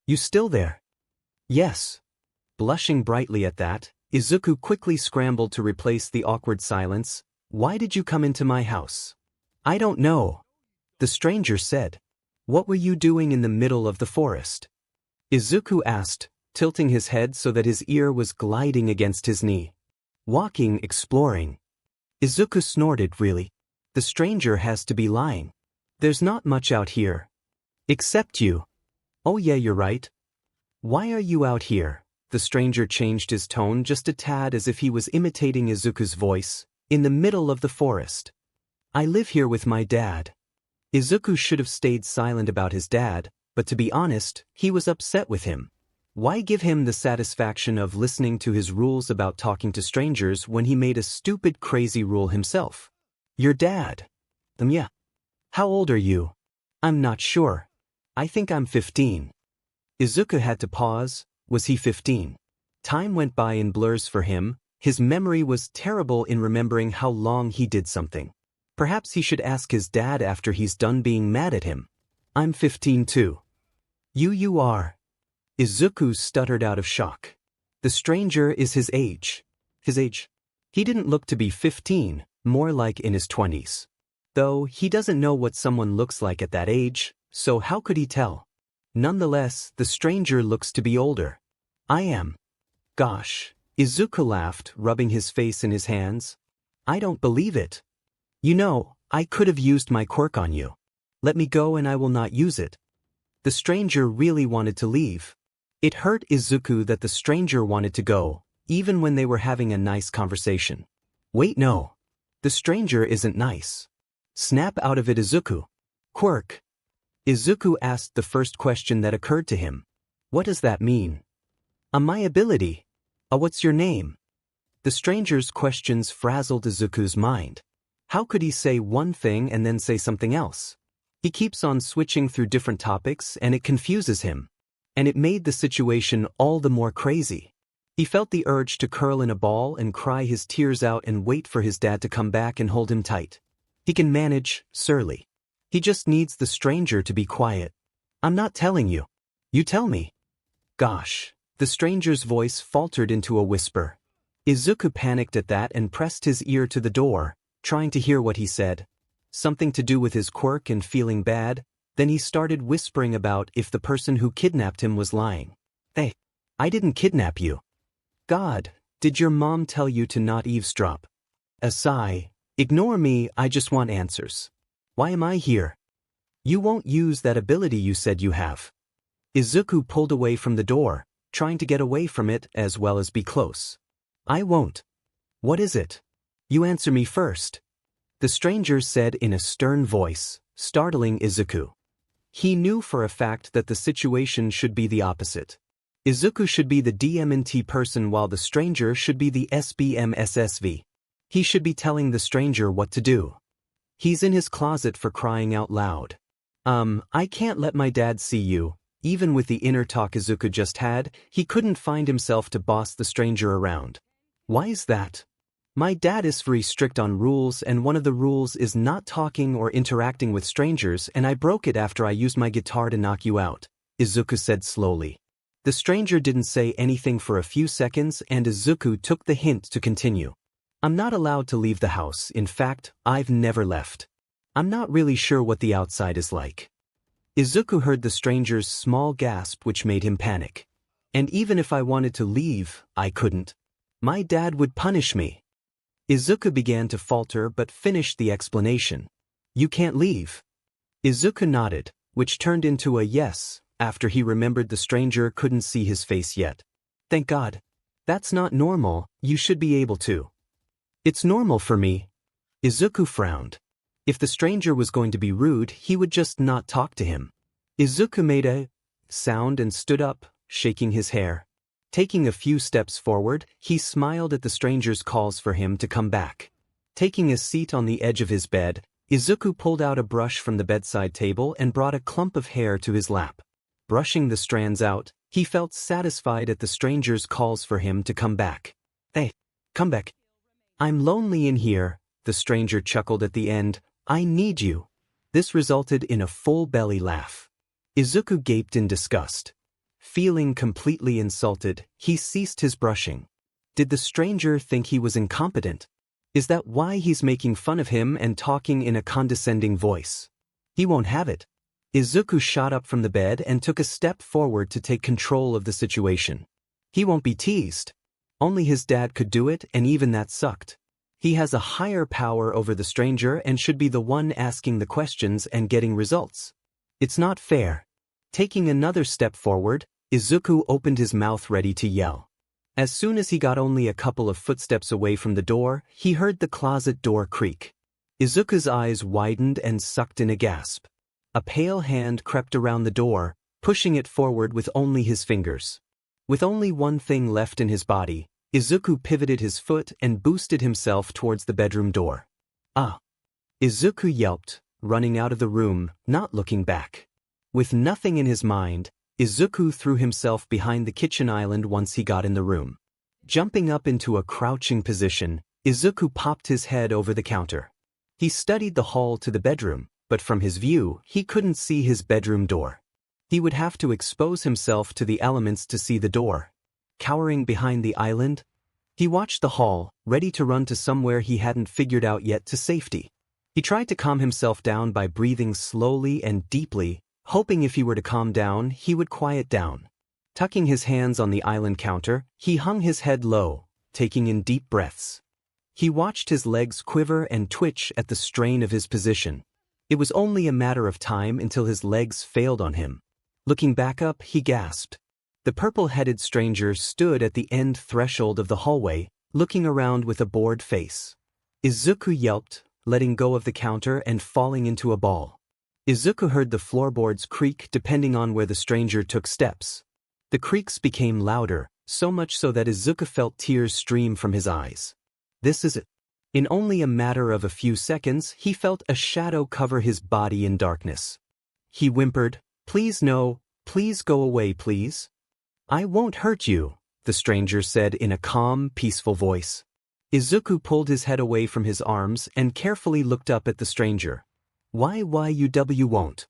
You still there? Yes. Blushing brightly at that, Izuku quickly scrambled to replace the awkward silence. Why did you come into my house? I don't know. The stranger said. What were you doing in the middle of the forest? Izuku asked, tilting his head so that his ear was gliding against his knee. Walking, exploring. Izuku snorted. Really? The stranger has to be lying. There's not much out here. Except you. Oh yeah, you're right. Why are you out here? The stranger changed his tone just a tad as if he was imitating Izuku's voice. In the middle of the forest. I live here with my dad. Izuku should have stayed silent about his dad, but to be honest, he was upset with him. Why give him the satisfaction of listening to his rules about talking to strangers when he made a stupid, crazy rule himself? Your dad. Yeah. How old are you? I'm not sure. I think I'm 15. Izuku had to pause. Was he 15? Time went by in blurs for him. His memory was terrible in remembering how long he did something. Perhaps he should ask his dad after he's done being mad at him. I'm 15 too. You are. Izuku stuttered out of shock. The stranger is his age. His age? He didn't look to be 15, more like in his 20s. Though he doesn't know what someone looks like at that age, so how could he tell? Nonetheless, the stranger looks to be older. I am. Gosh. Izuku laughed, rubbing his face in his hands. I don't believe it. You know, I could have used my quirk on you. Let me go and I will not use it. The stranger really wanted to leave. It hurt Izuku that the stranger wanted to go, even when they were having a nice conversation. Wait, no. The stranger isn't nice. Snap out of it, Izuku. Quirk. Izuku asked the first question that occurred to him. What does that mean? My ability. What's your name? The stranger's questions frazzled Izuku's mind. How could he say one thing and then say something else? He keeps on switching through different topics and it confuses him. And it made the situation all the more crazy. He felt the urge to curl in a ball and cry his tears out and wait for his dad to come back and hold him tight. He can manage, surely. He just needs the stranger to be quiet. I'm not telling you. You tell me. Gosh. The stranger's voice faltered into a whisper. Izuku panicked at that and pressed his ear to the door, trying to hear what he said. Something to do with his quirk and feeling bad. Then he started whispering about if the person who kidnapped him was lying. Hey, I didn't kidnap you. God, did your mom tell you to not eavesdrop? A sigh. Ignore me, I just want answers. Why am I here? You won't use that ability you said you have. Izuku pulled away from the door, trying to get away from it as well as be close. I won't. What is it? You answer me first. The stranger said in a stern voice, startling Izuku. He knew for a fact that the situation should be the opposite. Izuku should be the DMNT person while the stranger should be the 𝗬𝗵𝗃𝗲𝗵. He should be telling the stranger what to do. He's in his closet for crying out loud. I can't let my dad see you. Even with the inner talk Izuku just had, he couldn't find himself to boss the stranger around. Why is that? My dad is very strict on rules and one of the rules is not talking or interacting with strangers and I broke it after I used my guitar to knock you out, Izuku said slowly. The stranger didn't say anything for a few seconds and Izuku took the hint to continue. I'm not allowed to leave the house, in fact, I've never left. I'm not really sure what the outside is like. Izuku heard the stranger's small gasp which made him panic. And even if I wanted to leave, I couldn't. My dad would punish me. Izuku began to falter but finished the explanation. You can't leave. Izuku nodded, which turned into a yes, after he remembered the stranger couldn't see his face yet. Thank God. That's not normal, you should be able to. It's normal for me. Izuku frowned. If the stranger was going to be rude, he would just not talk to him. Izuku made a sound and stood up, shaking his hair. Taking a few steps forward, he smiled at the stranger's calls for him to come back. Taking a seat on the edge of his bed, Izuku pulled out a brush from the bedside table and brought a clump of hair to his lap. Brushing the strands out, he felt satisfied at the stranger's calls for him to come back. Hey, come back. I'm lonely in here, the stranger chuckled at the end. I need you. This resulted in a full belly laugh. Izuku gaped in disgust. Feeling completely insulted, he ceased his brushing. Did the stranger think he was incompetent? Is that why he's making fun of him and talking in a condescending voice? He won't have it. Izuku shot up from the bed and took a step forward to take control of the situation. He won't be teased. Only his dad could do it and even that sucked. He has a higher power over the stranger and should be the one asking the questions and getting results. It's not fair. Taking another step forward, Izuku opened his mouth ready to yell. As soon as he got only a couple of footsteps away from the door, he heard the closet door creak. Izuku's eyes widened and sucked in a gasp. A pale hand crept around the door, pushing it forward with only his fingers. With only one thing left in his body, Izuku pivoted his foot and boosted himself towards the bedroom door. Ah! Izuku yelped, running out of the room, not looking back. With nothing in his mind, Izuku threw himself behind the kitchen island once he got in the room. Jumping up into a crouching position, Izuku popped his head over the counter. He studied the hall to the bedroom, but from his view, he couldn't see his bedroom door. He would have to expose himself to the elements to see the door. Cowering behind the island, he watched the hall, ready to run to somewhere he hadn't figured out yet to safety. He tried to calm himself down by breathing slowly and deeply, hoping if he were to calm down, he would quiet down. Tucking his hands on the island counter, he hung his head low, taking in deep breaths. He watched his legs quiver and twitch at the strain of his position. It was only a matter of time until his legs failed on him. Looking back up, he gasped. The purple-headed stranger stood at the end threshold of the hallway, looking around with a bored face. Izuku yelped, letting go of the counter and falling into a ball. Izuku heard the floorboards creak depending on where the stranger took steps. The creaks became louder, so much so that Izuku felt tears stream from his eyes. This is it. In only a matter of a few seconds, he felt a shadow cover his body in darkness. He whimpered, "Please no, please go away please." "I won't hurt you," the stranger said in a calm, peaceful voice. Izuku pulled his head away from his arms and carefully looked up at the stranger. "Why you won't?"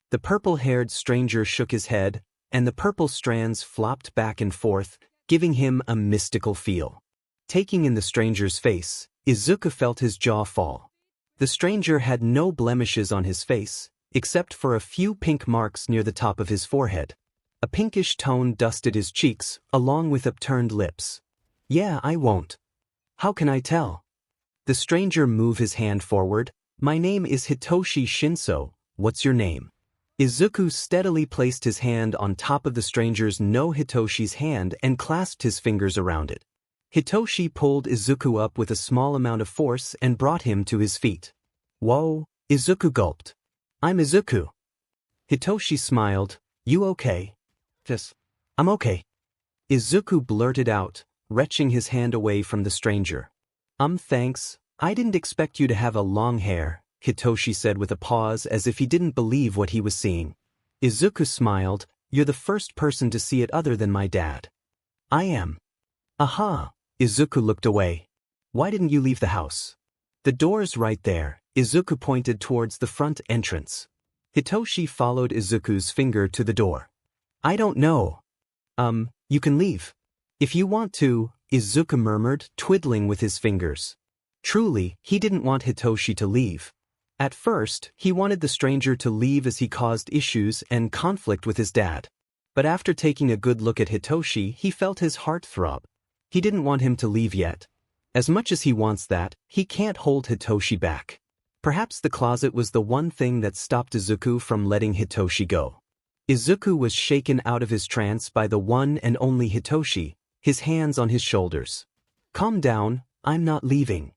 The purple-haired stranger shook his head, and the purple strands flopped back and forth, giving him a mystical feel. Taking in the stranger's face, Izuku felt his jaw fall. The stranger had no blemishes on his face, except for a few pink marks near the top of his forehead. A pinkish tone dusted his cheeks, along with upturned lips. "Yeah, I won't." "How can I tell?" The stranger moved his hand forward. "My name is Hitoshi Shinso, what's your name?" Izuku steadily placed his hand on top of the stranger's Hitoshi's hand and clasped his fingers around it. Hitoshi pulled Izuku up with a small amount of force and brought him to his feet. "Whoa," Izuku gulped. "I'm Izuku." Hitoshi smiled. "You okay?" "Yes, I'm okay." Izuku blurted out, retching his hand away from the stranger. Thanks, I didn't expect you to have a long hair," Hitoshi said with a pause as if he didn't believe what he was seeing. Izuku smiled. "You're the first person to see it other than my dad." "I am." "Aha." Izuku looked away. "Why didn't you leave the house?" "The door's right there." Izuku pointed towards the front entrance. Hitoshi followed Izuku's finger to the door. "I don't know." You can leave." "If you want to," Izuku murmured, twiddling with his fingers. Truly, he didn't want Hitoshi to leave. At first, he wanted the stranger to leave as he caused issues and conflict with his dad. But after taking a good look at Hitoshi, he felt his heart throb. He didn't want him to leave yet. As much as he wants that, he can't hold Hitoshi back. Perhaps the closet was the one thing that stopped Izuku from letting Hitoshi go. Izuku was shaken out of his trance by the one and only Hitoshi, his hands on his shoulders. "Calm down, I'm not leaving.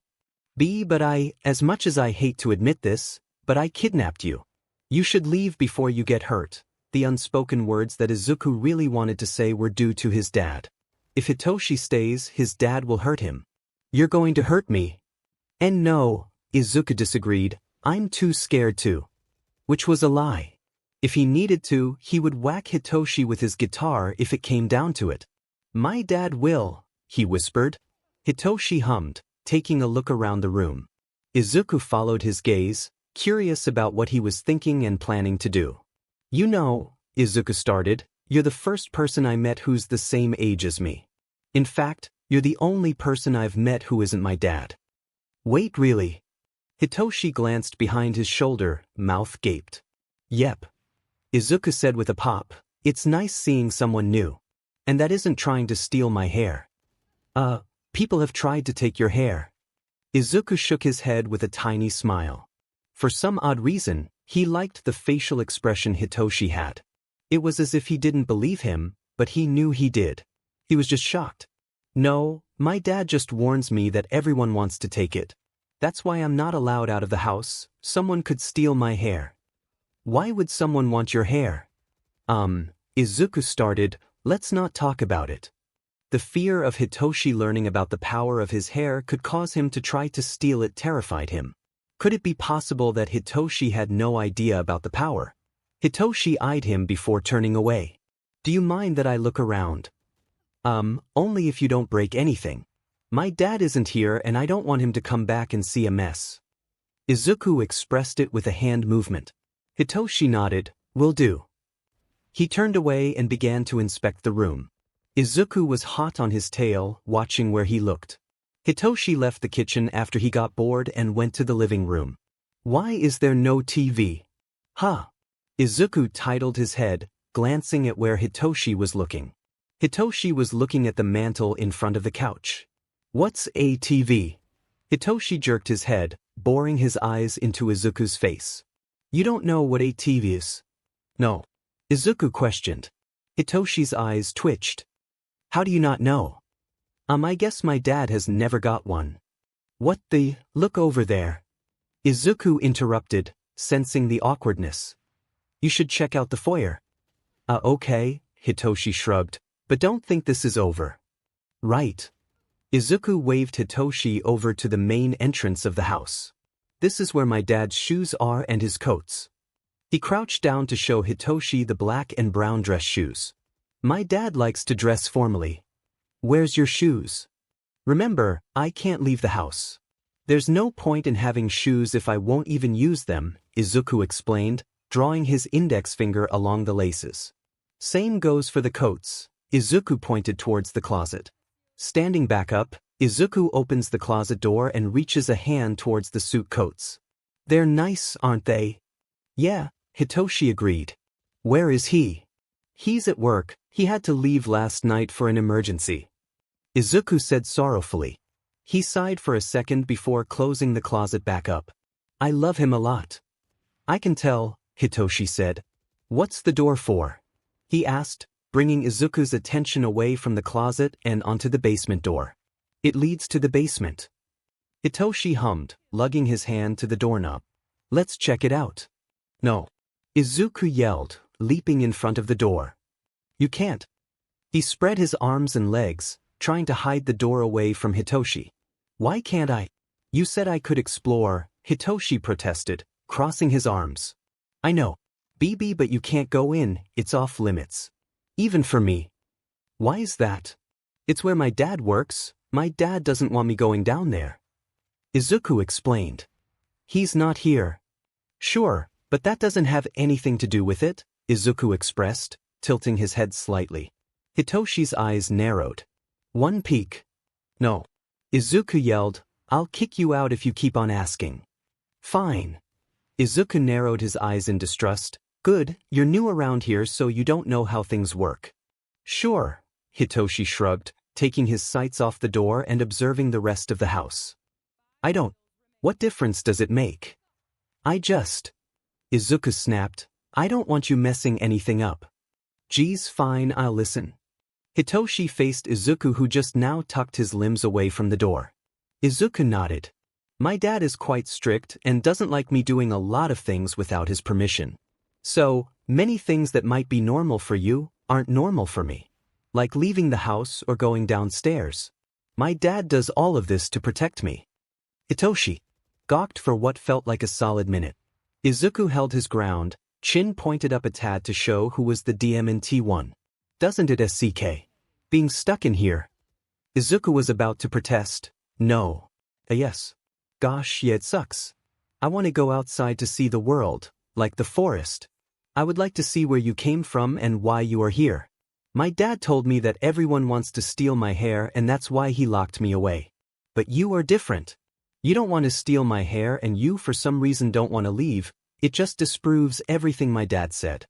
But as much as I hate to admit this, but I kidnapped you. You should leave before you get hurt." The unspoken words that Izuku really wanted to say were due to his dad. If Hitoshi stays, his dad will hurt him. "You're going to hurt me." "And no," Izuku disagreed, "I'm too scared to." Which was a lie. If he needed to, he would whack Hitoshi with his guitar if it came down to it. "My dad will," he whispered. Hitoshi hummed, taking a look around the room. Izuku followed his gaze, curious about what he was thinking and planning to do. "You know," Izuku started, "you're the first person I met who's the same age as me. In fact, you're the only person I've met who isn't my dad." "Wait, really?" Hitoshi glanced behind his shoulder, mouth gaped. "Yep." Izuku said with a pop, "It's nice seeing someone new. And that isn't trying to steal my hair." People have tried to take your hair." Izuku shook his head with a tiny smile. For some odd reason, he liked the facial expression Hitoshi had. It was as if he didn't believe him, but he knew he did. He was just shocked. "No, my dad just warns me that everyone wants to take it. That's why I'm not allowed out of the house. Someone could steal my hair." "Why would someone want your hair?" Izuku started, "Let's not talk about it." The fear of Hitoshi learning about the power of his hair could cause him to try to steal it terrified him. Could it be possible that Hitoshi had no idea about the power? Hitoshi eyed him before turning away. "Do you mind that I look around?" Only if you don't break anything. My dad isn't here and I don't want him to come back and see a mess." Izuku expressed it with a hand movement. Hitoshi nodded, "Will do." He turned away and began to inspect the room. Izuku was hot on his tail, watching where he looked. Hitoshi left the kitchen after he got bored and went to the living room. Why is there no TV? Huh? Izuku titled his head, glancing at where Hitoshi was looking. Hitoshi was looking at the mantel in front of the couch. What's a TV? Hitoshi jerked his head, boring his eyes into Izuku's face. You don't know what a TV is? No. Izuku questioned. Hitoshi's eyes twitched. How do you not know? I guess my dad has never got one. What the? Look over there. Izuku interrupted, sensing the awkwardness. You should check out the foyer. Okay, Hitoshi shrugged, but don't think this is over. Right. Izuku waved Hitoshi over to the main entrance of the house. This is where my dad's shoes are and his coats. He crouched down to show Hitoshi the black and brown dress shoes. My dad likes to dress formally. Where's your shoes? Remember, I can't leave the house. There's no point in having shoes if I won't even use them, Izuku explained, drawing his index finger along the laces. Same goes for the coats. Izuku pointed towards the closet. Standing back up, Izuku opens the closet door and reaches a hand towards the suit coats. They're nice, aren't they? Yeah, Hitoshi agreed. Where is he? He's at work. He had to leave last night for an emergency. Izuku said sorrowfully. He sighed for a second before closing the closet back up. I love him a lot. I can tell, Hitoshi said. What's the door for? He asked, bringing Izuku's attention away from the closet and onto the basement door. It leads to the basement. Hitoshi hummed, lugging his hand to the doorknob. Let's check it out. No. Izuku yelled, leaping in front of the door. You can't. He spread his arms and legs, trying to hide the door away from Hitoshi. Why can't I? You said I could explore, Hitoshi protested, crossing his arms. I know, BB, but you can't go in, it's off limits. Even for me. Why is that? It's where my dad works. My dad doesn't want me going down there. Izuku explained. He's not here. Sure, but that doesn't have anything to do with it, Izuku expressed, tilting his head slightly. Hitoshi's eyes narrowed. One peek. No. Izuku yelled, I'll kick you out if you keep on asking. Fine. Izuku narrowed his eyes in distrust. Good, you're new around here so you don't know how things work. Sure, Hitoshi shrugged, taking his sights off the door and observing the rest of the house. I don't. What difference does it make? Izuku snapped, I don't want you messing anything up. Geez, fine, I'll listen. Hitoshi faced Izuku, who just now tucked his limbs away from the door. Izuku nodded. My dad is quite strict and doesn't like me doing a lot of things without his permission. So, many things that might be normal for you aren't normal for me. Like leaving the house or going downstairs. My dad does all of this to protect me. Hitoshi gawked for what felt like a solid minute. Izuku held his ground, chin pointed up a tad to show who was the DMNT one. Doesn't it SCK? Being stuck in here. Izuku was about to protest. No. Yes. Gosh, yeah, it sucks. I want to go outside to see the world, like the forest. I would like to see where you came from and why you are here. My dad told me that everyone wants to steal my hair and that's why he locked me away. But you are different. You don't want to steal my hair and you for some reason don't want to leave. It just disproves everything my dad said.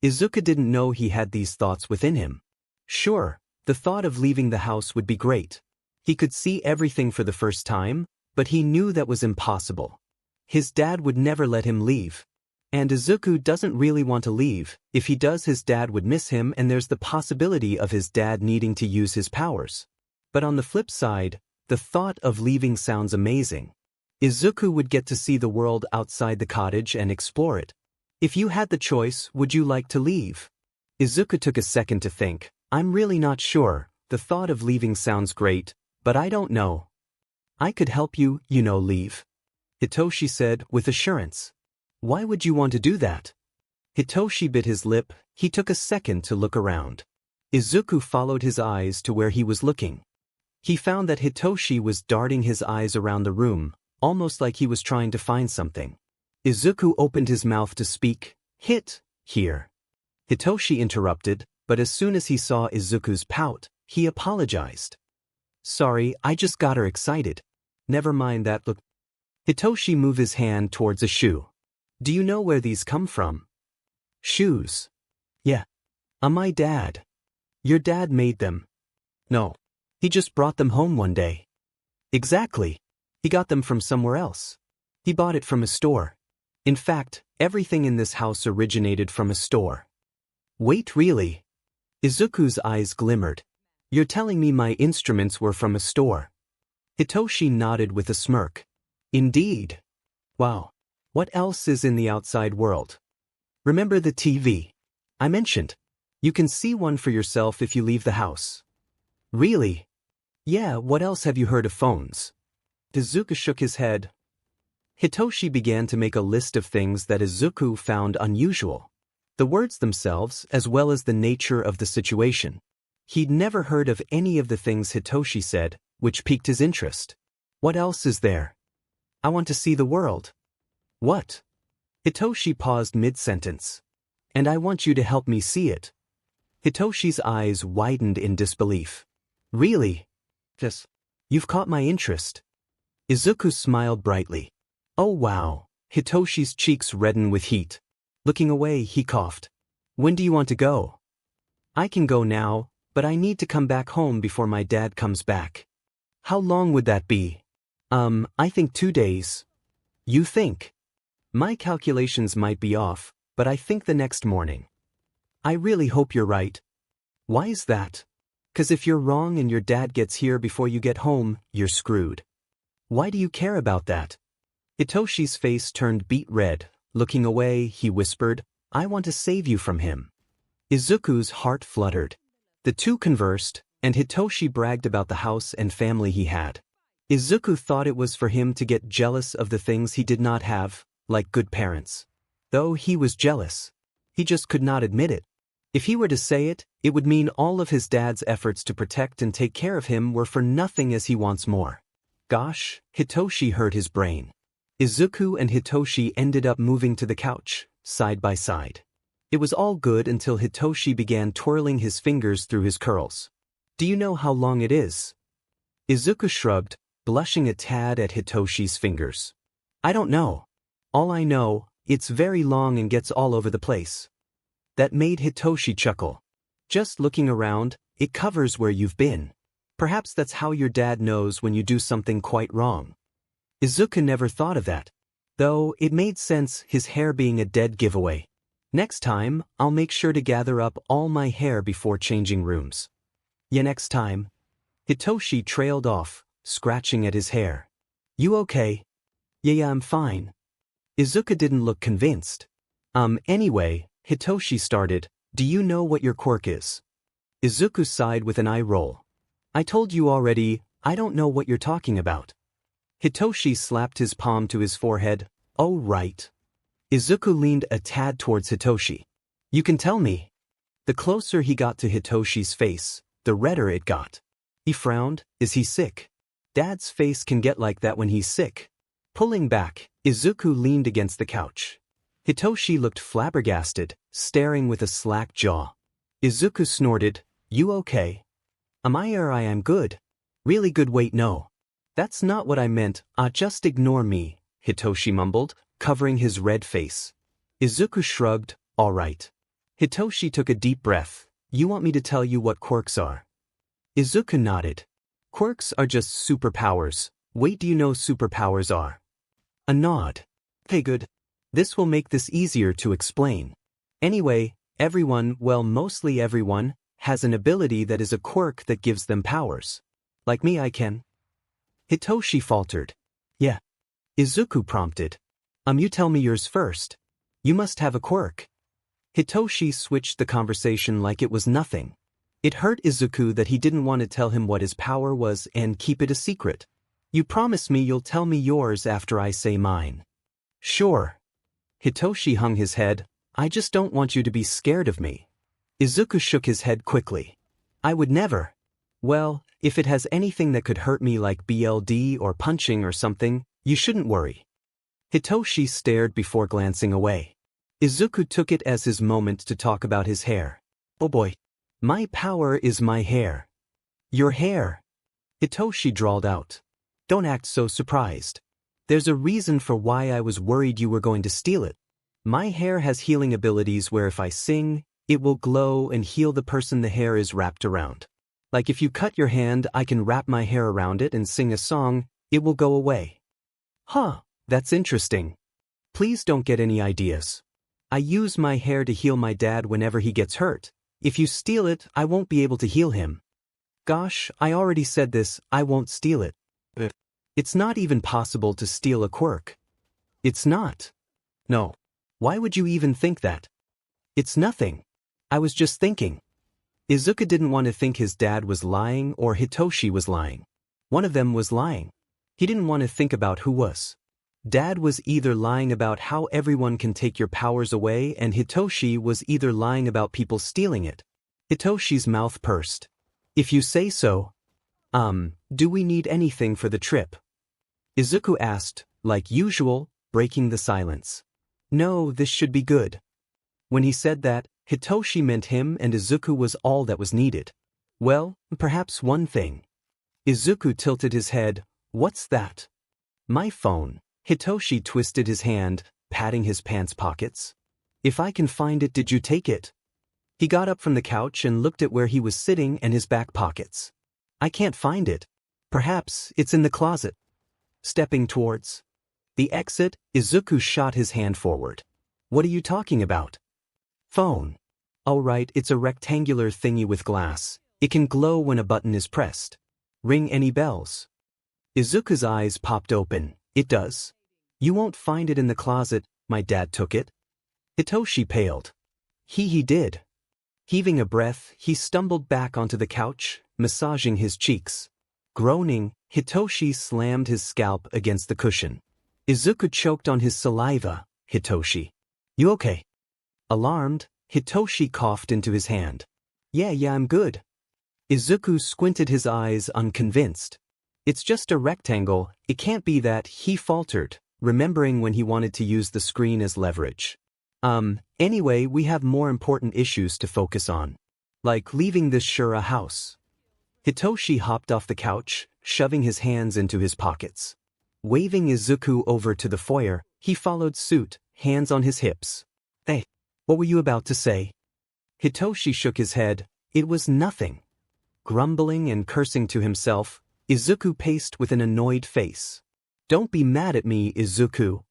Izuku didn't know he had these thoughts within him. Sure, the thought of leaving the house would be great. He could see everything for the first time, but he knew that was impossible. His dad would never let him leave. And Izuku doesn't really want to leave. If he does, his dad would miss him and there's the possibility of his dad needing to use his powers. But on the flip side, the thought of leaving sounds amazing. Izuku would get to see the world outside the cottage and explore it. If you had the choice, would you like to leave? Izuku took a second to think. I'm really not sure. The thought of leaving sounds great, but I don't know. I could help you, leave. Hitoshi said with assurance. Why would you want to do that? Hitoshi bit his lip. He took a second to look around. Izuku followed his eyes to where he was looking. He found that Hitoshi was darting his eyes around the room, almost like he was trying to find something. Izuku opened his mouth to speak. Here. Hitoshi interrupted, but as soon as he saw Izuku's pout, he apologized. Sorry, I just got her excited. Never mind that look. Hitoshi moved his hand towards a shoe. Do you know where these come from? Shoes. Yeah. My dad. Your dad made them. No. He just brought them home one day. Exactly. He got them from somewhere else. He bought it from a store. In fact, everything in this house originated from a store. Wait, really? Izuku's eyes glimmered. You're telling me my instruments were from a store? Hitoshi nodded with a smirk. Indeed. Wow. What else is in the outside world? Remember the TV I mentioned? You can see one for yourself if you leave the house. Really? Yeah, what else have you heard of phones? Izuku shook his head. Hitoshi began to make a list of things that Izuku found unusual. The words themselves, as well as the nature of the situation. He'd never heard of any of the things Hitoshi said, which piqued his interest. What else is there? I want to see the world. What? Hitoshi paused mid-sentence. And I want you to help me see it. Hitoshi's eyes widened in disbelief. Really? Yes. You've caught my interest. Izuku smiled brightly. Oh wow. Hitoshi's cheeks reddened with heat. Looking away, he coughed. When do you want to go? I can go now, but I need to come back home before my dad comes back. How long would that be? I think 2 days. You think? My calculations might be off, but I think the next morning. I really hope you're right. Why is that? 'Cause if you're wrong and your dad gets here before you get home, you're screwed. Why do you care about that? Hitoshi's face turned beet red. Looking away, he whispered, I want to save you from him. Izuku's heart fluttered. The two conversed, and Hitoshi bragged about the house and family he had. Izuku thought it was for him to get jealous of the things he did not have, like good parents. Though he was jealous. He just could not admit it. If he were to say it, it would mean all of his dad's efforts to protect and take care of him were for nothing as he wants more. Gosh, Hitoshi hurt his brain. Izuku and Hitoshi ended up moving to the couch, side by side. It was all good until Hitoshi began twirling his fingers through his curls. Do you know how long it is? Izuku shrugged, blushing a tad at Hitoshi's fingers. I don't know. All I know, it's very long and gets all over the place. That made Hitoshi chuckle. Just looking around, it covers where you've been. Perhaps that's how your dad knows when you do something quite wrong. Izuku never thought of that. Though it made sense, his hair being a dead giveaway. Next time, I'll make sure to gather up all my hair before changing rooms. Yeah, next time. Hitoshi trailed off, scratching at his hair. You okay? Yeah, I'm fine. Izuku didn't look convinced. Anyway, Hitoshi started, do you know what your quirk is? Izuku sighed with an eye roll. I told you already, I don't know what you're talking about. Hitoshi slapped his palm to his forehead. Oh right. Izuku leaned a tad towards Hitoshi. You can tell me. The closer he got to Hitoshi's face, the redder it got. He frowned. Is he sick? Dad's face can get like that when he's sick. Pulling back, Izuku leaned against the couch. Hitoshi looked flabbergasted, staring with a slack jaw. Izuku snorted, You okay? I am good. Really good. Wait, no. That's not what I meant. Just ignore me, Hitoshi mumbled, covering his red face. Izuku shrugged, all right. Hitoshi took a deep breath. You want me to tell you what quirks are? Izuku nodded. Quirks are just superpowers. Wait, do you know superpowers are? A nod. Okay, good. This will make this easier to explain. Anyway, everyone, well, mostly everyone, has an ability that is a quirk that gives them powers. Like me, I can. Hitoshi faltered. Yeah. Izuku prompted. You tell me yours first. You must have a quirk. Hitoshi switched the conversation like it was nothing. It hurt Izuku that he didn't want to tell him what his power was and keep it a secret. You promise me you'll tell me yours after I say mine. Sure. Hitoshi hung his head. I just don't want you to be scared of me. Izuku shook his head quickly. I would never. Well, if it has anything that could hurt me like BLD or punching or something, you shouldn't worry. Hitoshi stared before glancing away. Izuku took it as his moment to talk about his hair. Oh boy. My power is my hair. Your hair. Hitoshi drawled out. Don't act so surprised. There's a reason for why I was worried you were going to steal it. My hair has healing abilities where if I sing, it will glow and heal the person the hair is wrapped around. Like if you cut your hand, I can wrap my hair around it and sing a song, it will go away. Huh, that's interesting. Please don't get any ideas. I use my hair to heal my dad whenever he gets hurt. If you steal it, I won't be able to heal him. Gosh, I already said this, I won't steal it. It's not even possible to steal a quirk. It's not. No. Why would you even think that? It's nothing. I was just thinking. Izuku didn't want to think his dad was lying or Hitoshi was lying. One of them was lying. He didn't want to think about who was. Dad was either lying about how everyone can take your powers away and Hitoshi was either lying about people stealing it. Hitoshi's mouth pursed. If you say so. Do we need anything for the trip? Izuku asked, like usual, breaking the silence. No, this should be good. When he said that, Hitoshi meant him and Izuku was all that was needed. Well, perhaps one thing. Izuku tilted his head. What's that? My phone. Hitoshi twisted his hand, patting his pants pockets. If I can find it, did you take it? He got up from the couch and looked at where he was sitting and his back pockets. I can't find it. Perhaps it's in the closet. Stepping towards the exit, Izuku shot his hand forward. What are you talking about? Phone. Oh right, it's a rectangular thingy with glass. It can glow when a button is pressed. Ring any bells? Izuku's eyes popped open. It does. You won't find it in the closet, my dad took it. Hitoshi paled. He did. Heaving a breath, he stumbled back onto the couch, massaging his cheeks. Groaning, Hitoshi slammed his scalp against the cushion. Izuku choked on his saliva. Hitoshi. You okay? Alarmed, Hitoshi coughed into his hand. Yeah, I'm good. Izuku squinted his eyes, unconvinced. It's just a rectangle, it can't be that, he faltered, remembering when he wanted to use the screen as leverage. Anyway, we have more important issues to focus on. Like leaving this Shura house. Hitoshi hopped off the couch, shoving his hands into his pockets. Waving Izuku over to the foyer, he followed suit, hands on his hips. Hey, what were you about to say? Hitoshi shook his head. It was nothing. Grumbling and cursing to himself, Izuku paced with an annoyed face. Don't be mad at me, Izuku.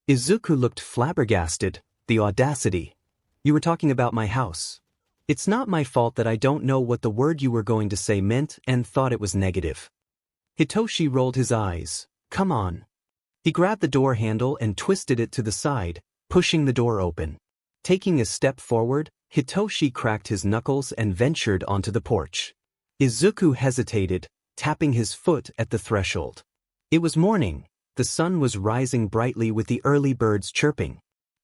Izuku looked flabbergasted. The audacity. You were talking about my house. It's not my fault that I don't know what the word you were going to say meant and thought it was negative. Hitoshi rolled his eyes. Come on. He grabbed the door handle and twisted it to the side, pushing the door open. Taking a step forward, Hitoshi cracked his knuckles and ventured onto the porch. Izuku hesitated, tapping his foot at the threshold. It was morning. The sun was rising brightly with the early birds chirping.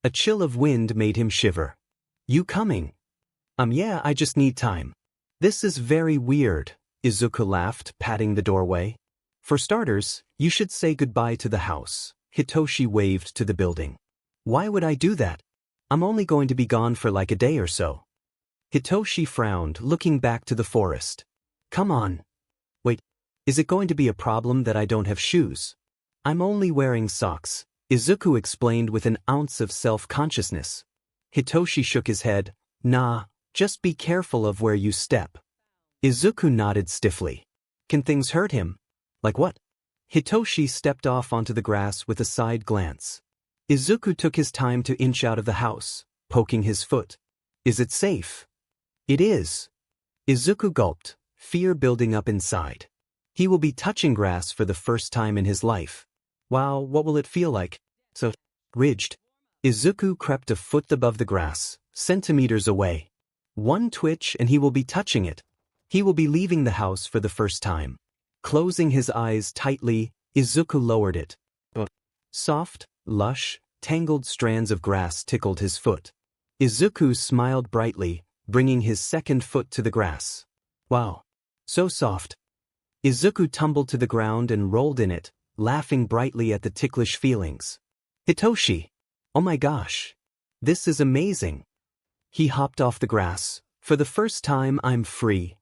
A chill of wind made him shiver. You coming? Yeah, I just need time. This is very weird, Izuku laughed, patting the doorway. For starters, you should say goodbye to the house. Hitoshi waved to the building. Why would I do that? I'm only going to be gone for like a day or so. Hitoshi frowned, looking back to the forest. Come on. Wait, is it going to be a problem that I don't have shoes? I'm only wearing socks, Izuku explained with an ounce of self-consciousness. Hitoshi shook his head. Nah, just be careful of where you step. Izuku nodded stiffly. Can things hurt him? Like what? Hitoshi stepped off onto the grass with a side glance. Izuku took his time to inch out of the house, poking his foot. Is it safe? It is. Izuku gulped, fear building up inside. He will be touching grass for the first time in his life. Wow, what will it feel like? So ridged. Izuku crept a foot above the grass, centimeters away. One twitch and he will be touching it. He will be leaving the house for the first time. Closing his eyes tightly, Izuku lowered it. Soft, lush, tangled strands of grass tickled his foot. Izuku smiled brightly, bringing his second foot to the grass. Wow, so soft. Izuku tumbled to the ground and rolled in it, laughing brightly at the ticklish feelings. Hitoshi! Oh my gosh! This is amazing! He hopped off the grass. For the first time I'm free.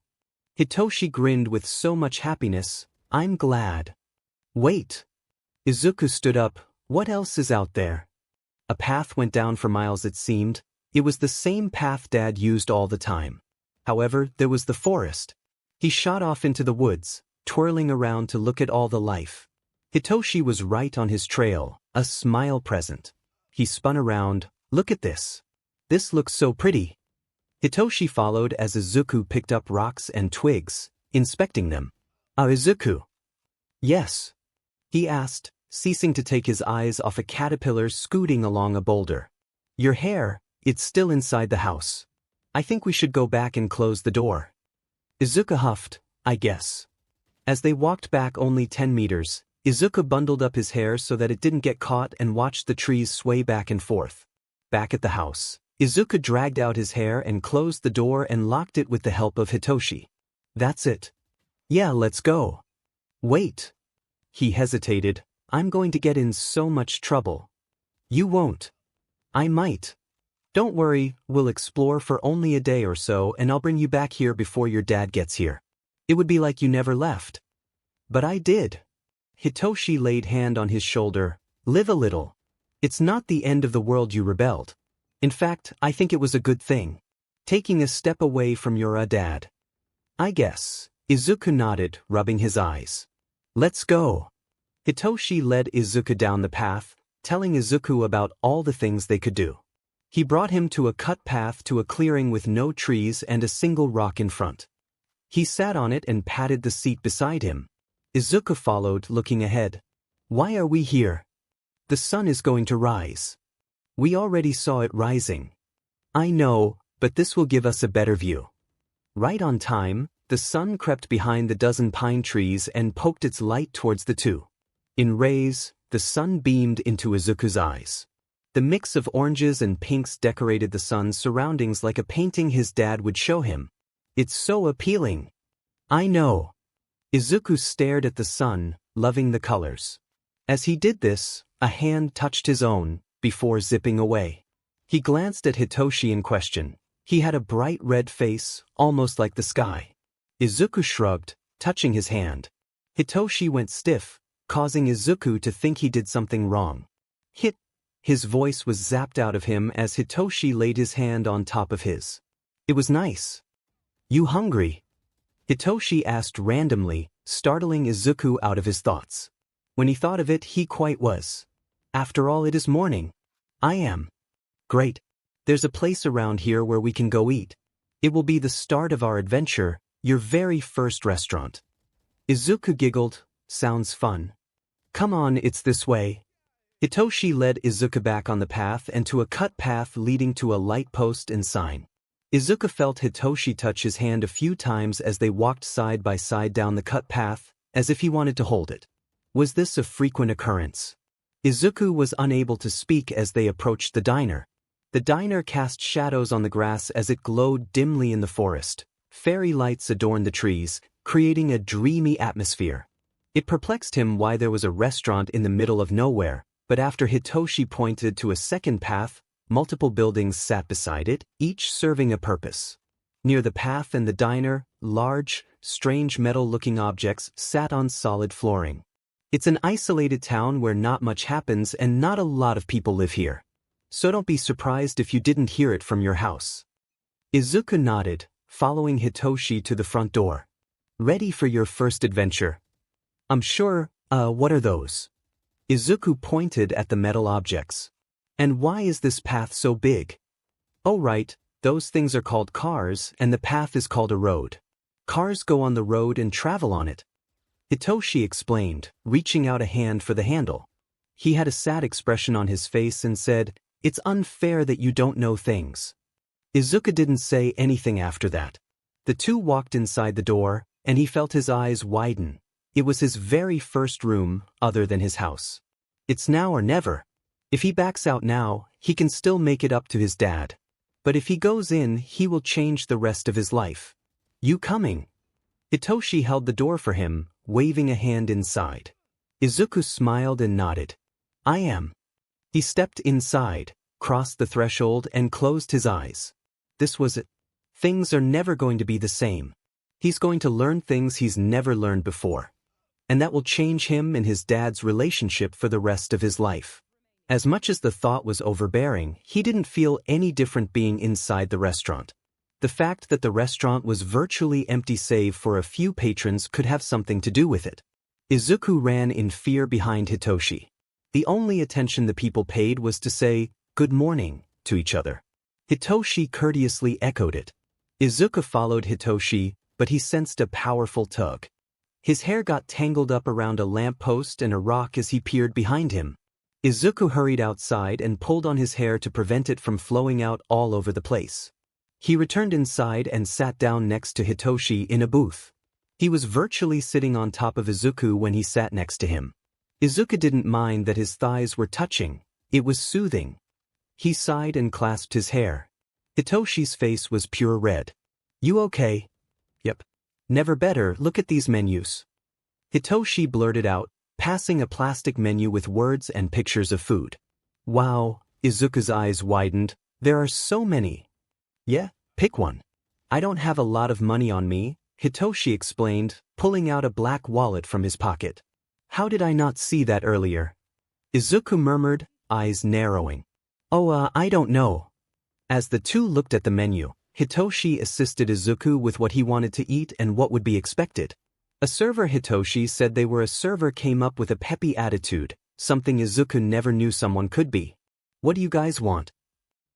Hitoshi grinned with so much happiness. I'm glad. Wait. Izuku stood up. What else is out there? A path went down for miles it seemed. It was the same path Dad used all the time. However, there was the forest. He shot off into the woods, twirling around to look at all the life. Hitoshi was right on his trail, a smile present. He spun around. Look at this. This looks so pretty. Hitoshi followed as Izuku picked up rocks and twigs, inspecting them. Izuku. Yes. He asked, ceasing to take his eyes off a caterpillar scooting along a boulder. Your hair, it's still inside the house. I think we should go back and close the door. Izuku huffed, I guess. As they walked back only 10 meters, Izuku bundled up his hair so that it didn't get caught and watched the trees sway back and forth. Back at the house, Izuku dragged out his hair and closed the door and locked it with the help of Hitoshi. That's it. Yeah, let's go. Wait. He hesitated. I'm going to get in so much trouble. You won't. I might. Don't worry, we'll explore for only a day or so and I'll bring you back here before your dad gets here. It would be like you never left. But I did. Hitoshi laid hand on his shoulder. Live a little. It's not the end of the world you rebelled. In fact, I think it was a good thing. Taking a step away from your dad. I guess. Izuku nodded, rubbing his eyes. Let's go. Hitoshi led Izuku down the path, telling Izuku about all the things they could do. He brought him to a cut path to a clearing with no trees and a single rock in front. He sat on it and patted the seat beside him. Izuku followed, looking ahead. Why are we here? The sun is going to rise. We already saw it rising. I know, but this will give us a better view. Right on time, the sun crept behind the dozen pine trees and poked its light towards the two. In rays, the sun beamed into Izuku's eyes. The mix of oranges and pinks decorated the sun's surroundings like a painting his dad would show him. It's so appealing. I know. Izuku stared at the sun, loving the colors. As he did this, a hand touched his own, before zipping away. He glanced at Hitoshi in question. He had a bright red face, almost like the sky. Izuku shrugged, touching his hand. Hitoshi went stiff, causing Izuku to think he did something wrong. Hit! His voice was zapped out of him as Hitoshi laid his hand on top of his. It was nice. You hungry? Hitoshi asked randomly, startling Izuku out of his thoughts. When he thought of it, he quite was. After all, it is morning. I am. Great. There's a place around here where we can go eat. It will be the start of our adventure, your very first restaurant. Izuku giggled. Sounds fun. Come on, it's this way. Hitoshi led Izuku back on the path and to a cut path leading to a light post and sign. Izuku felt Hitoshi touch his hand a few times as they walked side by side down the cut path, as if he wanted to hold it. Was this a frequent occurrence? Izuku was unable to speak as they approached the diner. The diner cast shadows on the grass as it glowed dimly in the forest. Fairy lights adorned the trees, creating a dreamy atmosphere. It perplexed him why there was a restaurant in the middle of nowhere, but after Hitoshi pointed to a second path, multiple buildings sat beside it, each serving a purpose. Near the path and the diner, large, strange metal-looking objects sat on solid flooring. It's an isolated town where not much happens and not a lot of people live here. So don't be surprised if you didn't hear it from your house. Izuku nodded, following Hitoshi to the front door. Ready for your first adventure? I'm sure, what are those? Izuku pointed at the metal objects. And why is this path so big? Oh right, those things are called cars and the path is called a road. Cars go on the road and travel on it. Hitoshi explained, reaching out a hand for the handle. He had a sad expression on his face and said, It's unfair that you don't know things. Izuku didn't say anything after that. The two walked inside the door, and he felt his eyes widen. It was his very first room, other than his house. It's now or never. If he backs out now, he can still make it up to his dad. But if he goes in, he will change the rest of his life. You coming? Hitoshi held the door for him, waving a hand inside. Izuku smiled and nodded. I am. He stepped inside, crossed the threshold and closed his eyes. This was it. Things are never going to be the same. He's going to learn things he's never learned before. And that will change him and his dad's relationship for the rest of his life. As much as the thought was overbearing, he didn't feel any different being inside the restaurant. The fact that the restaurant was virtually empty save for a few patrons could have something to do with it. Izuku ran in fear behind Hitoshi. The only attention the people paid was to say, "Good morning," to each other. Hitoshi courteously echoed it. Izuku followed Hitoshi, but he sensed a powerful tug. His hair got tangled up around a lamppost and a rock as he peered behind him. Izuku hurried outside and pulled on his hair to prevent it from flowing out all over the place. He returned inside and sat down next to Hitoshi in a booth. He was virtually sitting on top of Izuku when he sat next to him. Izuku didn't mind that his thighs were touching. It was soothing. He sighed and clasped his hair. Hitoshi's face was pure red. "You okay?" "Yep. Never better, look at these menus." Hitoshi blurted out, passing a plastic menu with words and pictures of food. "Wow," Izuku's eyes widened. "There are so many." "Yeah, pick one." "I don't have a lot of money on me," Hitoshi explained, pulling out a black wallet from his pocket. "How did I not see that earlier?" Izuku murmured, eyes narrowing. "Oh, I don't know." As the two looked at the menu, Hitoshi assisted Izuku with what he wanted to eat and what would be expected. A server Hitoshi said they were a server came up with a peppy attitude, something Izuku never knew someone could be. "What do you guys want?"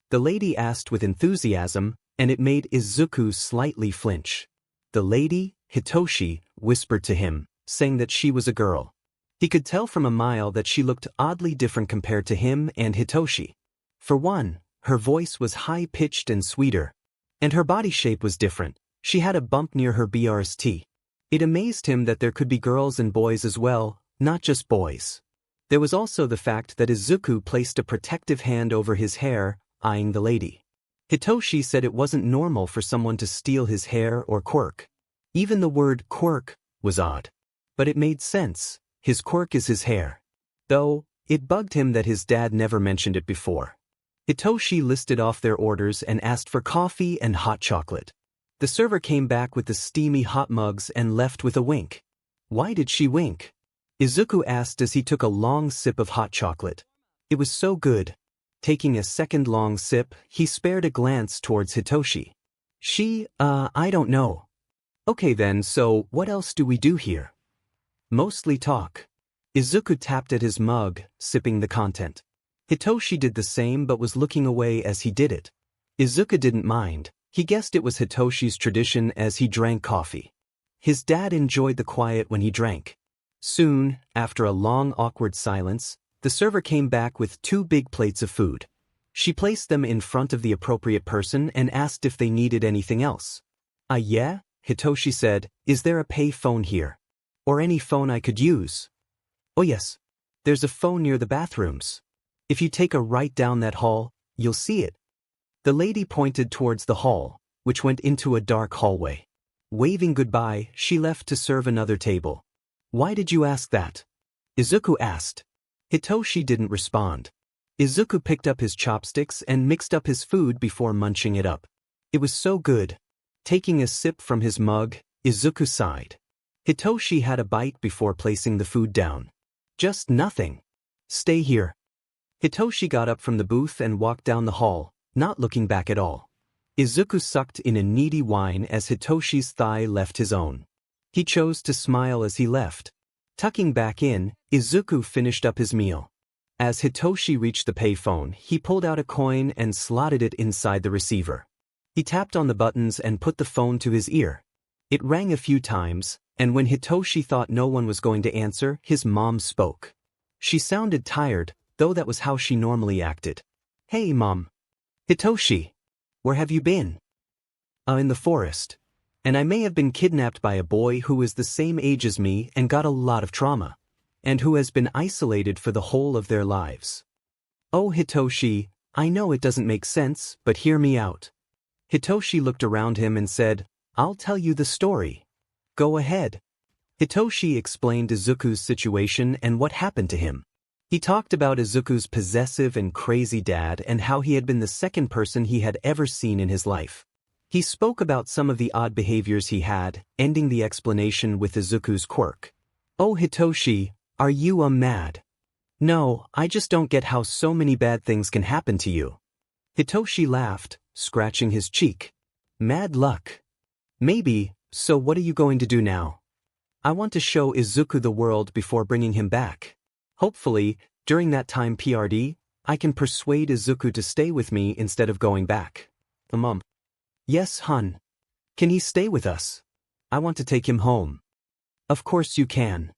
The lady asked with enthusiasm, and it made Izuku slightly flinch. The lady, Hitoshi, whispered to him, saying that she was a girl. He could tell from a mile that she looked oddly different compared to him and Hitoshi. For one, her voice was high-pitched and sweeter. And her body shape was different. She had a bump near her BRST. It amazed him that there could be girls and boys as well, not just boys. There was also the fact that Izuku placed a protective hand over his hair, eyeing the lady. Hitoshi said it wasn't normal for someone to steal his hair or quirk. Even the word quirk was odd. But it made sense. His quirk is his hair. Though, it bugged him that his dad never mentioned it before. Hitoshi listed off their orders and asked for coffee and hot chocolate. The server came back with the steamy hot mugs and left with a wink. Why did she wink? Izuku asked as he took a long sip of hot chocolate. It was so good. Taking a second long sip, he spared a glance towards Hitoshi. I don't know. Okay then, so what else do we do here? Mostly talk. Izuku tapped at his mug, sipping the content. Hitoshi did the same but was looking away as he did it. Izuku didn't mind. He guessed it was Hitoshi's tradition as he drank coffee. His dad enjoyed the quiet when he drank. Soon, after a long awkward silence, the server came back with 2 big plates of food. She placed them in front of the appropriate person and asked if they needed anything else. Yeah, Hitoshi said, "Is there a pay phone here? Or any phone I could use?" "Oh yes. There's a phone near the bathrooms. If you take a right down that hall, you'll see it." The lady pointed towards the hall, which went into a dark hallway. Waving goodbye, she left to serve another table. "Why did you ask that?" Izuku asked. Hitoshi didn't respond. Izuku picked up his chopsticks and mixed up his food before munching it up. It was so good. Taking a sip from his mug, Izuku sighed. Hitoshi had a bite before placing the food down. "Just nothing. Stay here." Hitoshi got up from the booth and walked down the hall, not looking back at all. Izuku sucked in a needy whine as Hitoshi's thigh left his own. He chose to smile as he left. Tucking back in, Izuku finished up his meal. As Hitoshi reached the payphone, he pulled out a coin and slotted it inside the receiver. He tapped on the buttons and put the phone to his ear. It rang a few times, and when Hitoshi thought no one was going to answer, his mom spoke. She sounded tired, though that was how she normally acted. "Hey, Mom." "Hitoshi. Where have you been?" In the forest. And I may have been kidnapped by a boy who is the same age as me and got a lot of trauma. And who has been isolated for the whole of their lives." "Oh, Hitoshi, I know it doesn't make sense, but hear me out." Hitoshi looked around him and said, "I'll tell you the story." "Go ahead." Hitoshi explained Izuku's situation and what happened to him. He talked about Izuku's possessive and crazy dad and how he had been the second person he had ever seen in his life. He spoke about some of the odd behaviors he had, ending the explanation with Izuku's quirk. "Oh Hitoshi, are you mad?" "No, I just don't get how so many bad things can happen to you." Hitoshi laughed, scratching his cheek. "Mad luck. Maybe, so what are you going to do now?" "I want to show Izuku the world before bringing him back. Hopefully, during that time PRD, I can persuade Izuku to stay with me instead of going back." Mom. "Yes, hun. Can he stay with us? I want to take him home." "Of course you can."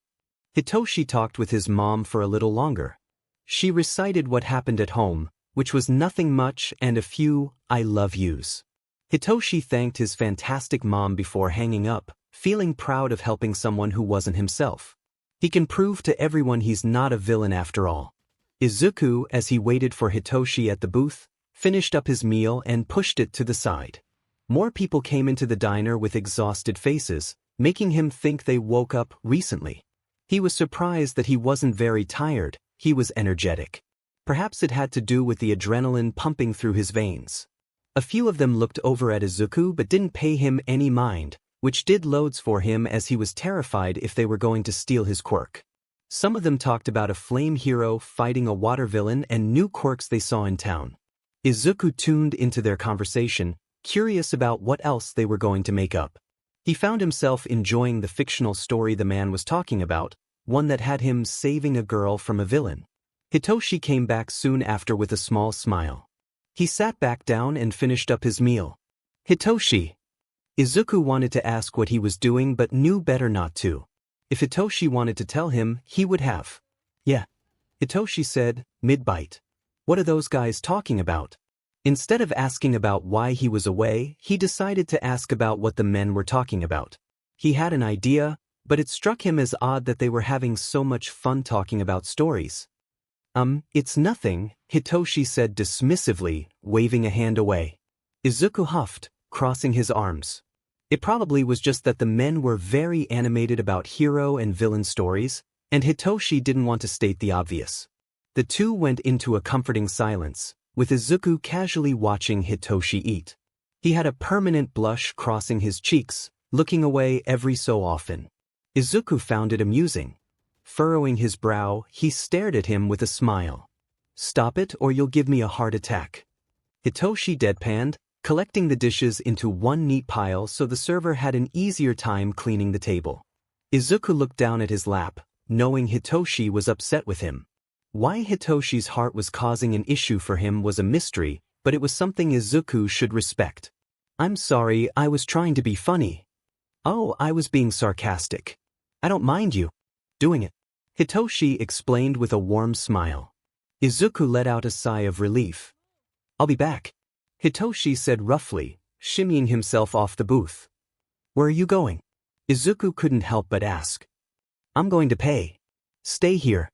Hitoshi talked with his mom for a little longer. She recited what happened at home, which was nothing much and a few "I love yous." Hitoshi thanked his fantastic mom before hanging up, feeling proud of helping someone who wasn't himself. He can prove to everyone he's not a villain after all. Izuku, as he waited for Hitoshi at the booth, finished up his meal and pushed it to the side. More people came into the diner with exhausted faces, making him think they woke up recently. He was surprised that he wasn't very tired, he was energetic. Perhaps it had to do with the adrenaline pumping through his veins. A few of them looked over at Izuku but didn't pay him any mind, which did loads for him as he was terrified if they were going to steal his quirk. Some of them talked about a flame hero fighting a water villain and new quirks they saw in town. Izuku tuned into their conversation, curious about what else they were going to make up. He found himself enjoying the fictional story the man was talking about, one that had him saving a girl from a villain. Hitoshi came back soon after with a small smile. He sat back down and finished up his meal. "Hitoshi." Izuku wanted to ask what he was doing but knew better not to. If Hitoshi wanted to tell him, he would have. "Yeah." Hitoshi said, mid-bite. "What are those guys talking about?" Instead of asking about why he was away, he decided to ask about what the men were talking about. He had an idea, but it struck him as odd that they were having so much fun talking about stories. It's nothing," Hitoshi said dismissively, waving a hand away. Izuku huffed, crossing his arms. It probably was just that the men were very animated about hero and villain stories, and Hitoshi didn't want to state the obvious. The two went into a comforting silence, with Izuku casually watching Hitoshi eat. He had a permanent blush crossing his cheeks, looking away every so often. Izuku found it amusing. Furrowing his brow, he stared at him with a smile. "Stop it or you'll give me a heart attack." Hitoshi deadpanned, collecting the dishes into one neat pile so the server had an easier time cleaning the table. Izuku looked down at his lap, knowing Hitoshi was upset with him. Why Hitoshi's heart was causing an issue for him was a mystery, but it was something Izuku should respect. "I'm sorry, I was trying to be funny." "Oh, I was being sarcastic. I don't mind you doing it," Hitoshi explained with a warm smile. Izuku let out a sigh of relief. "I'll be back," Hitoshi said roughly, shimmying himself off the booth. "Where are you going?" Izuku couldn't help but ask. "I'm going to pay." "Stay here."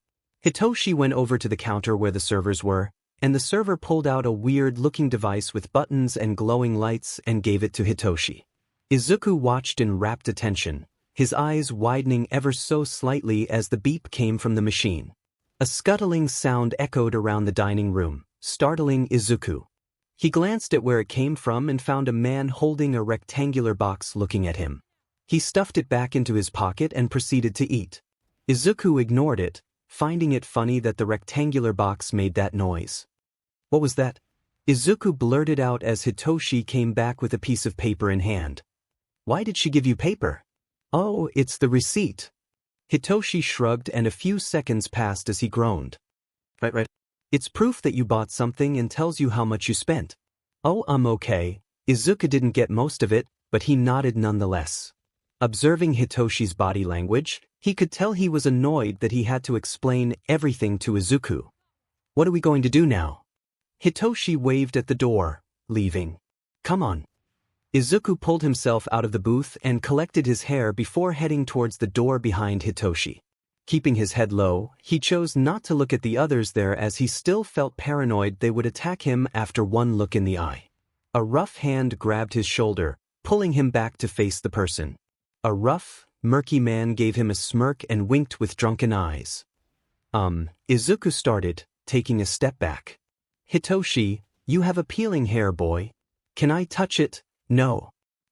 Hitoshi went over to the counter where the servers were, and the server pulled out a weird-looking device with buttons and glowing lights and gave it to Hitoshi. Izuku watched in rapt attention, his eyes widening ever so slightly as the beep came from the machine. A scuttling sound echoed around the dining room, startling Izuku. He glanced at where it came from and found a man holding a rectangular box looking at him. He stuffed it back into his pocket and proceeded to eat. Izuku ignored it, finding it funny that the rectangular box made that noise. "What was that?" Izuku blurted out as Hitoshi came back with a piece of paper in hand. "Why did she give you paper?" "Oh, it's the receipt." Hitoshi shrugged and a few seconds passed as he groaned. Right. "It's proof that you bought something and tells you how much you spent." "Oh, okay." Izuku didn't get most of it, but he nodded nonetheless. Observing Hitoshi's body language, he could tell he was annoyed that he had to explain everything to Izuku. "What are we going to do now?" Hitoshi waved at the door, leaving. "Come on." Izuku pulled himself out of the booth and collected his hair before heading towards the door behind Hitoshi. Keeping his head low, he chose not to look at the others there as he still felt paranoid they would attack him after one look in the eye. A rough hand grabbed his shoulder, pulling him back to face the person. A rough, murky man gave him a smirk and winked with drunken eyes. Izuku started, taking a step back. "Hitoshi, you have appealing hair, boy. Can I touch it?" No.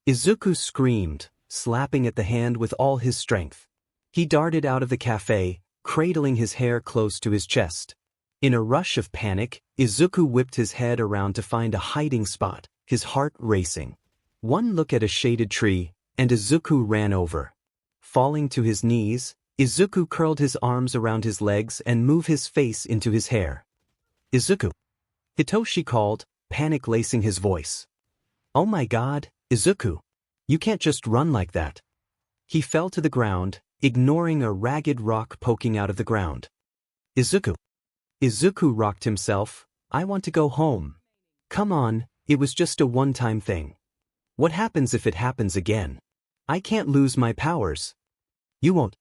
Izuku screamed, slapping at the hand with all his strength. He darted out of the cafe, cradling his hair close to his chest. In a rush of panic, Izuku whipped his head around to find a hiding spot, his heart racing. One look at a shaded tree, and Izuku ran over. Falling to his knees, Izuku curled his arms around his legs and moved his face into his hair. Izuku! Hitoshi called, panic lacing his voice. Oh my god, Izuku! You can't just run like that. He fell to the ground, ignoring a ragged rock poking out of the ground. Izuku! Izuku rocked himself. I want to go home. Come on, it was just a one-time thing. What happens if it happens again? I can't lose my powers. You won't.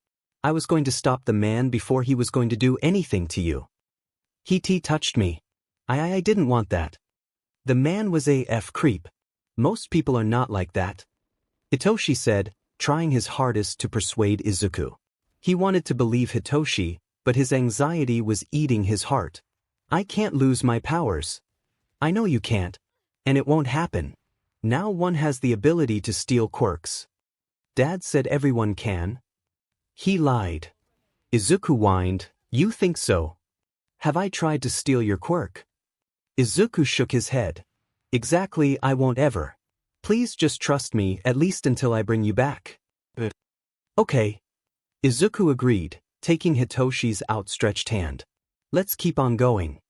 I was going to stop the man before he was going to do anything to you. He touched me. I didn't want that. The man was a creep. Most people are not like that. Hitoshi said, trying his hardest to persuade Izuku. He wanted to believe Hitoshi, but his anxiety was eating his heart. I can't lose my powers. I know you can't. And it won't happen. Now one has the ability to steal quirks. Dad said everyone can. He lied. Izuku whined, you think so? Have I tried to steal your quirk? Izuku shook his head. Exactly, I won't ever. Please just trust me at least until I bring you back. Okay. Izuku agreed, taking Hitoshi's outstretched hand. Let's keep on going.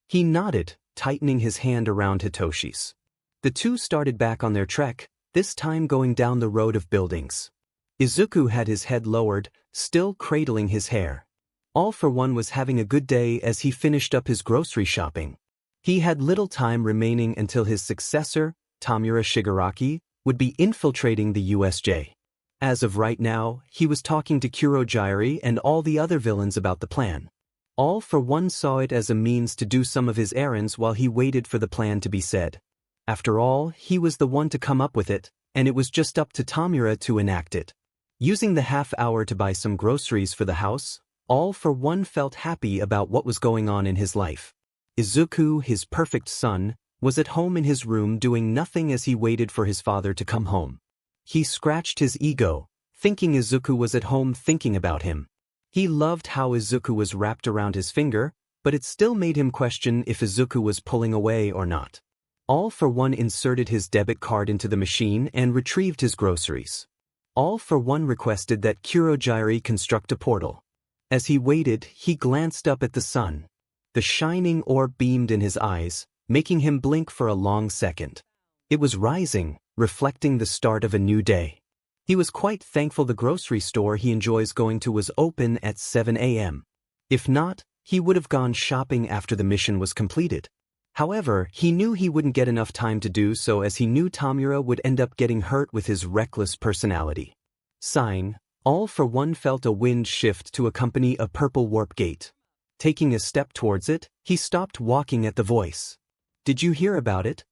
He nodded, tightening his hand around Hitoshi's. The two started back on their trek, this time going down the road of buildings. Izuku had his head lowered, still cradling his hair. All for One was having a good day as he finished up his grocery shopping. He had little time remaining until his successor, Tomura Shigaraki, would be infiltrating the USJ. As of right now, he was talking to Kurojiiri and all the other villains about the plan. All for One saw it as a means to do some of his errands while he waited for the plan to be said. After all, he was the one to come up with it, and it was just up to Tomura to enact it. Using the half hour to buy some groceries for the house, All for One felt happy about what was going on in his life. Izuku, his perfect son, was at home in his room doing nothing as he waited for his father to come home. He scratched his ego, thinking Izuku was at home thinking about him. He loved how Izuku was wrapped around his finger, but it still made him question if Izuku was pulling away or not. All for One inserted his debit card into the machine and retrieved his groceries. All for One requested that Kurojiiri construct a portal. As he waited, he glanced up at the sun. The shining orb beamed in his eyes, making him blink for a long second. It was rising, reflecting the start of a new day. He was quite thankful the grocery store he enjoys going to was open at 7 a.m. If not, he would have gone shopping after the mission was completed. However, he knew he wouldn't get enough time to do so as he knew Tomura would end up getting hurt with his reckless personality. Sign, All for One felt a wind shift to accompany a purple warp gate. Taking a step towards it, he stopped walking at the voice. Did you hear about it?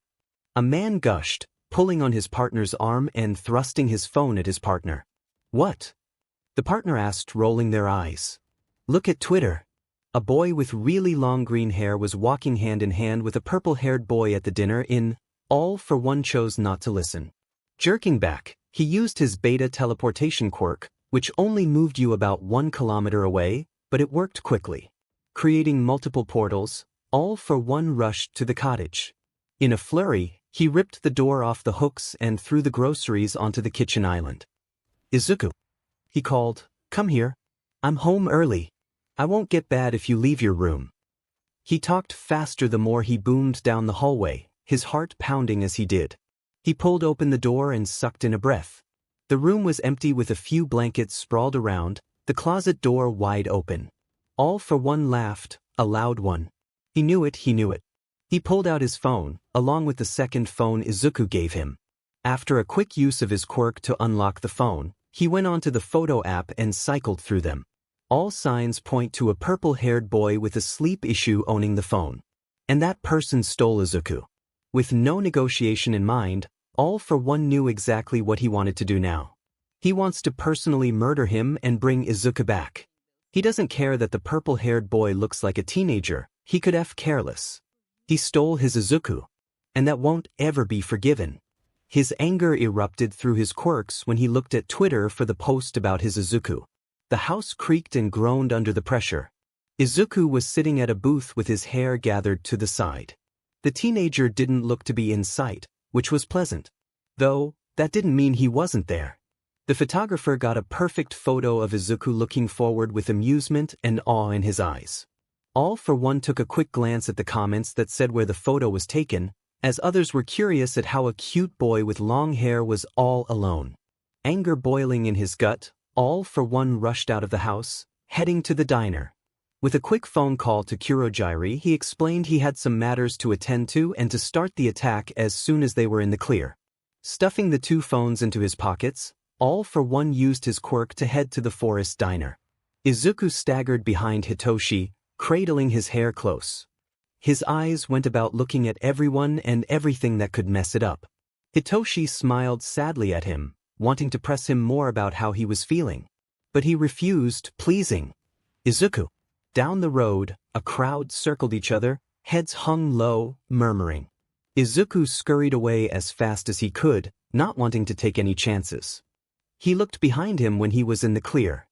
A man gushed, pulling on his partner's arm and thrusting his phone at his partner. What? The partner asked, rolling their eyes. Look at Twitter. A boy with really long green hair was walking hand in hand with a purple-haired boy at the dinner in. All for One chose not to listen. Jerking back, he used his beta teleportation quirk, which only moved you about 1 kilometer away, but it worked quickly. Creating multiple portals, All for One rushed to the cottage. In a flurry, he ripped the door off the hooks and threw the groceries onto the kitchen island. Izuku, he called, come here. I'm home early. I won't get bad if you leave your room. He talked faster the more he boomed down the hallway, his heart pounding as he did. He pulled open the door and sucked in a breath. The room was empty with a few blankets sprawled around, the closet door wide open. All for One laughed, a loud one. He knew it. He pulled out his phone, along with the second phone Izuku gave him. After a quick use of his quirk to unlock the phone, he went onto the photo app and cycled through them. All signs point to a purple-haired boy with a sleep issue owning the phone. And that person stole Izuku. With no negotiation in mind, All for One knew exactly what he wanted to do now. He wants to personally murder him and bring Izuku back. He doesn't care that the purple-haired boy looks like a teenager, he could careless. He stole his Izuku. And that won't ever be forgiven. His anger erupted through his quirks when he looked at Twitter for the post about his Izuku. The house creaked and groaned under the pressure. Izuku was sitting at a booth with his hair gathered to the side. The teenager didn't look to be in sight, which was pleasant. Though, that didn't mean he wasn't there. The photographer got a perfect photo of Izuku looking forward with amusement and awe in his eyes. All for one took a quick glance at the comments that said where the photo was taken, as others were curious at how a cute boy with long hair was all alone. Anger boiling in his gut, all for one rushed out of the house, heading to the diner. With a quick phone call to Kurogiri, he explained he had some matters to attend to and to start the attack as soon as they were in the clear. Stuffing the two phones into his pockets, all for one used his quirk to head to the forest diner. Izuku staggered behind �𝗃𝗁𝗏, cradling his hair close. His eyes went about looking at everyone and everything that could mess it up. �𝗃𝗁𝗏 smiled sadly at him, wanting to press him more about how he was feeling. But he refused, pleasing. Izuku. Down the road, a crowd circled each other, heads hung low, murmuring. Izuku scurried away as fast as he could, not wanting to take any chances. He looked behind him when he was in the clear.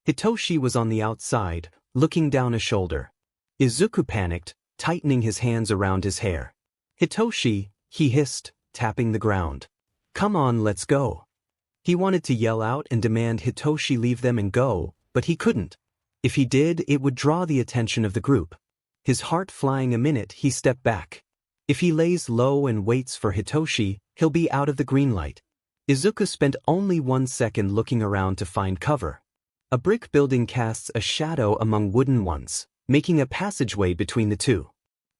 �𝗃𝗁𝗏 was on the outside, looking down a shoulder. Izuku panicked, tightening his hands around his hair. �𝗃𝗁𝗏, he hissed, tapping the ground. Come on, let's go. He wanted to yell out and demand �𝗃𝗁𝗏 leave them and go, but he couldn't. If he did, it would draw the attention of the group. His heart flying a minute, he stepped back. If he lays low and waits for �𝗃𝗁𝗏, he'll be out of the green light. Izuku spent only 1 second looking around to find cover. A brick building casts a shadow among wooden ones, making a passageway between the two.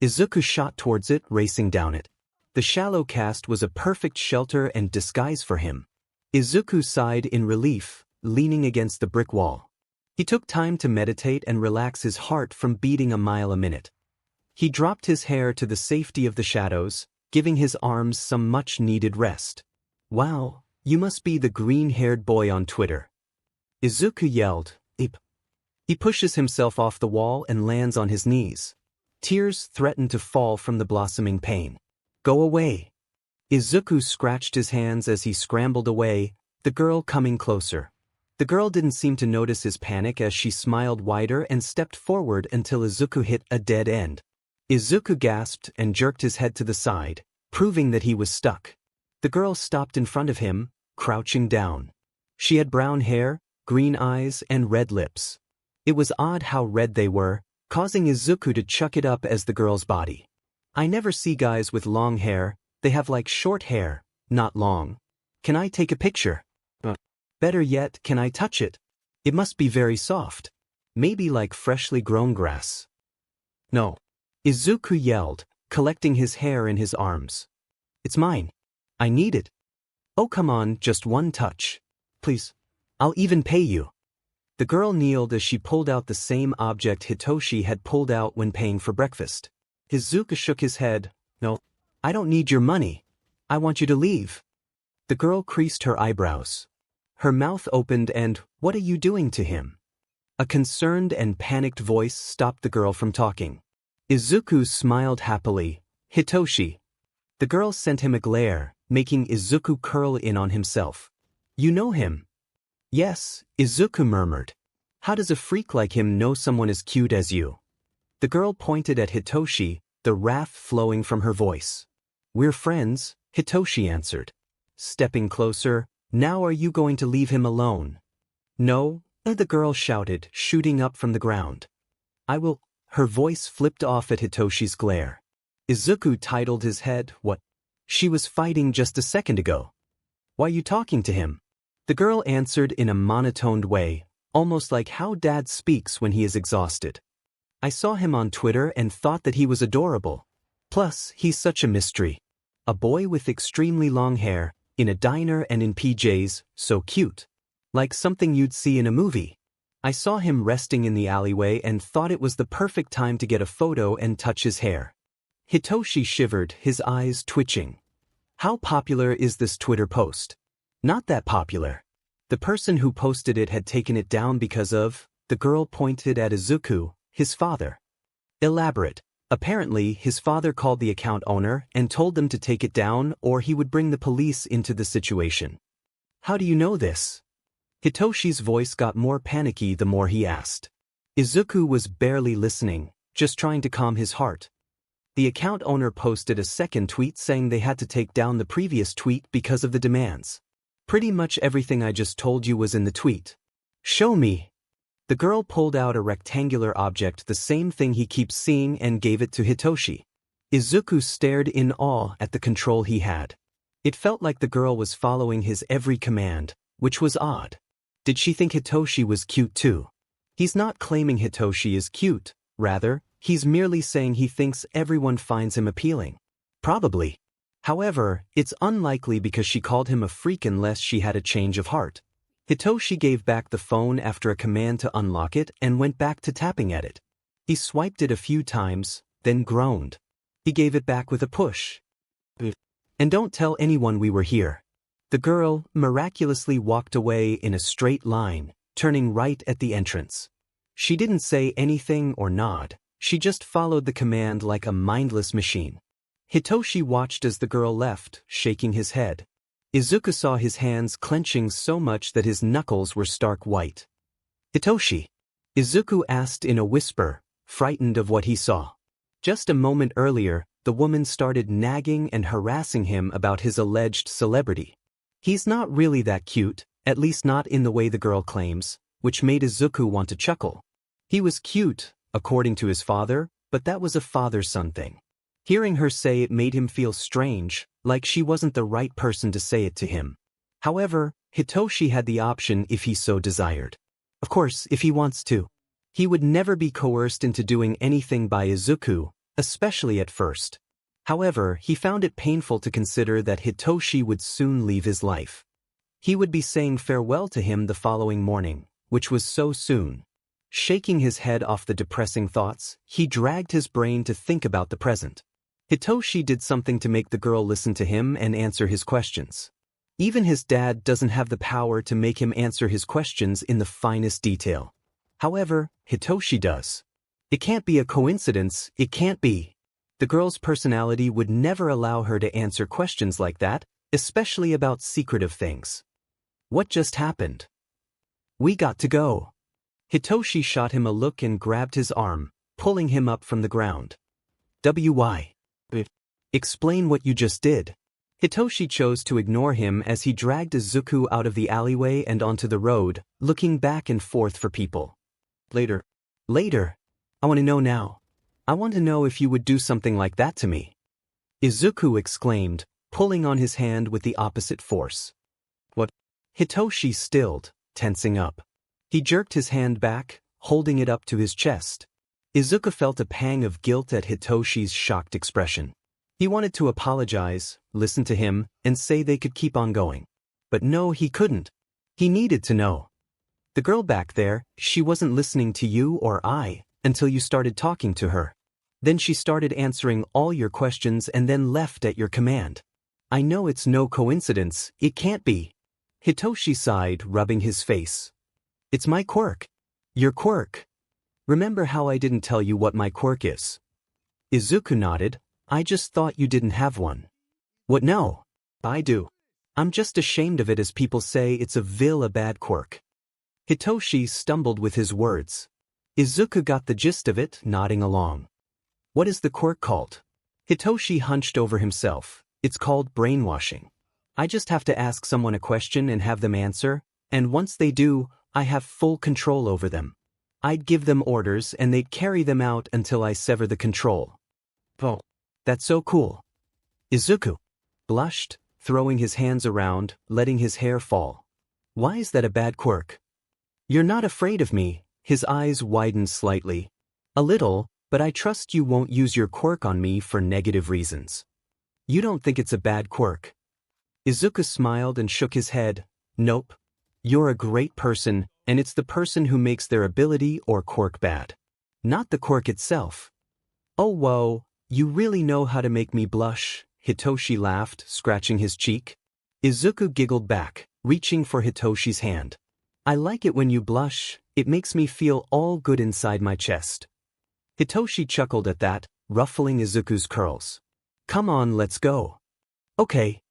Izuku shot towards it, racing down it. The shallow cast was a perfect shelter and disguise for him. Izuku sighed in relief, leaning against the brick wall. He took time to meditate and relax his heart from beating a mile a minute. He dropped his hair to the safety of the shadows, giving his arms some much-needed rest. Wow, you must be the green-haired boy on Twitter. Izuku yelled, "Eep." He pushes himself off the wall and lands on his knees. Tears threatened to fall from the blossoming pain. Go away. Izuku scratched his hands as he scrambled away, the girl coming closer. The girl didn't seem to notice his panic as she smiled wider and stepped forward until Izuku hit a dead end. Izuku gasped and jerked his head to the side, proving that he was stuck. The girl stopped in front of him, crouching down. She had brown hair, green eyes, and red lips. It was odd how red they were, causing Izuku to chuck it up as the girl's body. I never see guys with long hair, they have like short hair, not long. Can I take a picture? Better yet, can I touch it? It must be very soft. Maybe like freshly grown grass. No. Izuku yelled, collecting his hair in his arms. It's mine. I need it. Oh come on, just one touch. Please. I'll even pay you. The girl kneeled as she pulled out the same object �𝗃𝗁𝗏 had pulled out when paying for breakfast. Izuku shook his head. No. I don't need your money. I want you to leave. The girl creased her eyebrows. Her mouth opened and, what are you doing to him? A concerned and panicked voice stopped the girl from talking. Izuku smiled happily. �𝗃𝗁𝗏. The girl sent him a glare, making Izuku curl in on himself. You know him? Yes, Izuku murmured. How does a freak like him know someone as cute as you? The girl pointed at �𝗃𝗁𝗏, the wrath flowing from her voice. We're friends, �𝗃𝗁𝗏 answered. Stepping closer, now are you going to leave him alone? No, the girl shouted, shooting up from the ground. I will. Her voice flipped off at �𝗃𝗁𝗏's glare. Izuku titled his head, what? She was fighting just a second ago. Why are you talking to him? The girl answered in a monotoned way, almost like how dad speaks when he is exhausted. I saw him on Twitter and thought that he was adorable. Plus, he's such a mystery. A boy with extremely long hair, in a diner and in PJs, so cute. Like something you'd see in a movie. I saw him resting in the alleyway and thought it was the perfect time to get a photo and touch his hair. �𝗃𝗁𝗏 shivered, his eyes twitching. How popular is this Twitter post? Not that popular. The person who posted it had taken it down because of, the girl pointed at Izuku, his father. Elaborate. Apparently, his father called the account owner and told them to take it down or he would bring the police into the situation. How do you know this? Hitoshi's voice got more panicky the more he asked. Izuku was barely listening, just trying to calm his heart. The account owner posted a second tweet saying they had to take down the previous tweet because of the demands. Pretty much everything I just told you was in the tweet. Show me. The girl pulled out a rectangular object, the same thing he keeps seeing, and gave it to Hitoshi. Izuku stared in awe at the control he had. It felt like the girl was following his every command, which was odd. Did she think Hitoshi was cute too? He's not claiming Hitoshi is cute, rather, he's merely saying he thinks everyone finds him appealing. Probably. However, it's unlikely because she called him a freak unless she had a change of heart. Hitoshi gave back the phone after a command to unlock it and went back to tapping at it. He swiped it a few times, then groaned. He gave it back with a push. And don't tell anyone we were here. The girl miraculously walked away in a straight line, turning right at the entrance. She didn't say anything or nod, she just followed the command like a mindless machine. Hitoshi watched as the girl left, shaking his head. Izuku saw his hands clenching so much that his knuckles were stark white. Hitoshi? Izuku asked in a whisper, frightened of what he saw. Just a moment earlier, the woman started nagging and harassing him about his alleged celebrity. He's not really that cute, at least not in the way the girl claims, which made Izuku want to chuckle. He was cute, according to his father, but that was a father-son thing. Hearing her say it made him feel strange, like she wasn't the right person to say it to him. However, Hitoshi had the option if he so desired. Of course, if he wants to. He would never be coerced into doing anything by Izuku, especially at first. However, he found it painful to consider that Hitoshi would soon leave his life. He would be saying farewell to him the following morning, which was so soon. Shaking his head off the depressing thoughts, he dragged his brain to think about the present. Hitoshi did something to make the girl listen to him and answer his questions. Even his dad doesn't have the power to make him answer his questions in the finest detail. However, Hitoshi does. It can't be a coincidence, it can't be. The girl's personality would never allow her to answer questions like that, especially about secretive things. What just happened? We got to go. Hitoshi shot him a look and grabbed his arm, pulling him up from the ground. Why? Explain what you just did. Hitoshi chose to ignore him as he dragged Izuku out of the alleyway and onto the road, looking back and forth for people. Later. I want to know now. I want to know if you would do something like that to me. Izuku exclaimed, pulling on his hand with the opposite force. What? Hitoshi stilled, tensing up. He jerked his hand back, holding it up to his chest. Izuku felt a pang of guilt at Hitoshi's shocked expression. He wanted to apologize, listen to him, and say they could keep on going. But no, he couldn't. He needed to know. The girl back there, she wasn't listening to you or I, until you started talking to her. Then she started answering all your questions and then left at your command. I know it's no coincidence, it can't be. Hitoshi sighed, rubbing his face. It's my quirk. Your quirk. Remember how I didn't tell you what my quirk is? Izuku nodded. I just thought you didn't have one. What? No. I do. I'm just ashamed of it as people say it's a bad quirk. Hitoshi stumbled with his words. Izuku got the gist of it, nodding along. What is the quirk called? Hitoshi hunched over himself. It's called brainwashing. I just have to ask someone a question and have them answer, and once they do, I have full control over them. I'd give them orders and they'd carry them out until I sever the control. Oh, that's so cool. Izuku blushed, throwing his hands around, letting his hair fall. Why is that a bad quirk? You're not afraid of me. His eyes widened slightly. A little, but I trust you won't use your quirk on me for negative reasons. You don't think it's a bad quirk? Izuku smiled and shook his head. Nope. You're a great person, and it's the person who makes their ability or quirk bad. Not the quirk itself. Oh whoa, you really know how to make me blush, Hitoshi laughed, scratching his cheek. Izuku giggled back, reaching for Hitoshi's hand. I like it when you blush, it makes me feel all good inside my chest. Hitoshi chuckled at that, ruffling Izuku's curls. "Come on, let's go." "Okay."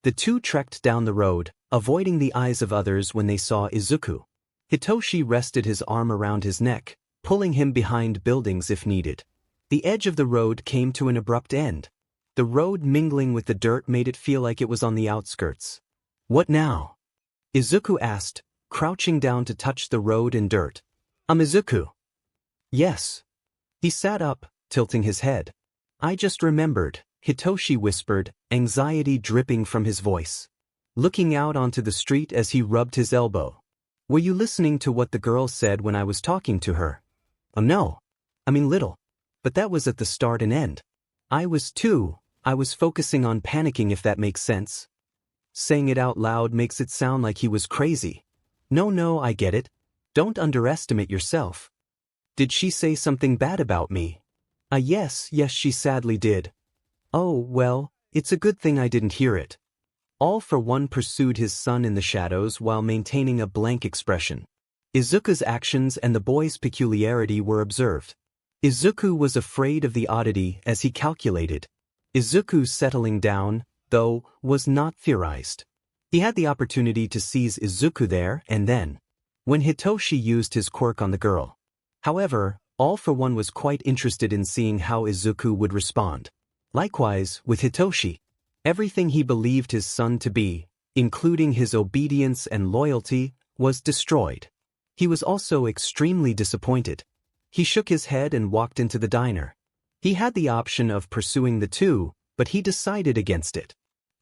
The two trekked down the road, avoiding the eyes of others when they saw Izuku. Hitoshi rested his arm around his neck, pulling him behind buildings if needed. The edge of the road came to an abrupt end. The road mingling with the dirt made it feel like it was on the outskirts. "What now?" Izuku asked, crouching down to touch the road and dirt. "Izuku." "Yes." He sat up, tilting his head. "I just remembered," Hitoshi whispered, anxiety dripping from his voice. Looking out onto the street as he rubbed his elbow. "Were you listening to what the girl said when I was talking to her?" "Oh no. Little. But that was at the start and end. I was too. I was focusing on panicking, if that makes sense." Saying it out loud makes it sound like he was crazy. No, I get it. Don't underestimate yourself." "Did she say something bad about me?" Yes, she sadly did." "Oh, well, it's a good thing I didn't hear it." All for One pursued his son in the shadows while maintaining a blank expression. Izuku's actions and the boy's peculiarity were observed. Izuku was afraid of the oddity as he calculated. Izuku settling down, though, was not theorized. He had the opportunity to seize Izuku there and then, when Hitoshi used his quirk on the girl. However, All for One was quite interested in seeing how Izuku would respond. Likewise, with Hitoshi. Everything he believed his son to be, including his obedience and loyalty, was destroyed. He was also extremely disappointed. He shook his head and walked into the diner. He had the option of pursuing the two, but he decided against it.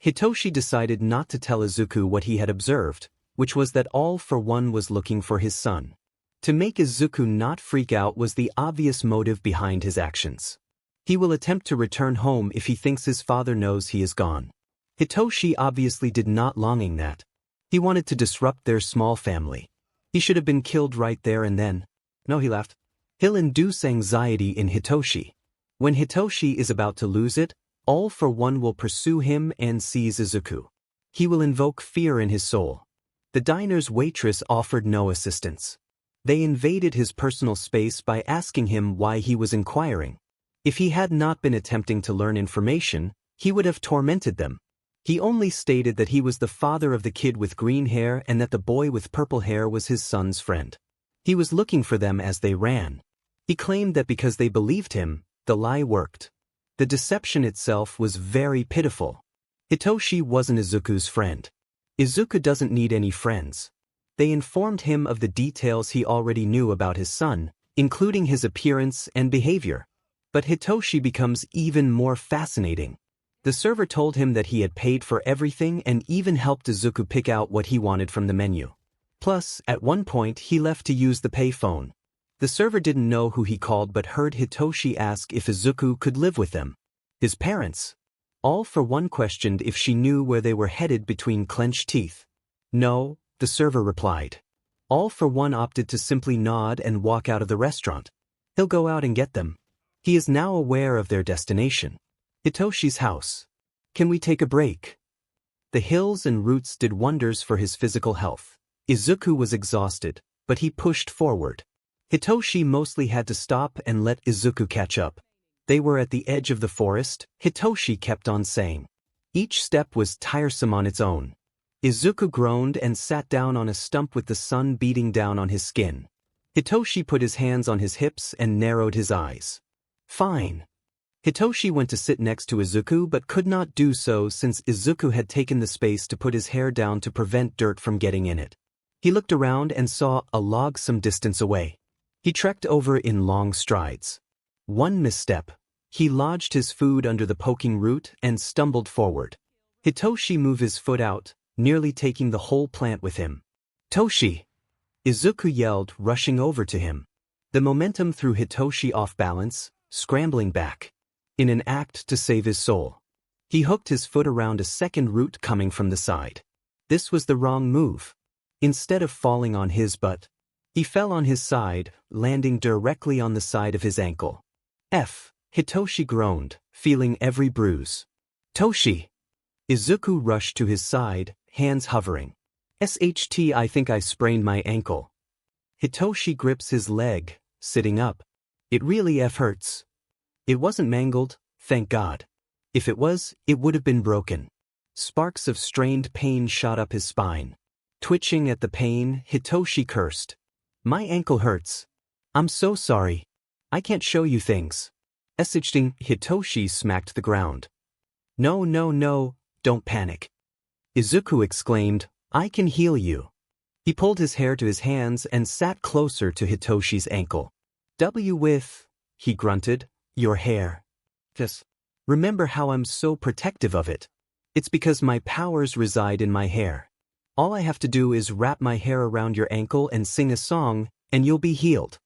Hitoshi decided not to tell Izuku what he had observed, which was that All for One was looking for his son. To make Izuku not freak out was the obvious motive behind his actions. He will attempt to return home if he thinks his father knows he is gone. Hitoshi obviously did not longing that. He wanted to disrupt their small family. He should have been killed right there and then. No, he laughed. He'll induce anxiety in Hitoshi. When Hitoshi is about to lose it, All for One will pursue him and seize Izuku. He will invoke fear in his soul. The diner's waitress offered no assistance. They invaded his personal space by asking him why he was inquiring. If he had not been attempting to learn information, he would have tormented them. He only stated that he was the father of the kid with green hair and that the boy with purple hair was his son's friend. He was looking for them as they ran. He claimed that because they believed him, the lie worked. The deception itself was very pitiful. Hitoshi wasn't Izuku's friend. Izuku doesn't need any friends. They informed him of the details he already knew about his son, including his appearance and behavior. But Hitoshi becomes even more fascinating. The server told him that he had paid for everything and even helped Izuku pick out what he wanted from the menu. Plus, at one point he left to use the payphone. The server didn't know who he called but heard Hitoshi ask if Izuku could live with them. His parents. All for One questioned if she knew where they were headed between clenched teeth. No, the server replied. All for One opted to simply nod and walk out of the restaurant. He'll go out and get them. He is now aware of their destination. Hitoshi's house. Can we take a break? The hills and roots did wonders for his physical health. Izuku was exhausted, but he pushed forward. Hitoshi mostly had to stop and let Izuku catch up. They were at the edge of the forest, Hitoshi kept on saying. Each step was tiresome on its own. Izuku groaned and sat down on a stump with the sun beating down on his skin. Hitoshi put his hands on his hips and narrowed his eyes. Fine. Hitoshi went to sit next to Izuku but could not do so since Izuku had taken the space to put his hair down to prevent dirt from getting in it. He looked around and saw a log some distance away. He trekked over in long strides. One misstep. He lodged his food under the poking root and stumbled forward. Hitoshi moved his foot out, nearly taking the whole plant with him. Toshi! Izuku yelled, rushing over to him. The momentum threw Hitoshi off balance, scrambling back. In an act to save his soul. He hooked his foot around a second root coming from the side. This was the wrong move. Instead of falling on his butt, he fell on his side, landing directly on the side of his ankle. Hitoshi groaned, feeling every bruise. Toshi! Izuku rushed to his side, hands hovering. I think I sprained my ankle. Hitoshi grips his leg, sitting up. It really hurts. It wasn't mangled, thank God. If it was, it would have been broken. Sparks of strained pain shot up his spine. Twitching at the pain, Hitoshi cursed. My ankle hurts. I'm so sorry. I can't show you things. Hitoshi smacked the ground. No, no, no, don't panic. Izuku exclaimed, I can heal you. He pulled his hair to his hands and sat closer to Hitoshi's ankle. He grunted, your hair. Just remember how I'm so protective of it. It's because my powers reside in my hair. All I have to do is wrap my hair around your ankle and sing a song, and you'll be healed.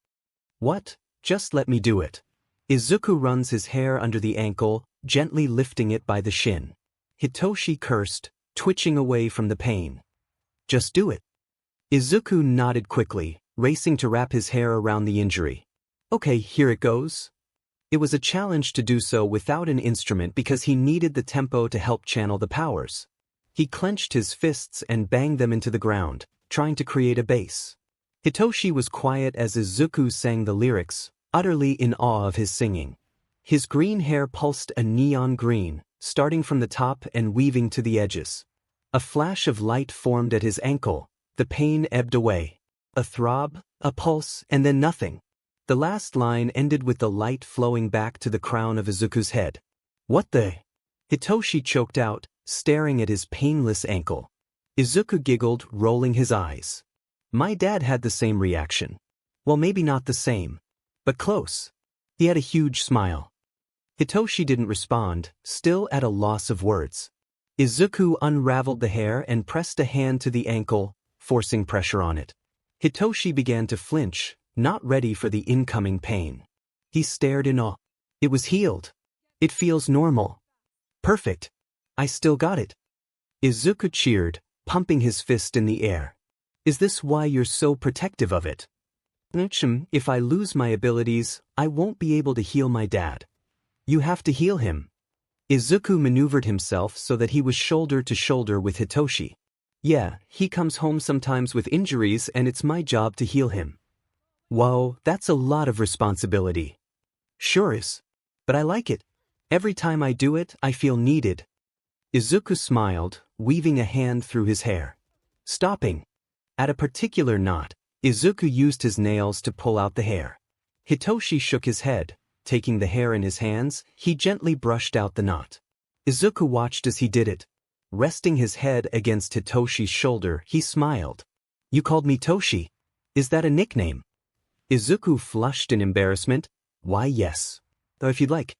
What? Just let me do it. Izuku runs his hair under the ankle, gently lifting it by the shin. Hitoshi cursed, twitching away from the pain. Just do it. Izuku nodded quickly, racing to wrap his hair around the injury. Okay, here it goes. It was a challenge to do so without an instrument because he needed the tempo to help channel the powers. He clenched his fists and banged them into the ground, trying to create a bass. Hitoshi was quiet as Izuku sang the lyrics, utterly in awe of his singing. His green hair pulsed a neon green, starting from the top and weaving to the edges. A flash of light formed at his ankle, the pain ebbed away. A throb, a pulse, and then nothing. The last line ended with the light flowing back to the crown of Izuku's head. What the? Hitoshi choked out, staring at his painless ankle. Izuku giggled, rolling his eyes. My dad had the same reaction. Well, maybe not the same, but close. He had a huge smile. Hitoshi didn't respond, still at a loss of words. Izuku unraveled the hair and pressed a hand to the ankle, forcing pressure on it. Hitoshi began to flinch, not ready for the incoming pain. He stared in awe. It was healed. It feels normal. Perfect. I still got it. Izuku cheered, pumping his fist in the air. Is this why you're so protective of it? If I lose my abilities, I won't be able to heal my dad. You have to heal him. Izuku maneuvered himself so that he was shoulder to shoulder with Hitoshi. Yeah, he comes home sometimes with injuries and it's my job to heal him. Whoa, that's a lot of responsibility. Sure is. But I like it. Every time I do it, I feel needed. Izuku smiled, weaving a hand through his hair. Stopping. At a particular knot, Izuku used his nails to pull out the hair. Hitoshi shook his head. Taking the hair in his hands, he gently brushed out the knot. Izuku watched as he did it. Resting his head against Hitoshi's shoulder, he smiled. You called me Toshi. Is that a nickname? Izuku flushed in embarrassment. Why, yes. Though if you'd like.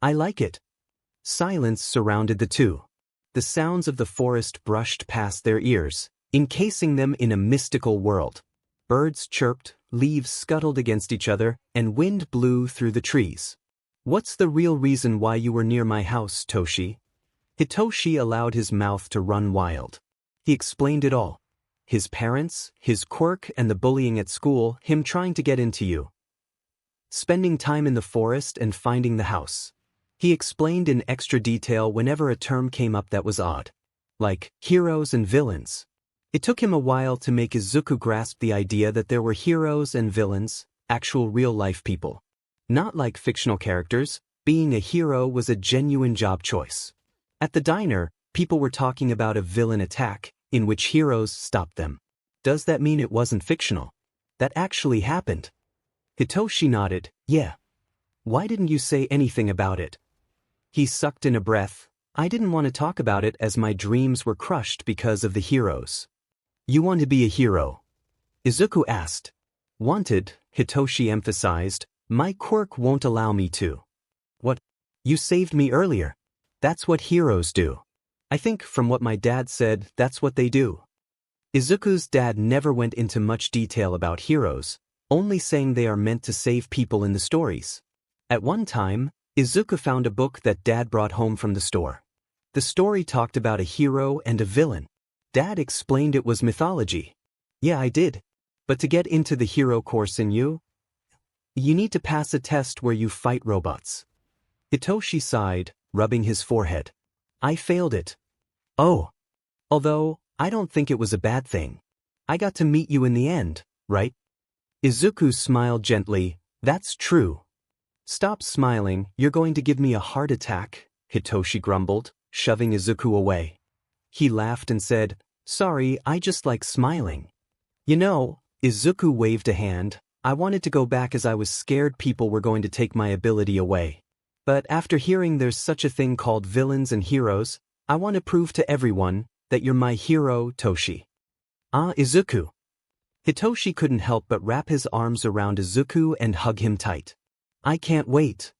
I like it. Silence surrounded the two. The sounds of the forest brushed past their ears, encasing them in a mystical world. Birds chirped, leaves scuttled against each other, and wind blew through the trees. What's the real reason why you were near my house, Toshi? Hitoshi allowed his mouth to run wild. He explained it all. His parents, his quirk and the bullying at school, him trying to get into you. Spending time in the forest and finding the house. He explained in extra detail whenever a term came up that was odd. Like, heroes and villains. It took him a while to make Izuku grasp the idea that there were heroes and villains, actual real-life people. Not like fictional characters, being a hero was a genuine job choice. At the diner, people were talking about a villain attack, in which heroes stopped them. Does that mean it wasn't fictional? That actually happened? Hitoshi nodded, yeah. Why didn't you say anything about it? He sucked in a breath. I didn't want to talk about it as my dreams were crushed because of the heroes. You want to be a hero? Izuku asked. Wanted, Hitoshi emphasized. My quirk won't allow me to. What? You saved me earlier. That's what heroes do. I think from what my dad said, that's what they do. Izuku's dad never went into much detail about heroes, only saying they are meant to save people in the stories. At one time, Izuku found a book that Dad brought home from the store. The story talked about a hero and a villain. Dad explained it was mythology. Yeah, I did. But to get into the hero course in you need to pass a test where you fight robots. Hitoshi sighed, rubbing his forehead. I failed it. Oh. Although, I don't think it was a bad thing. I got to meet you in the end, right? Izuku smiled gently. That's true. Stop smiling, you're going to give me a heart attack, Hitoshi grumbled, shoving Izuku away. He laughed and said, sorry, I just like smiling. You know, Izuku waved a hand, I wanted to go back as I was scared people were going to take my ability away. But after hearing there's such a thing called villains and heroes, I want to prove to everyone that you're my hero, Toshi. Ah, Izuku. Hitoshi couldn't help but wrap his arms around Izuku and hug him tight. I can't wait.